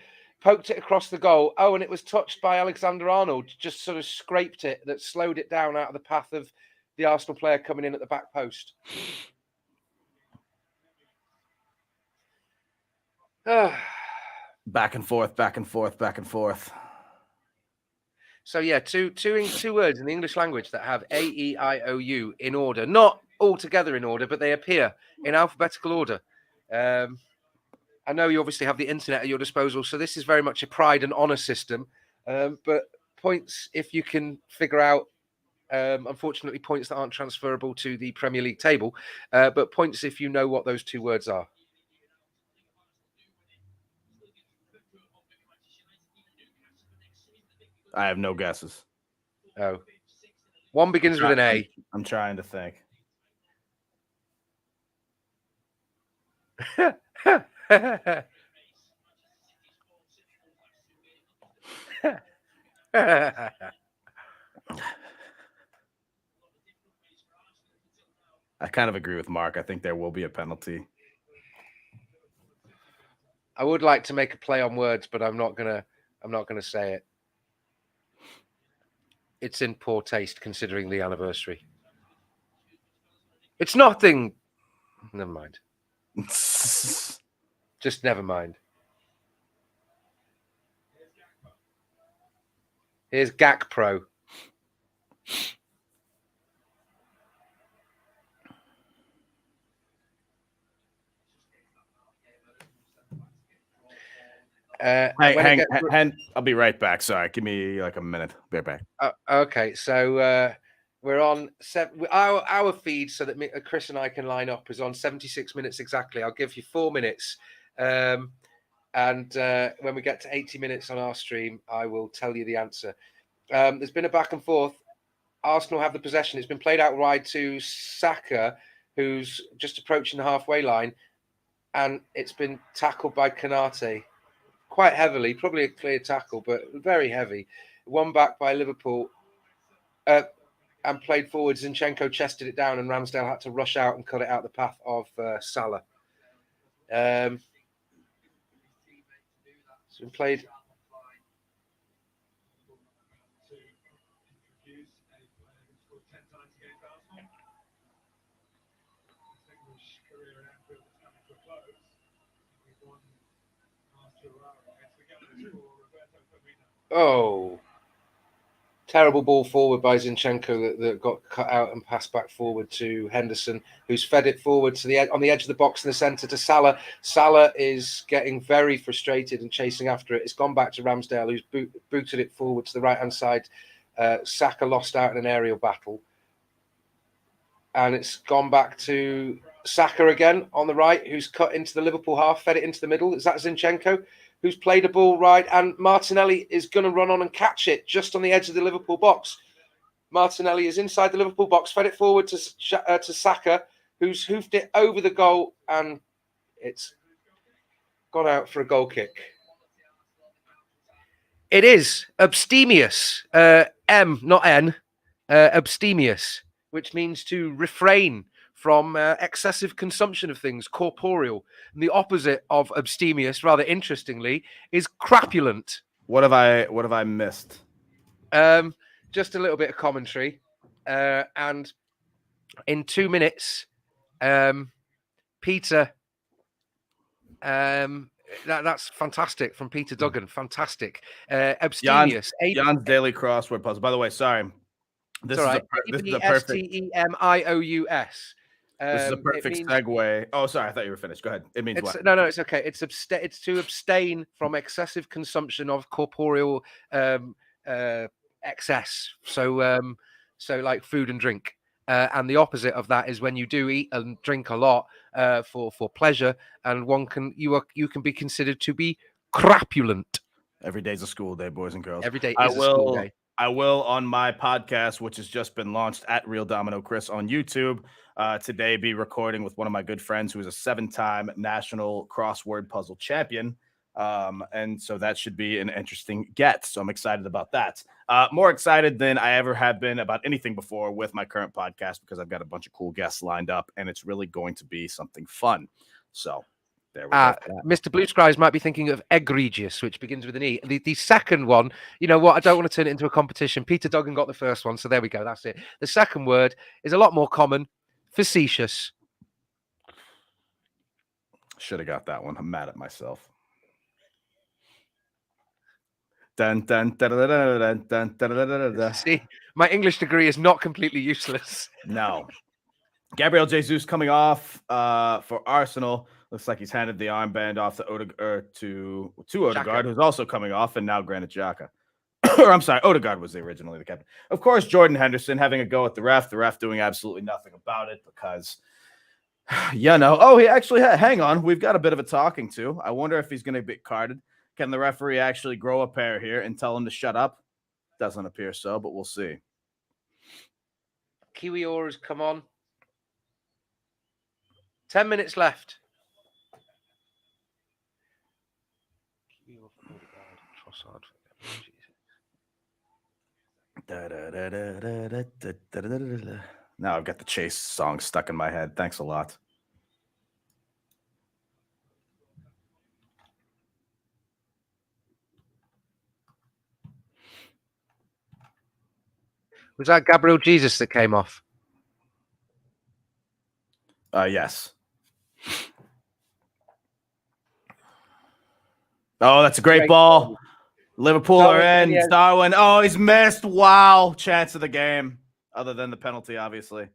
C: poked it across the goal. Oh, and it was touched by Alexander Arnold, just sort of scraped it, that slowed it down out of the path of the Arsenal player coming in at the back post.
A: Back and forth, back and forth, back and forth.
C: So yeah, two words in the English language that have A, E, I, O, U in order, not all together in order, but they appear in alphabetical order. I know you obviously have the internet at your disposal, so this is very much a pride and honour system. But points if you can figure out, unfortunately, points that aren't transferable to the Premier League table, but points if you know what those two words are.
A: I have no guesses.
C: Oh. One begins with an A.
A: I'm trying to think. I kind of agree with Mark. I think there will be a penalty.
C: I would like to make a play on words, but I'm not gonna say it. It's in poor taste considering the anniversary. It's nothing. Never mind. Just never mind. Here's Gak Pro.
A: Hang, I'll be right back. Sorry, give me like a minute. Be right back.
C: Okay, so We're on our feed, so that Chris and I can line up, is on 76 minutes exactly. I'll give you 4 minutes, and when we get to 80 minutes on our stream, I will tell you the answer. There's been a back and forth. Arsenal have the possession. It's been played out wide to Saka, who's just approaching the halfway line, and it's been tackled by Konate quite heavily. Probably a clear tackle, but very heavy. One back by Liverpool. And played forward. Zinchenko chested it down, and Ramsdale had to rush out and cut it out the path of Salah. So we played. Oh. Terrible ball forward by Zinchenko that got cut out and passed back forward to Henderson, who's fed it forward to on the edge of the box in the centre to Salah. Salah is getting very frustrated and chasing after it. It's gone back to Ramsdale, who's booted it forward to the right-hand side. Saka lost out in an aerial battle. And it's gone back to Saka again on the right, who's cut into the Liverpool half, fed it into the middle. Is that Zinchenko? Who's played a ball right, and Martinelli is going to run on and catch it just on the edge of the Liverpool box. Martinelli is inside the Liverpool box, fed it forward to Saka, who's hoofed it over the goal, and it's gone out for a goal kick. It is abstemious, M, not N, abstemious, which means to refrain from excessive consumption of things, corporeal. And the opposite of abstemious, rather interestingly, is crapulent.
A: What have I missed?
C: Just a little bit of commentary. And in 2 minutes, Peter, that's fantastic from Peter Duggan. Fantastic. Abstemious.
A: Yann's daily crossword puzzle. By the way, sorry. This is a perfect
C: Abstemious.
A: This is a perfect segue. Oh, sorry, I thought you were finished. Go ahead. It means what?
C: No, it's okay. It's to abstain from excessive consumption of corporeal excess. So like food and drink. And the opposite of that is when you do eat and drink a lot for pleasure, and you can be considered to be crapulent.
A: Every day's a school day, boys and girls.
C: Every day is a school day.
A: I will, on my podcast, which has just been launched at Real Domino Chris on YouTube, today be recording with one of my good friends who is a 7-time national crossword puzzle champion. And so that should be an interesting get. So I'm excited about that. More excited than I ever have been about anything before with my current podcast, because I've got a bunch of cool guests lined up, and it's really going to be something fun. So there we go.
C: Mr. Blue Skies might be thinking of egregious, which begins with an E. The second one, you know what? I don't want to turn it into a competition. Peter Duggan got the first one, so there we go. That's it. The second word is a lot more common. Facetious.
A: Should have got that one. I'm mad at myself. Dun, dun, dun, dun, dun, dun, dun, dun, dun, dun.
C: See, my English degree is not completely useless.
A: No. Gabriel Jesus coming off for Arsenal. Looks like he's handed the armband off to Odegaard, who's also coming off, and now Granit Xhaka. Or I'm sorry, Odegaard was originally the captain. Of course, Jordan Henderson having a go at the ref doing absolutely nothing about it because, he actually hang on. We've got a bit of a talking to. I wonder if he's going to get carded. Can the referee actually grow a pair here and tell him to shut up? Doesn't appear so, but we'll see.
C: Kiwi Aura's come on. 10 minutes left.
A: Now I've got the Chase song stuck in my head. Thanks a lot.
C: Was that Gabriel Jesus that came off?
A: Yes. Oh, that's a great ball. Liverpool are in. Darwin. Oh, he's missed. Wow. Chance of the game. Other than the penalty, obviously.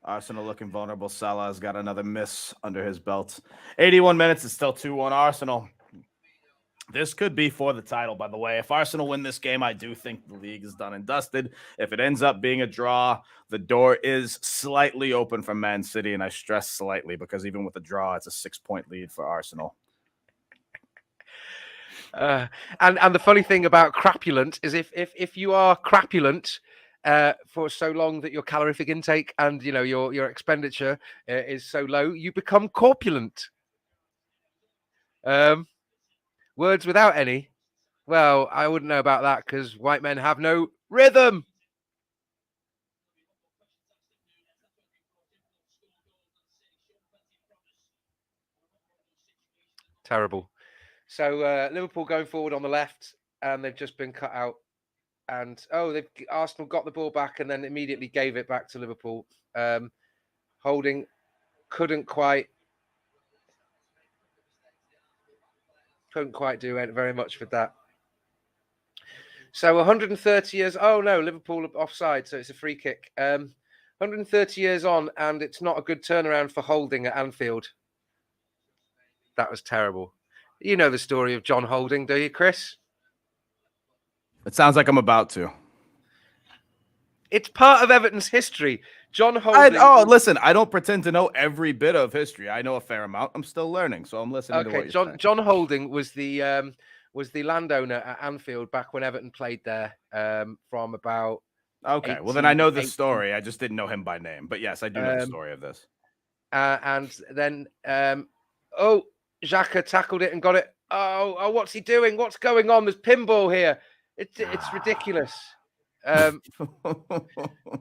A: Arsenal looking vulnerable. Salah's got another miss under his belt. 81 minutes. It's still 2-1 Arsenal. This could be for the title, by the way. If Arsenal win this game, I do think the league is done and dusted. If it ends up being a draw, the door is slightly open for Man City, and I stress slightly because even with a draw, it's a 6-point lead for Arsenal.
C: And the funny thing about crapulent is if you are crapulent for so long that your calorific intake and your expenditure is so low, you become corpulent. Words without any. Well, I wouldn't know about that because white men have no rhythm. Terrible. So Liverpool going forward on the left, and they've just been cut out. And Arsenal got the ball back and then immediately gave it back to Liverpool. Holding couldn't quite do very much with that. So 130 years. Oh no, Liverpool offside, so it's a free kick. 130 years on, and it's not a good turnaround for Holding at Anfield. That was terrible. You know the story of John Holding, do you, Chris?
A: It sounds like I'm about to.
C: It's part of Everton's history. John Holding.
A: Listen, I don't pretend to know every bit of history. I know a fair amount. I'm still learning, so I'm listening to what you're saying.
C: John Holding was the landowner at Anfield back when Everton played there from about.
A: Okay, well then I know the story. I just didn't know him by name, but yes, I do know the story of this.
C: And then, Xhaka tackled it and got it. Oh, what's he doing? What's going on? There's pinball here. It's ridiculous.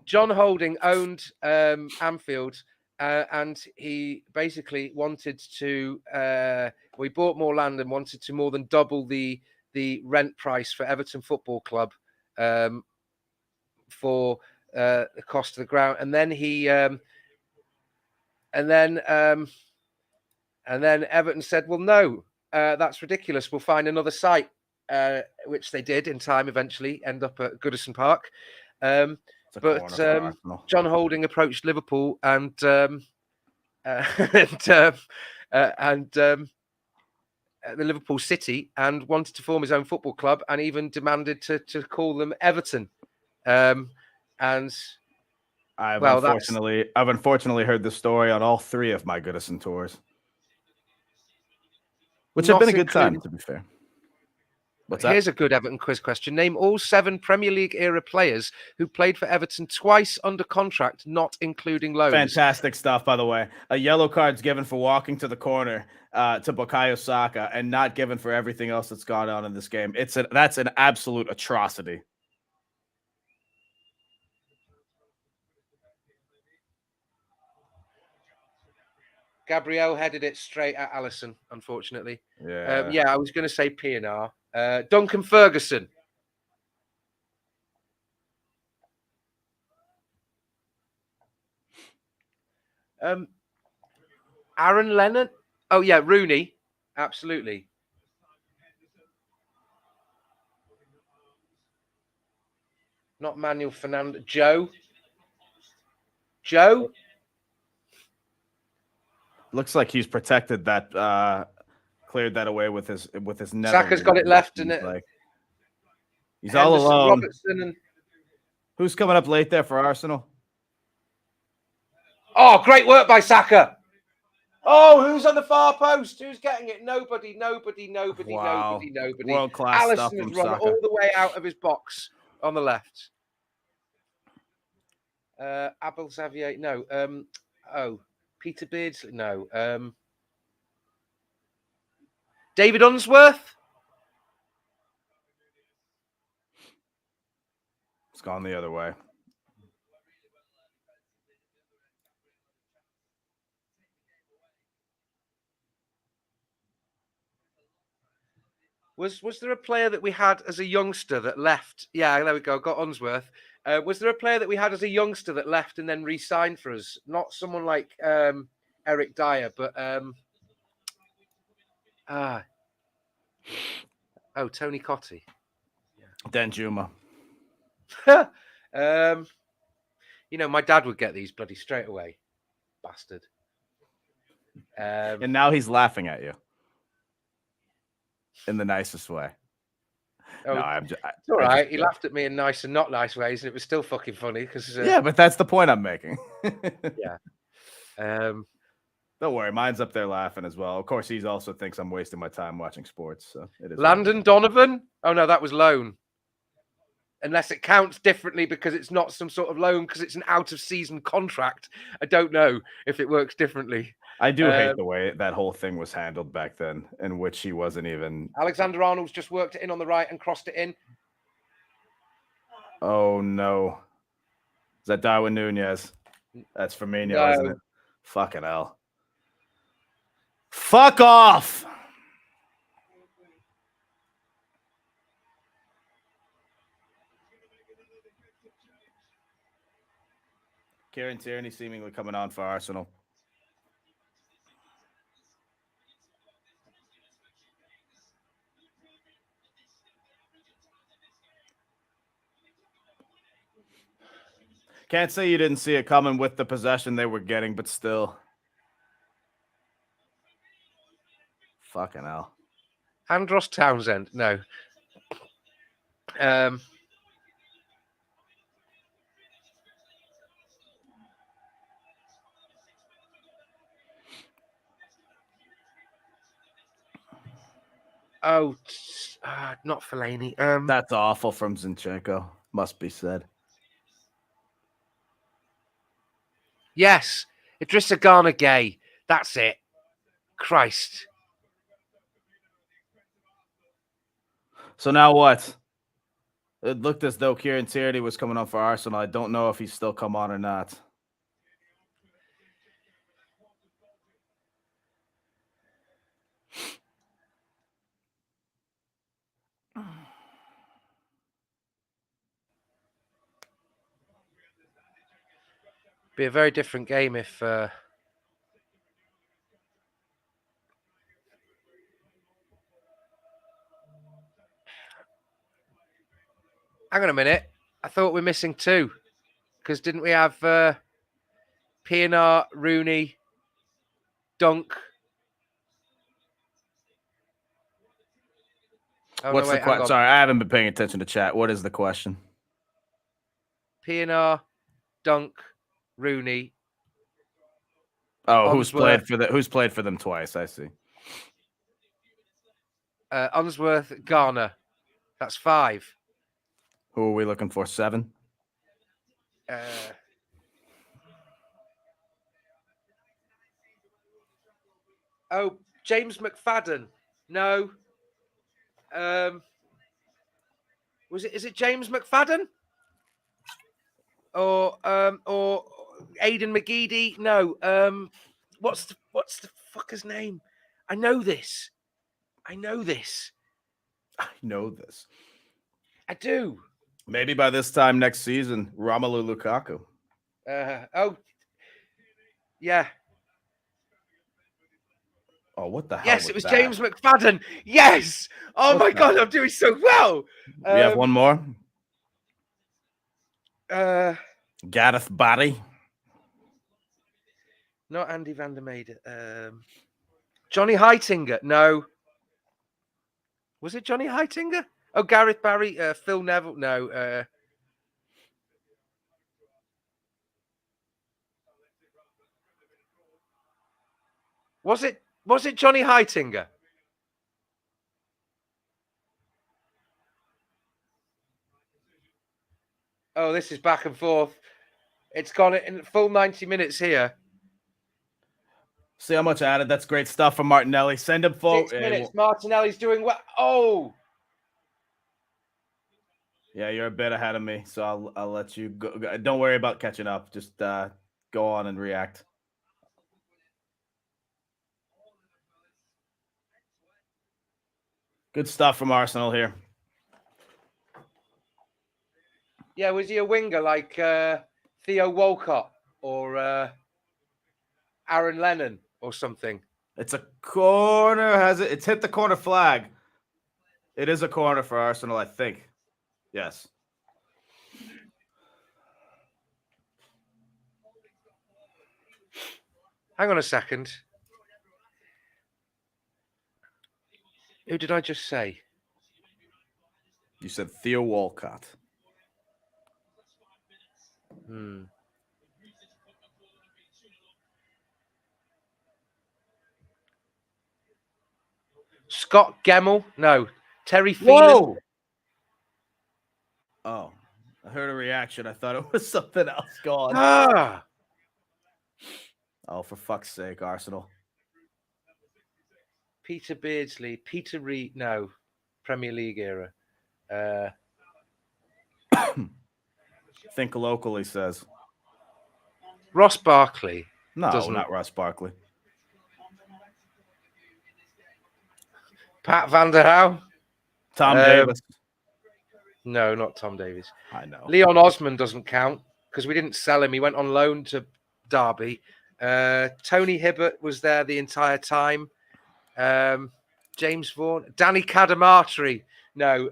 C: John Holding owned Anfield, and he basically wanted to. We bought more land and wanted to more than double the rent price for Everton Football Club for the cost of the ground, and then he. And then Everton said, "Well, no, that's ridiculous. We'll find another site," which they did in time. Eventually, end up at Goodison Park. John Holding approached Liverpool and the Liverpool City and wanted to form his own football club, and even demanded to call them Everton.
A: I've unfortunately heard the story on all 3 of my Goodison tours, which have been a good time, to be fair.
C: Here's a good Everton quiz question. Name all 7 Premier League era players who played for Everton twice under contract, not including loans.
A: Fantastic stuff, by the way. A yellow card's given for walking to the corner to Bukayo Saka and not given for everything else that's gone on in this game. That's an absolute atrocity.
C: Gabriel headed it straight at Alisson, unfortunately.
A: Yeah.
C: I was going to say P&R. Duncan Ferguson. Aaron Lennon. Oh, yeah, Rooney. Absolutely. Not Manuel Fernandez. Joe?
A: Looks like he's protected that, cleared that away with his net.
C: Saka's got it left, and
A: he's all alone. Who's coming up late there for Arsenal?
C: Oh, great work by Saka. Oh, who's on the far post? Who's getting it? Nobody.
A: Wow. World class stuff
C: Alisson
A: from
C: has run
A: Saka.
C: all the way out of his box on the left. Abel Xavier, no. Peter Beardsley, no. David Unsworth.
A: It's gone the other way.
C: Was there a player that we had as a youngster that left? Yeah, there we go. Got Unsworth. Was there a player that we had as a youngster that left and then re-signed for us? Not someone like Eric Dyer, but Tony Cottee.
A: Dan Juma.
C: You know, my dad would get these bloody straight away. Bastard.
A: And now he's laughing at you in the nicest way.
C: Oh,
A: No, I'm just.
C: it's all right. He laughed at me in nice and not nice ways, and it was still fucking funny because.
A: Yeah, but that's the point I'm making.
C: Yeah.
A: Don't worry, mine's up there laughing as well. Of course, he also thinks I'm wasting my time watching sports. So it is.
C: Landon Donovan? Oh no, that was loan. Unless it counts differently because it's not some sort of loan because it's an out-of-season contract. I don't know if it works differently.
A: I do hate the way that whole thing was handled back then, in which he wasn't even.
C: Alexander Arnold's just worked it in on the right and crossed it in.
A: Oh no! Is that Darwin Nunez? That's Firmino,
C: No.
A: isn't it? Fucking hell! Fuck off! Kieran Tierney seemingly coming on for Arsenal. Can't say you didn't see it coming with the possession they were getting, but still. Fucking hell.
C: Andros Townsend. No. Oh, not Fellaini.
A: That's awful from Zinchenko. Must be said.
C: Yes, Idrissa Gana Gay. That's it. Christ.
A: So now what? It looked as though Kieran Tierney was coming on for Arsenal. I don't know if he's still come on or not.
C: Be a very different game if hang on a minute. I thought we're missing two. Because didn't we have Pienaar, Rooney, Dunk? Oh,
A: What's
C: no,
A: the
C: wait,
A: question? Sorry, I haven't been paying attention to chat. What is the question?
C: Pienaar, Dunk, Rooney.
A: Oh, who's played for them twice? I see.
C: Unsworth, Garner. That's 5.
A: Who are we looking for? 7?
C: James McFadden. No. Is it James McFadden? Or Aidan McGeady? No. What's the fucker's name? I know this. I do.
A: Maybe by this time next season, Romelu Lukaku.
C: Yeah.
A: Oh, what the hell?
C: Yes, it was James McFadden. Yes. Oh my God, I'm doing so well.
A: We have one more. Gareth Barry.
C: Not Andy van der Meijden. Johnny Heitinger. No. Was it Johnny Heitinger? Oh, Gareth Barry. Phil Neville. No. Was it Johnny Heitinger? Oh, this is back and forth. It's gone in full 90 minutes here.
A: See how much added? That's great stuff from Martinelli. Send him forward.
C: 6 minutes. Martinelli's doing well. Oh.
A: Yeah, you're a bit ahead of me, so I'll let you go. Don't worry about catching up. Just go on and react. Good stuff from Arsenal here.
C: Yeah, was he a winger like Theo Walcott or Aaron Lennon or something?
A: It's a corner. It's hit the corner flag. It is a corner for Arsenal, I think. Yes.
C: Hang on a second. Who did I just say?
A: You said Theo Walcott.
C: Scott Gemmell? No. Terry Phelan?
A: Whoa! Oh, I heard a reaction. I thought it was something else going.
C: Ah!
A: Oh, for fuck's sake, Arsenal.
C: Peter Beardsley. Peter Reed. No. Premier League era.
A: Think locally, says.
C: Ross Barkley.
A: No,
C: Doesn't-
A: not Russ Barkley.
C: Pat Van der Hau?
A: Tom Davis.
C: No, not Tom Davies.
A: I know.
C: Leon Osman doesn't count because we didn't sell him. He went on loan to Derby. Tony Hibbert was there the entire time. James Vaughan. Danny Cadamarteri. No.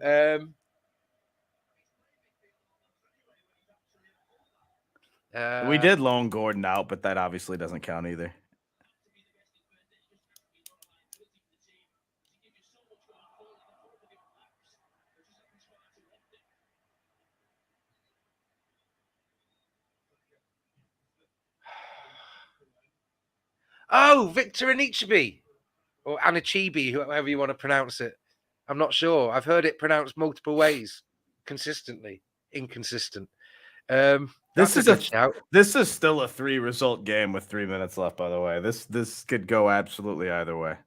A: We did loan Gordon out, but that obviously doesn't count either.
C: Oh, Victor Anichebe. Or Anichebe, however you want to pronounce it. I'm not sure. I've heard it pronounced multiple ways, consistently. Inconsistent.
A: This is still a 3-result game with 3 minutes left, by the way. This could go absolutely either way.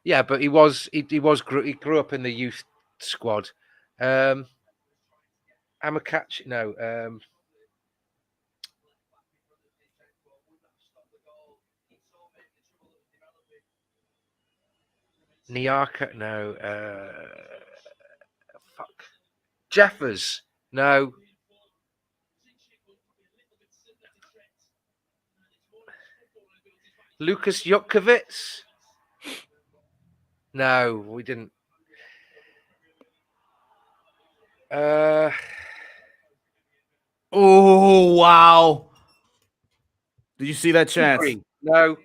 C: Yeah, but he grew up in the youth squad. Amakachi, no. Niaka, no. Fuck. Jeffers, no. Lucas Jutkiewicz? No, we didn't.
A: Oh, wow. Did you see that chance?
C: No.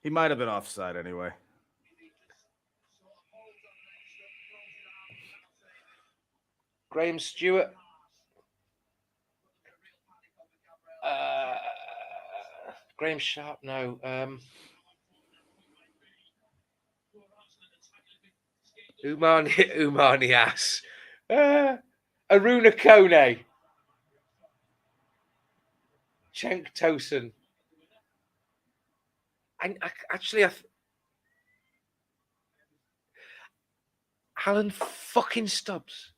A: He might have been offside anyway.
C: Graham Stewart. Graham Sharp, no. Umani Ass. Aruna Kone. Cenk Tosun. Alan fucking Stubbs.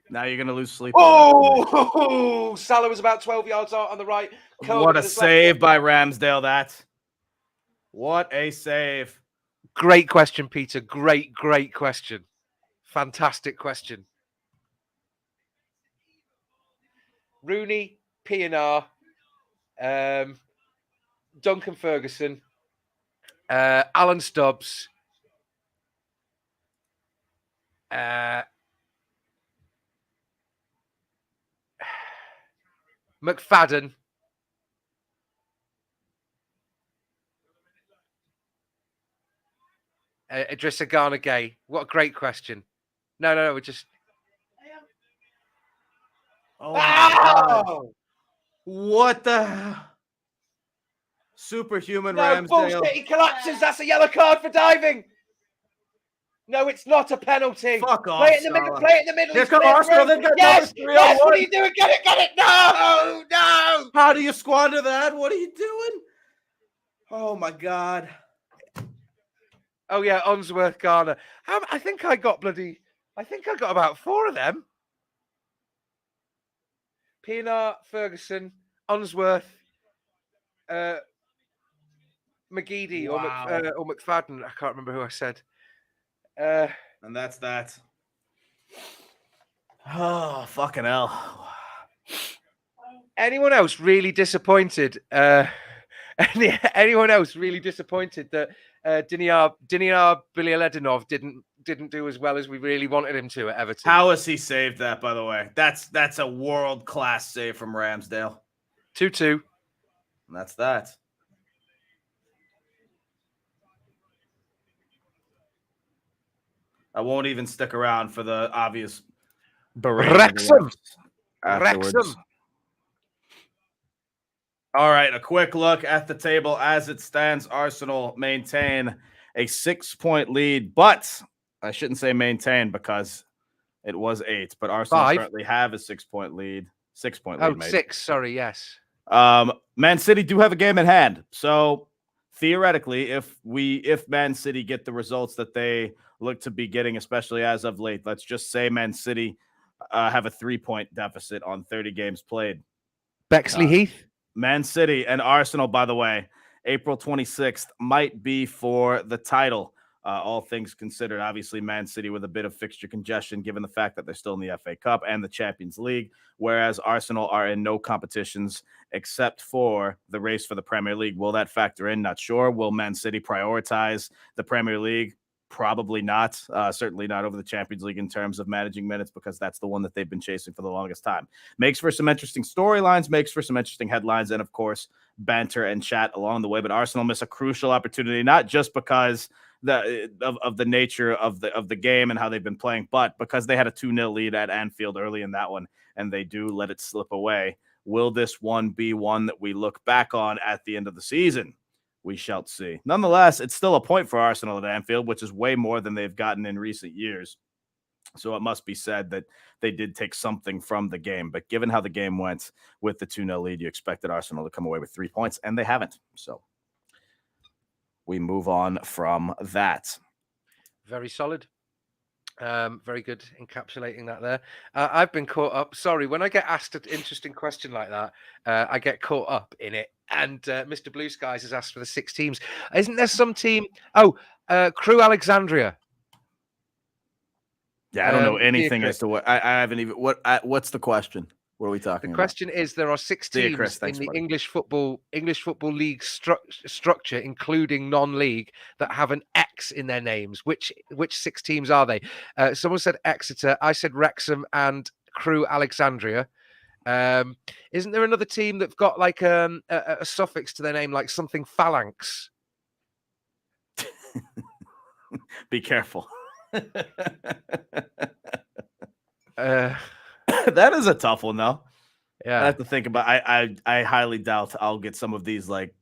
A: Now you're going to lose sleep.
C: Oh, Salah was about 12 yards out on the right.
A: What a save by Ramsdale, that. What a save.
C: Great question, Peter. Great question. Fantastic question. Rooney, P&R, Duncan Ferguson, Alan Stubbs, McFadden, Idrissa Gana Gay. What a great question. No, we're just.
A: Oh, my God. What the superhuman Ramsdale?
C: Bullshit, he collapses. That's a yellow card for diving. No, it's not a penalty.
A: Fuck off.
C: Play it in the middle. Play it in the middle.
A: Here come Arsenal. They've got
C: yes.
A: What
C: are you doing? Get it. No.
A: How do you squander that? What are you doing? Oh, my God.
C: Oh, yeah, Unsworth Garner. I think I got about 4 of them. Pienaar, Ferguson, Unsworth, McGeady,
A: Wow.
C: or McFadden. I can't remember who I said.
A: And that's that. Oh, fucking hell.
C: anyone else really disappointed? Anyone else really disappointed that Diniar Bilyaledinov didn't do as well as we really wanted him to at Everton?
A: How has he saved that, by the way? That's a world-class save from Ramsdale.
C: 2-2.
A: And that's that. I won't even stick around for the obvious
C: Wrexham.
A: afterwards. All right, a quick look at the table as it stands. Arsenal maintain a 6-point lead, but I shouldn't say maintain because it was 8. But Arsenal currently have a 6-point lead. 6-point lead.
C: Oh, 6. Sorry, yes.
A: Man City do have a game in hand, so theoretically, if Man City get the results that they look to be getting, especially as of late, let's just say Man City have a 3-point deficit on 30 games played.
C: Bexley Heath.
A: Man City and Arsenal, by the way, April 26th might be for the title. All things considered, obviously, Man City with a bit of fixture congestion, given the fact that they're still in the FA Cup and the Champions League, whereas Arsenal are in no competitions except for the race for the Premier League. Will that factor in? Not sure. Will Man City prioritize the Premier League? Probably not. Certainly not over the Champions League in terms of managing minutes, because that's the one that they've been chasing for the longest time. Makes for some interesting storylines, makes for some interesting headlines, and of course, banter and chat along the way. But Arsenal miss a crucial opportunity, not just because of the nature of the game and how they've been playing, but because they had a 2-0 lead at Anfield early in that one, and they do let it slip away. Will this one be one that we look back on at the end of the season? We shall see. Nonetheless, it's still a point for Arsenal at Anfield, which is way more than they've gotten in recent years. So it must be said that they did take something from the game. But given how the game went with the 2-0 lead, you expected Arsenal to come away with 3 points, and they haven't. So we move on from that.
C: Very solid. Very good encapsulating that there. I've been caught up. Sorry, when I get asked an interesting question like that, I get caught up in it. And Mr. Blue Skies has asked for the 6 teams. Isn't there some team? Oh, Crew Alexandria.
A: Yeah, I don't know anything as to what I haven't even. What's the question? What are we talking
C: about? The
A: about?
C: question is: there are 6 teams in the English Football League structure, including non-league, that have an X in their names. Which 6 teams are they? Someone said Exeter. I said Wrexham and Crew Alexandria. Isn't there another team that's got like a suffix to their name, like something phalanx?
A: Be careful. That is a tough one, though.
C: Yeah,
A: I have to think about. I highly doubt I'll get some of these like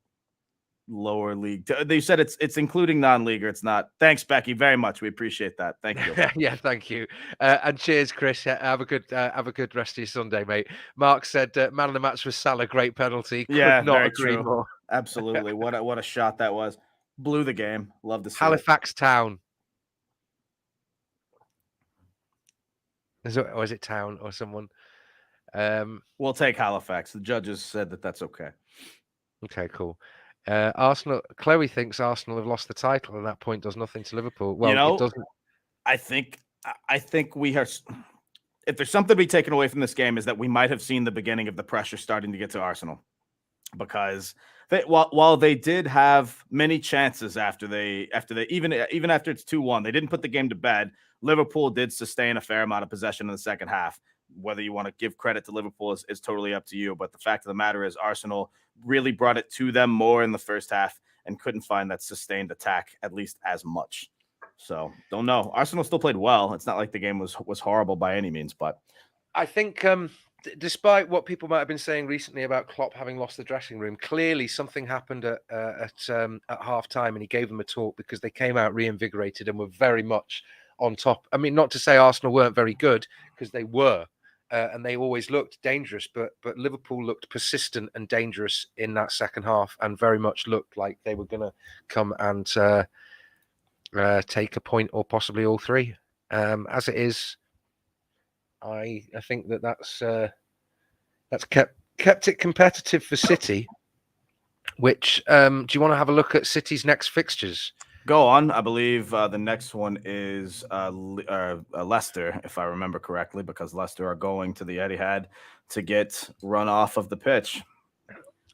A: lower league. They said it's including non-league, or it's not. Thanks, Becky, very much. We appreciate that. Thank you.
C: Yeah, thank you. And cheers, Chris. Have a good rest of your Sunday, mate. Mark said man of the match was Salah. Great penalty. Could not agree more.
A: Absolutely. What a shot that was. Blew the game. Love to see
C: Halifax Town. Or is it Town or someone?
A: We'll take Halifax. The judges said that that's okay.
C: Okay, cool. Arsenal. Chloe thinks Arsenal have lost the title, and that point does nothing to Liverpool. Well, it doesn't.
A: I think we are. If there's something to be taken away from this game, is that we might have seen the beginning of the pressure starting to get to Arsenal, because while they did have many chances after even after it's 2-1, they didn't put the game to bed. Liverpool did sustain a fair amount of possession in the second half. Whether you want to give credit to Liverpool is totally up to you. But the fact of the matter is Arsenal really brought it to them more in the first half and couldn't find that sustained attack at least as much. So don't know. Arsenal still played well. It's not like the game was horrible by any means, but
C: I think despite what people might have been saying recently about Klopp having lost the dressing room, clearly something happened at half time, and he gave them a talk, because they came out reinvigorated and were very much on top. I mean, not to say Arsenal weren't very good, because they were, and they always looked dangerous, but Liverpool looked persistent and dangerous in that second half, and very much looked like they were going to come and take a point, or possibly all 3. As it is, I think that's kept it competitive for City. Which do you want to have a look at City's next fixtures?
A: Go on. I believe the next one is Leicester, if I remember correctly, because Leicester are going to the Etihad to get run off of the pitch.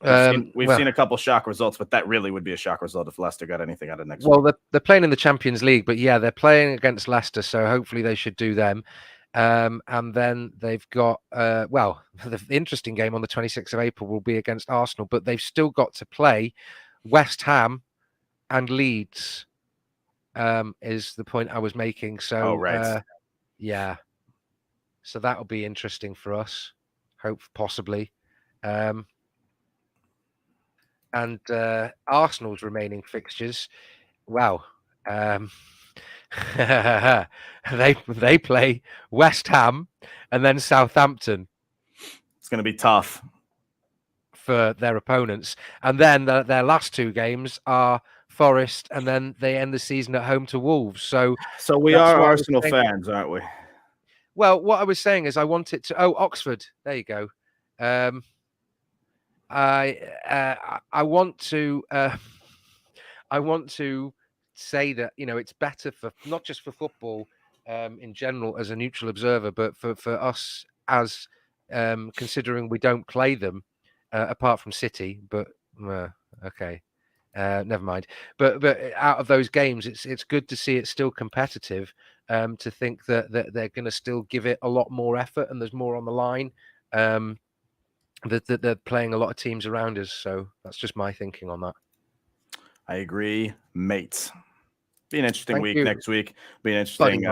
A: We've
D: Well,
A: seen a couple shock results, but that really would be a shock result if Leicester got anything out of next
D: well,
A: week.
D: they're playing in the Champions League, but yeah, they're playing against Leicester, so hopefully they should do them. And then they've got the interesting game on the 26th of April will be against Arsenal, but they've still got to play West Ham and Leeds. Is the point I was making? So,
A: right.
D: Yeah, so that'll be interesting for us. Hope possibly. And Arsenal's remaining fixtures. Wow. They play West Ham and then Southampton
A: It's going to be tough
D: for their opponents, and then their last two games are Forest, and then they end the season at home to Wolves. So
A: we are Arsenal fans, aren't we?
D: Well, what I was saying is I want it to. Oh, Oxford. There you go. I want to. I want to say that it's better for not just for football in general as a neutral observer, but for us as considering we don't play them apart from City. But okay, never mind. But out of those games, it's good to see it's still competitive. To think that they're going to still give it a lot more effort and there's more on the line. That they're playing a lot of teams around us. So that's just my thinking on that.
A: I agree, mate. Be an interesting week next week. Be an interesting.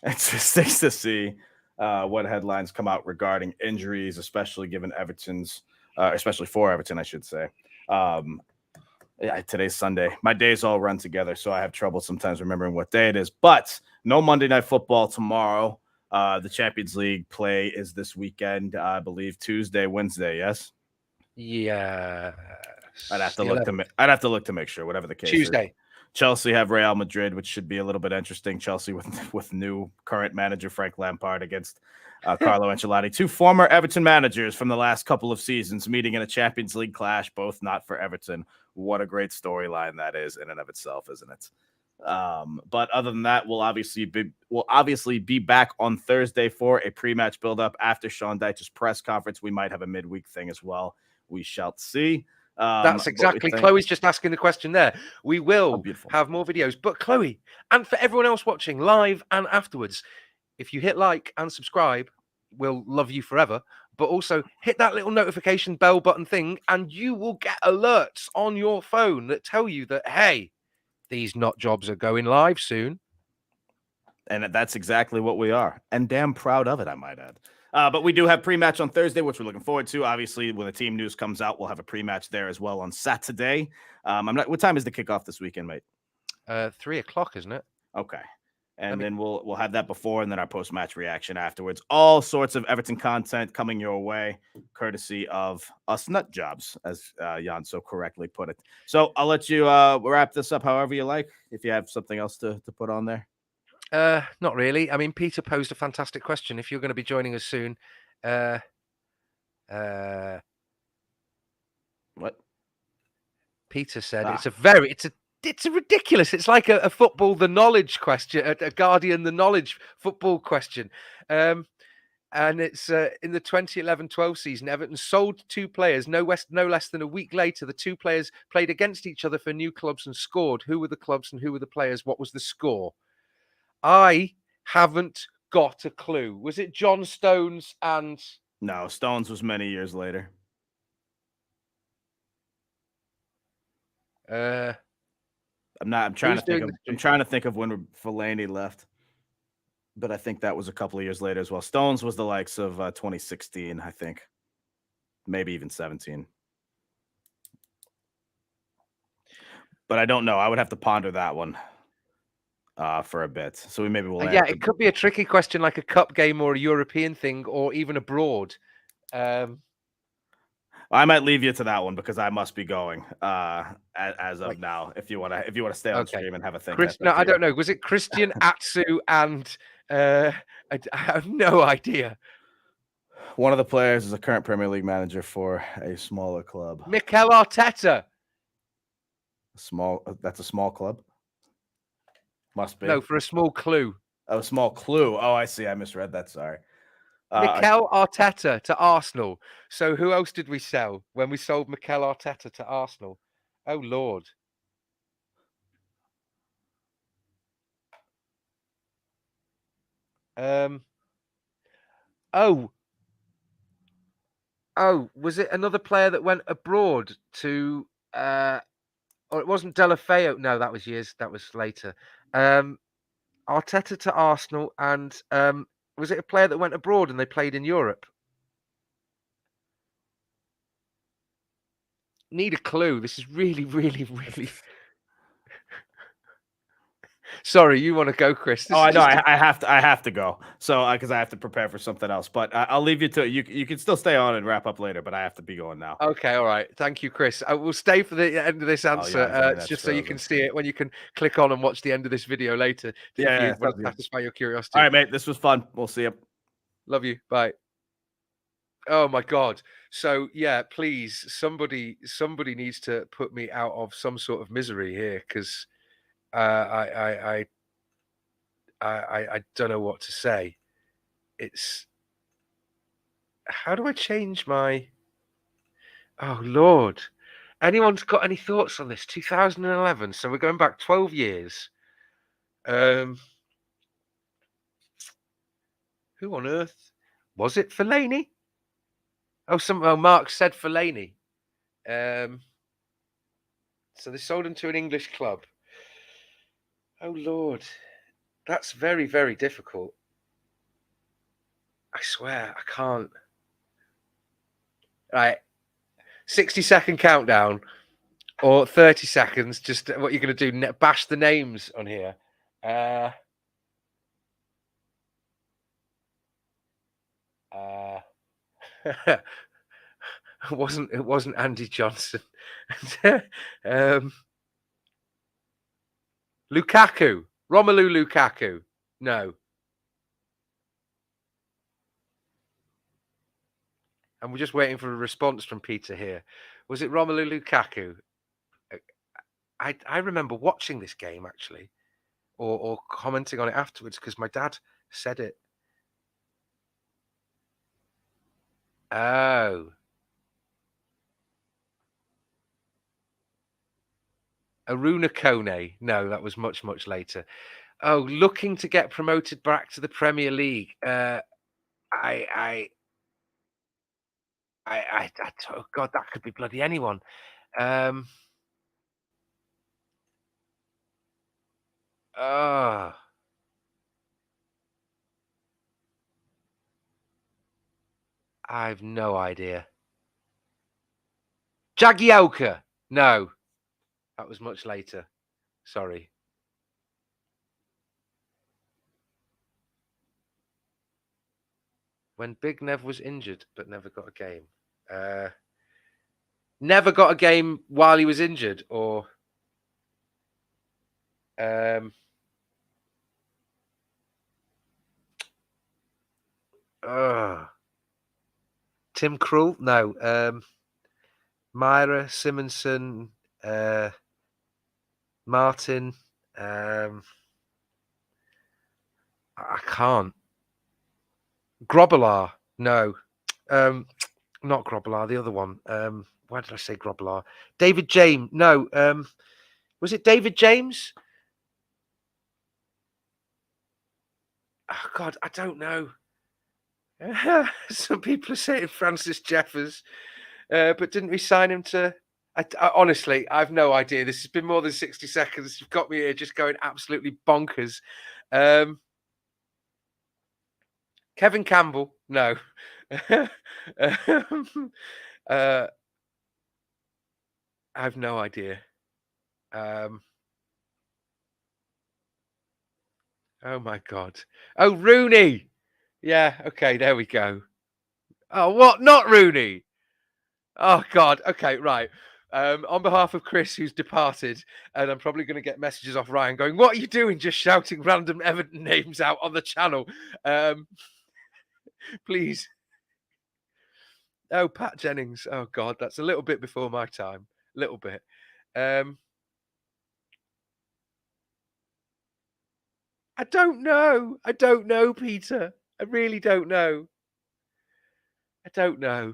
A: It's just to see what headlines come out regarding injuries, especially given Everton's, especially for Everton, I should say. Yeah, today's Sunday. My days all run together, so I have trouble sometimes remembering what day it is. But no Monday Night Football tomorrow. The Champions League play is this weekend, I believe Tuesday, Wednesday. Yes.
D: Yeah.
A: I'd have to look to make sure. Whatever the case.
D: Tuesday.
A: Is. Chelsea have Real Madrid, which should be a little bit interesting. Chelsea with new current manager Frank Lampard against Carlo Ancelotti, two former Everton managers from the last couple of seasons meeting in a Champions League clash, both not for Everton. What a great storyline that is in and of itself, isn't it? But other than that, we'll obviously be back on Thursday for a pre-match build-up after Sean Dyche's press conference. We might have a midweek thing as well. We shall see.
D: That's exactly. Chloe's just asking the question there. We will have more videos. But Chloe, and for everyone else watching live and afterwards, if you hit like and subscribe, we'll love you forever. But also hit that little notification bell button thing, and you will get alerts on your phone that tell you that, hey, these Not Jobs are going live soon.
A: And that's exactly what we are. And damn proud of it, I might add. But we do have pre-match on Thursday, which we're looking forward to. Obviously, when the team news comes out, we'll have a pre-match there as well on Saturday. What time is the kickoff this weekend, mate?
D: 3:00, isn't it?
A: Okay. And then we'll have that before and then our post-match reaction afterwards. All sorts of Everton content coming your way, courtesy of us nut jobs, as Yann so correctly put it. So I'll let you wrap this up however you like, if you have something else to put on there.
D: Not really. I mean, Peter posed a fantastic question. If you're going to be joining us soon,
A: what?
D: Peter said it's a ridiculous. It's like a football the knowledge question, a Guardian the knowledge football question. And it's in the 2011-12 season, Everton sold two players no less than a week later. The two players played against each other for new clubs and scored. Who were the clubs and who were the players? What was the score? I haven't got a clue. Was it John Stones and...
A: No, Stones was many years later. I'm trying to think of when Fellaini left. But I think that was a couple of years later as well. Stones was the likes of 2016, I think. Maybe even 17. But I don't know. I would have to ponder that one for a bit. So we'll
D: it could be a tricky question, like a cup game or a European thing or even abroad.
A: I might leave you to that one because I must be going as of now. If you want to stay on stream and have a thing.
D: I don't know. Was it Christian Atsu and I have no idea.
A: One of the players is a current Premier League manager for a smaller club.
D: Mikel Arteta.
A: That's a small club. Must be.
D: No, for a small clue.
A: Oh, a small clue. Oh, I see. I misread that. Sorry.
D: Mikel Arteta to Arsenal. So who else did we sell when we sold Mikel Arteta to Arsenal? Oh, Lord. Oh, was it another player that went abroad to or it wasn't Delafeo? No, that was later. Arteta to Arsenal, and was it a player that went abroad and they played in Europe? Need a clue. This is really, really, really. Sorry, you want to go, Chris?
A: I know. I have to go. So because I have to prepare for something else. But I'll leave you to it. You can still stay on and wrap up later. But I have to be going now.
D: Okay, all right. Thank you, Chris. I will stay for the end of this answer,
A: that's
D: just so you
A: frozen.
D: can see it when you can click on and watch the end of this video later.
A: Yeah,
D: satisfy your curiosity.
A: All right, mate. This was fun. We'll see you.
D: Love you. Bye. Oh my God. So yeah, please, somebody needs to put me out of some sort of misery here, because I don't know what to say. It's, how do I change my? Oh Lord. Anyone's got any thoughts on this? 2011. So we're going back 12 years. Who on earth was it? Fellaini? Oh, Mark said Fellaini. So they sold him to an English club. Oh Lord, that's very, very difficult. I swear I can't. Right, 60-second countdown or 30 seconds. Just what you're going to do? Bash the names on here. It wasn't Andy Johnson. Lukaku, Romelu Lukaku. No. And we're just waiting for a response from Peter here. Was it Romelu Lukaku? I remember watching this game actually, or commenting on it afterwards, because my dad said it. Oh. Aruna Kone. No, that was much, much later. Oh, looking to get promoted back to the Premier League. Oh God, that could be bloody anyone. I've no idea. Jagielka. No, that was much later. Sorry. When Big Nev was injured but never got a game. Never got a game while he was injured, or Tim Krul? No. Myra Simonson, Martin. I can't. Grobbelaar. No. Not Grobbelaar, the other one. Why did I say Grobbelaar? David James. No. Was it David James? Oh God, I don't know. Some people are saying Francis Jeffers, but didn't we sign him to? I honestly, I've no idea. This has been more than 60 seconds. You've got me here just going absolutely bonkers. Kevin Campbell, no. I have no idea. Oh my God. Oh, Rooney. Yeah. Okay. There we go. Oh, what? Not Rooney. Oh God. Okay. Right. On behalf of Chris, who's departed, and I'm probably going to get messages off Ryan going, "What are you doing? Just shouting random Everton names out on the channel?" Please. Oh, Pat Jennings. Oh God, that's a little bit before my time. Little bit. I don't know. I don't know, Peter. I really don't know. I don't know.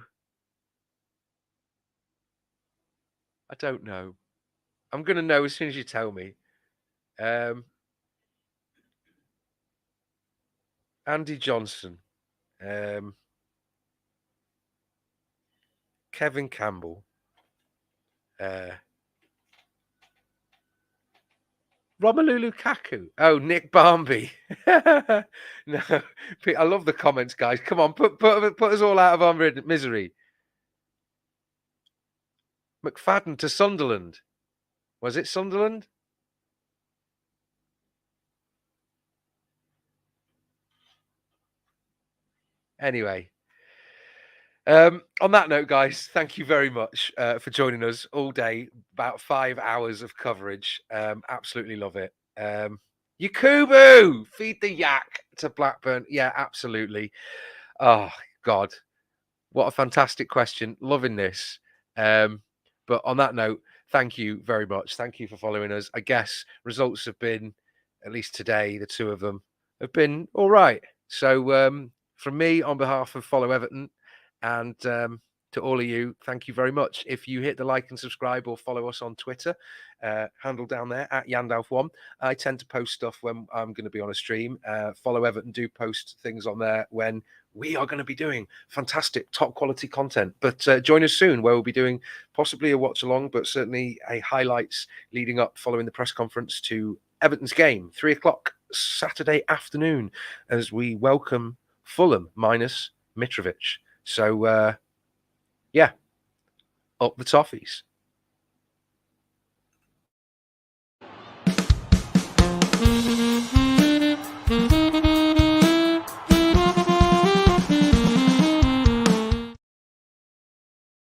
D: I don't know. I'm going to know as soon as you tell me. Andy Johnson. Kevin Campbell. Romelu Lukaku. Oh, Nick Barmby. No, I love the comments, guys. Come on, put us all out of our misery. McFadden to Sunderland. Was it Sunderland? Anyway, on that note, guys, thank you very much for joining us all day. About 5 hours of coverage. Absolutely love it. Yakubu, feed the yak to Blackburn. Yeah, absolutely. Oh, God. What a fantastic question. Loving this. But on that note, thank you very much. Thank you for following us. I guess results have been, at least today, the two of them have been all right. So from me, on behalf of Follow Everton, and to all of you, thank you very much. If you hit the like and subscribe or follow us on Twitter, handle down there at Yandalf1. I tend to post stuff when I'm going to be on a stream. Follow Everton do post things on there when we are going to be doing fantastic top quality content. But join us soon where we'll be doing possibly a watch along, but certainly a highlights leading up following the press conference to Everton's game, 3:00 Saturday afternoon, as we welcome Fulham minus Mitrovic. So, yeah, up the toffees.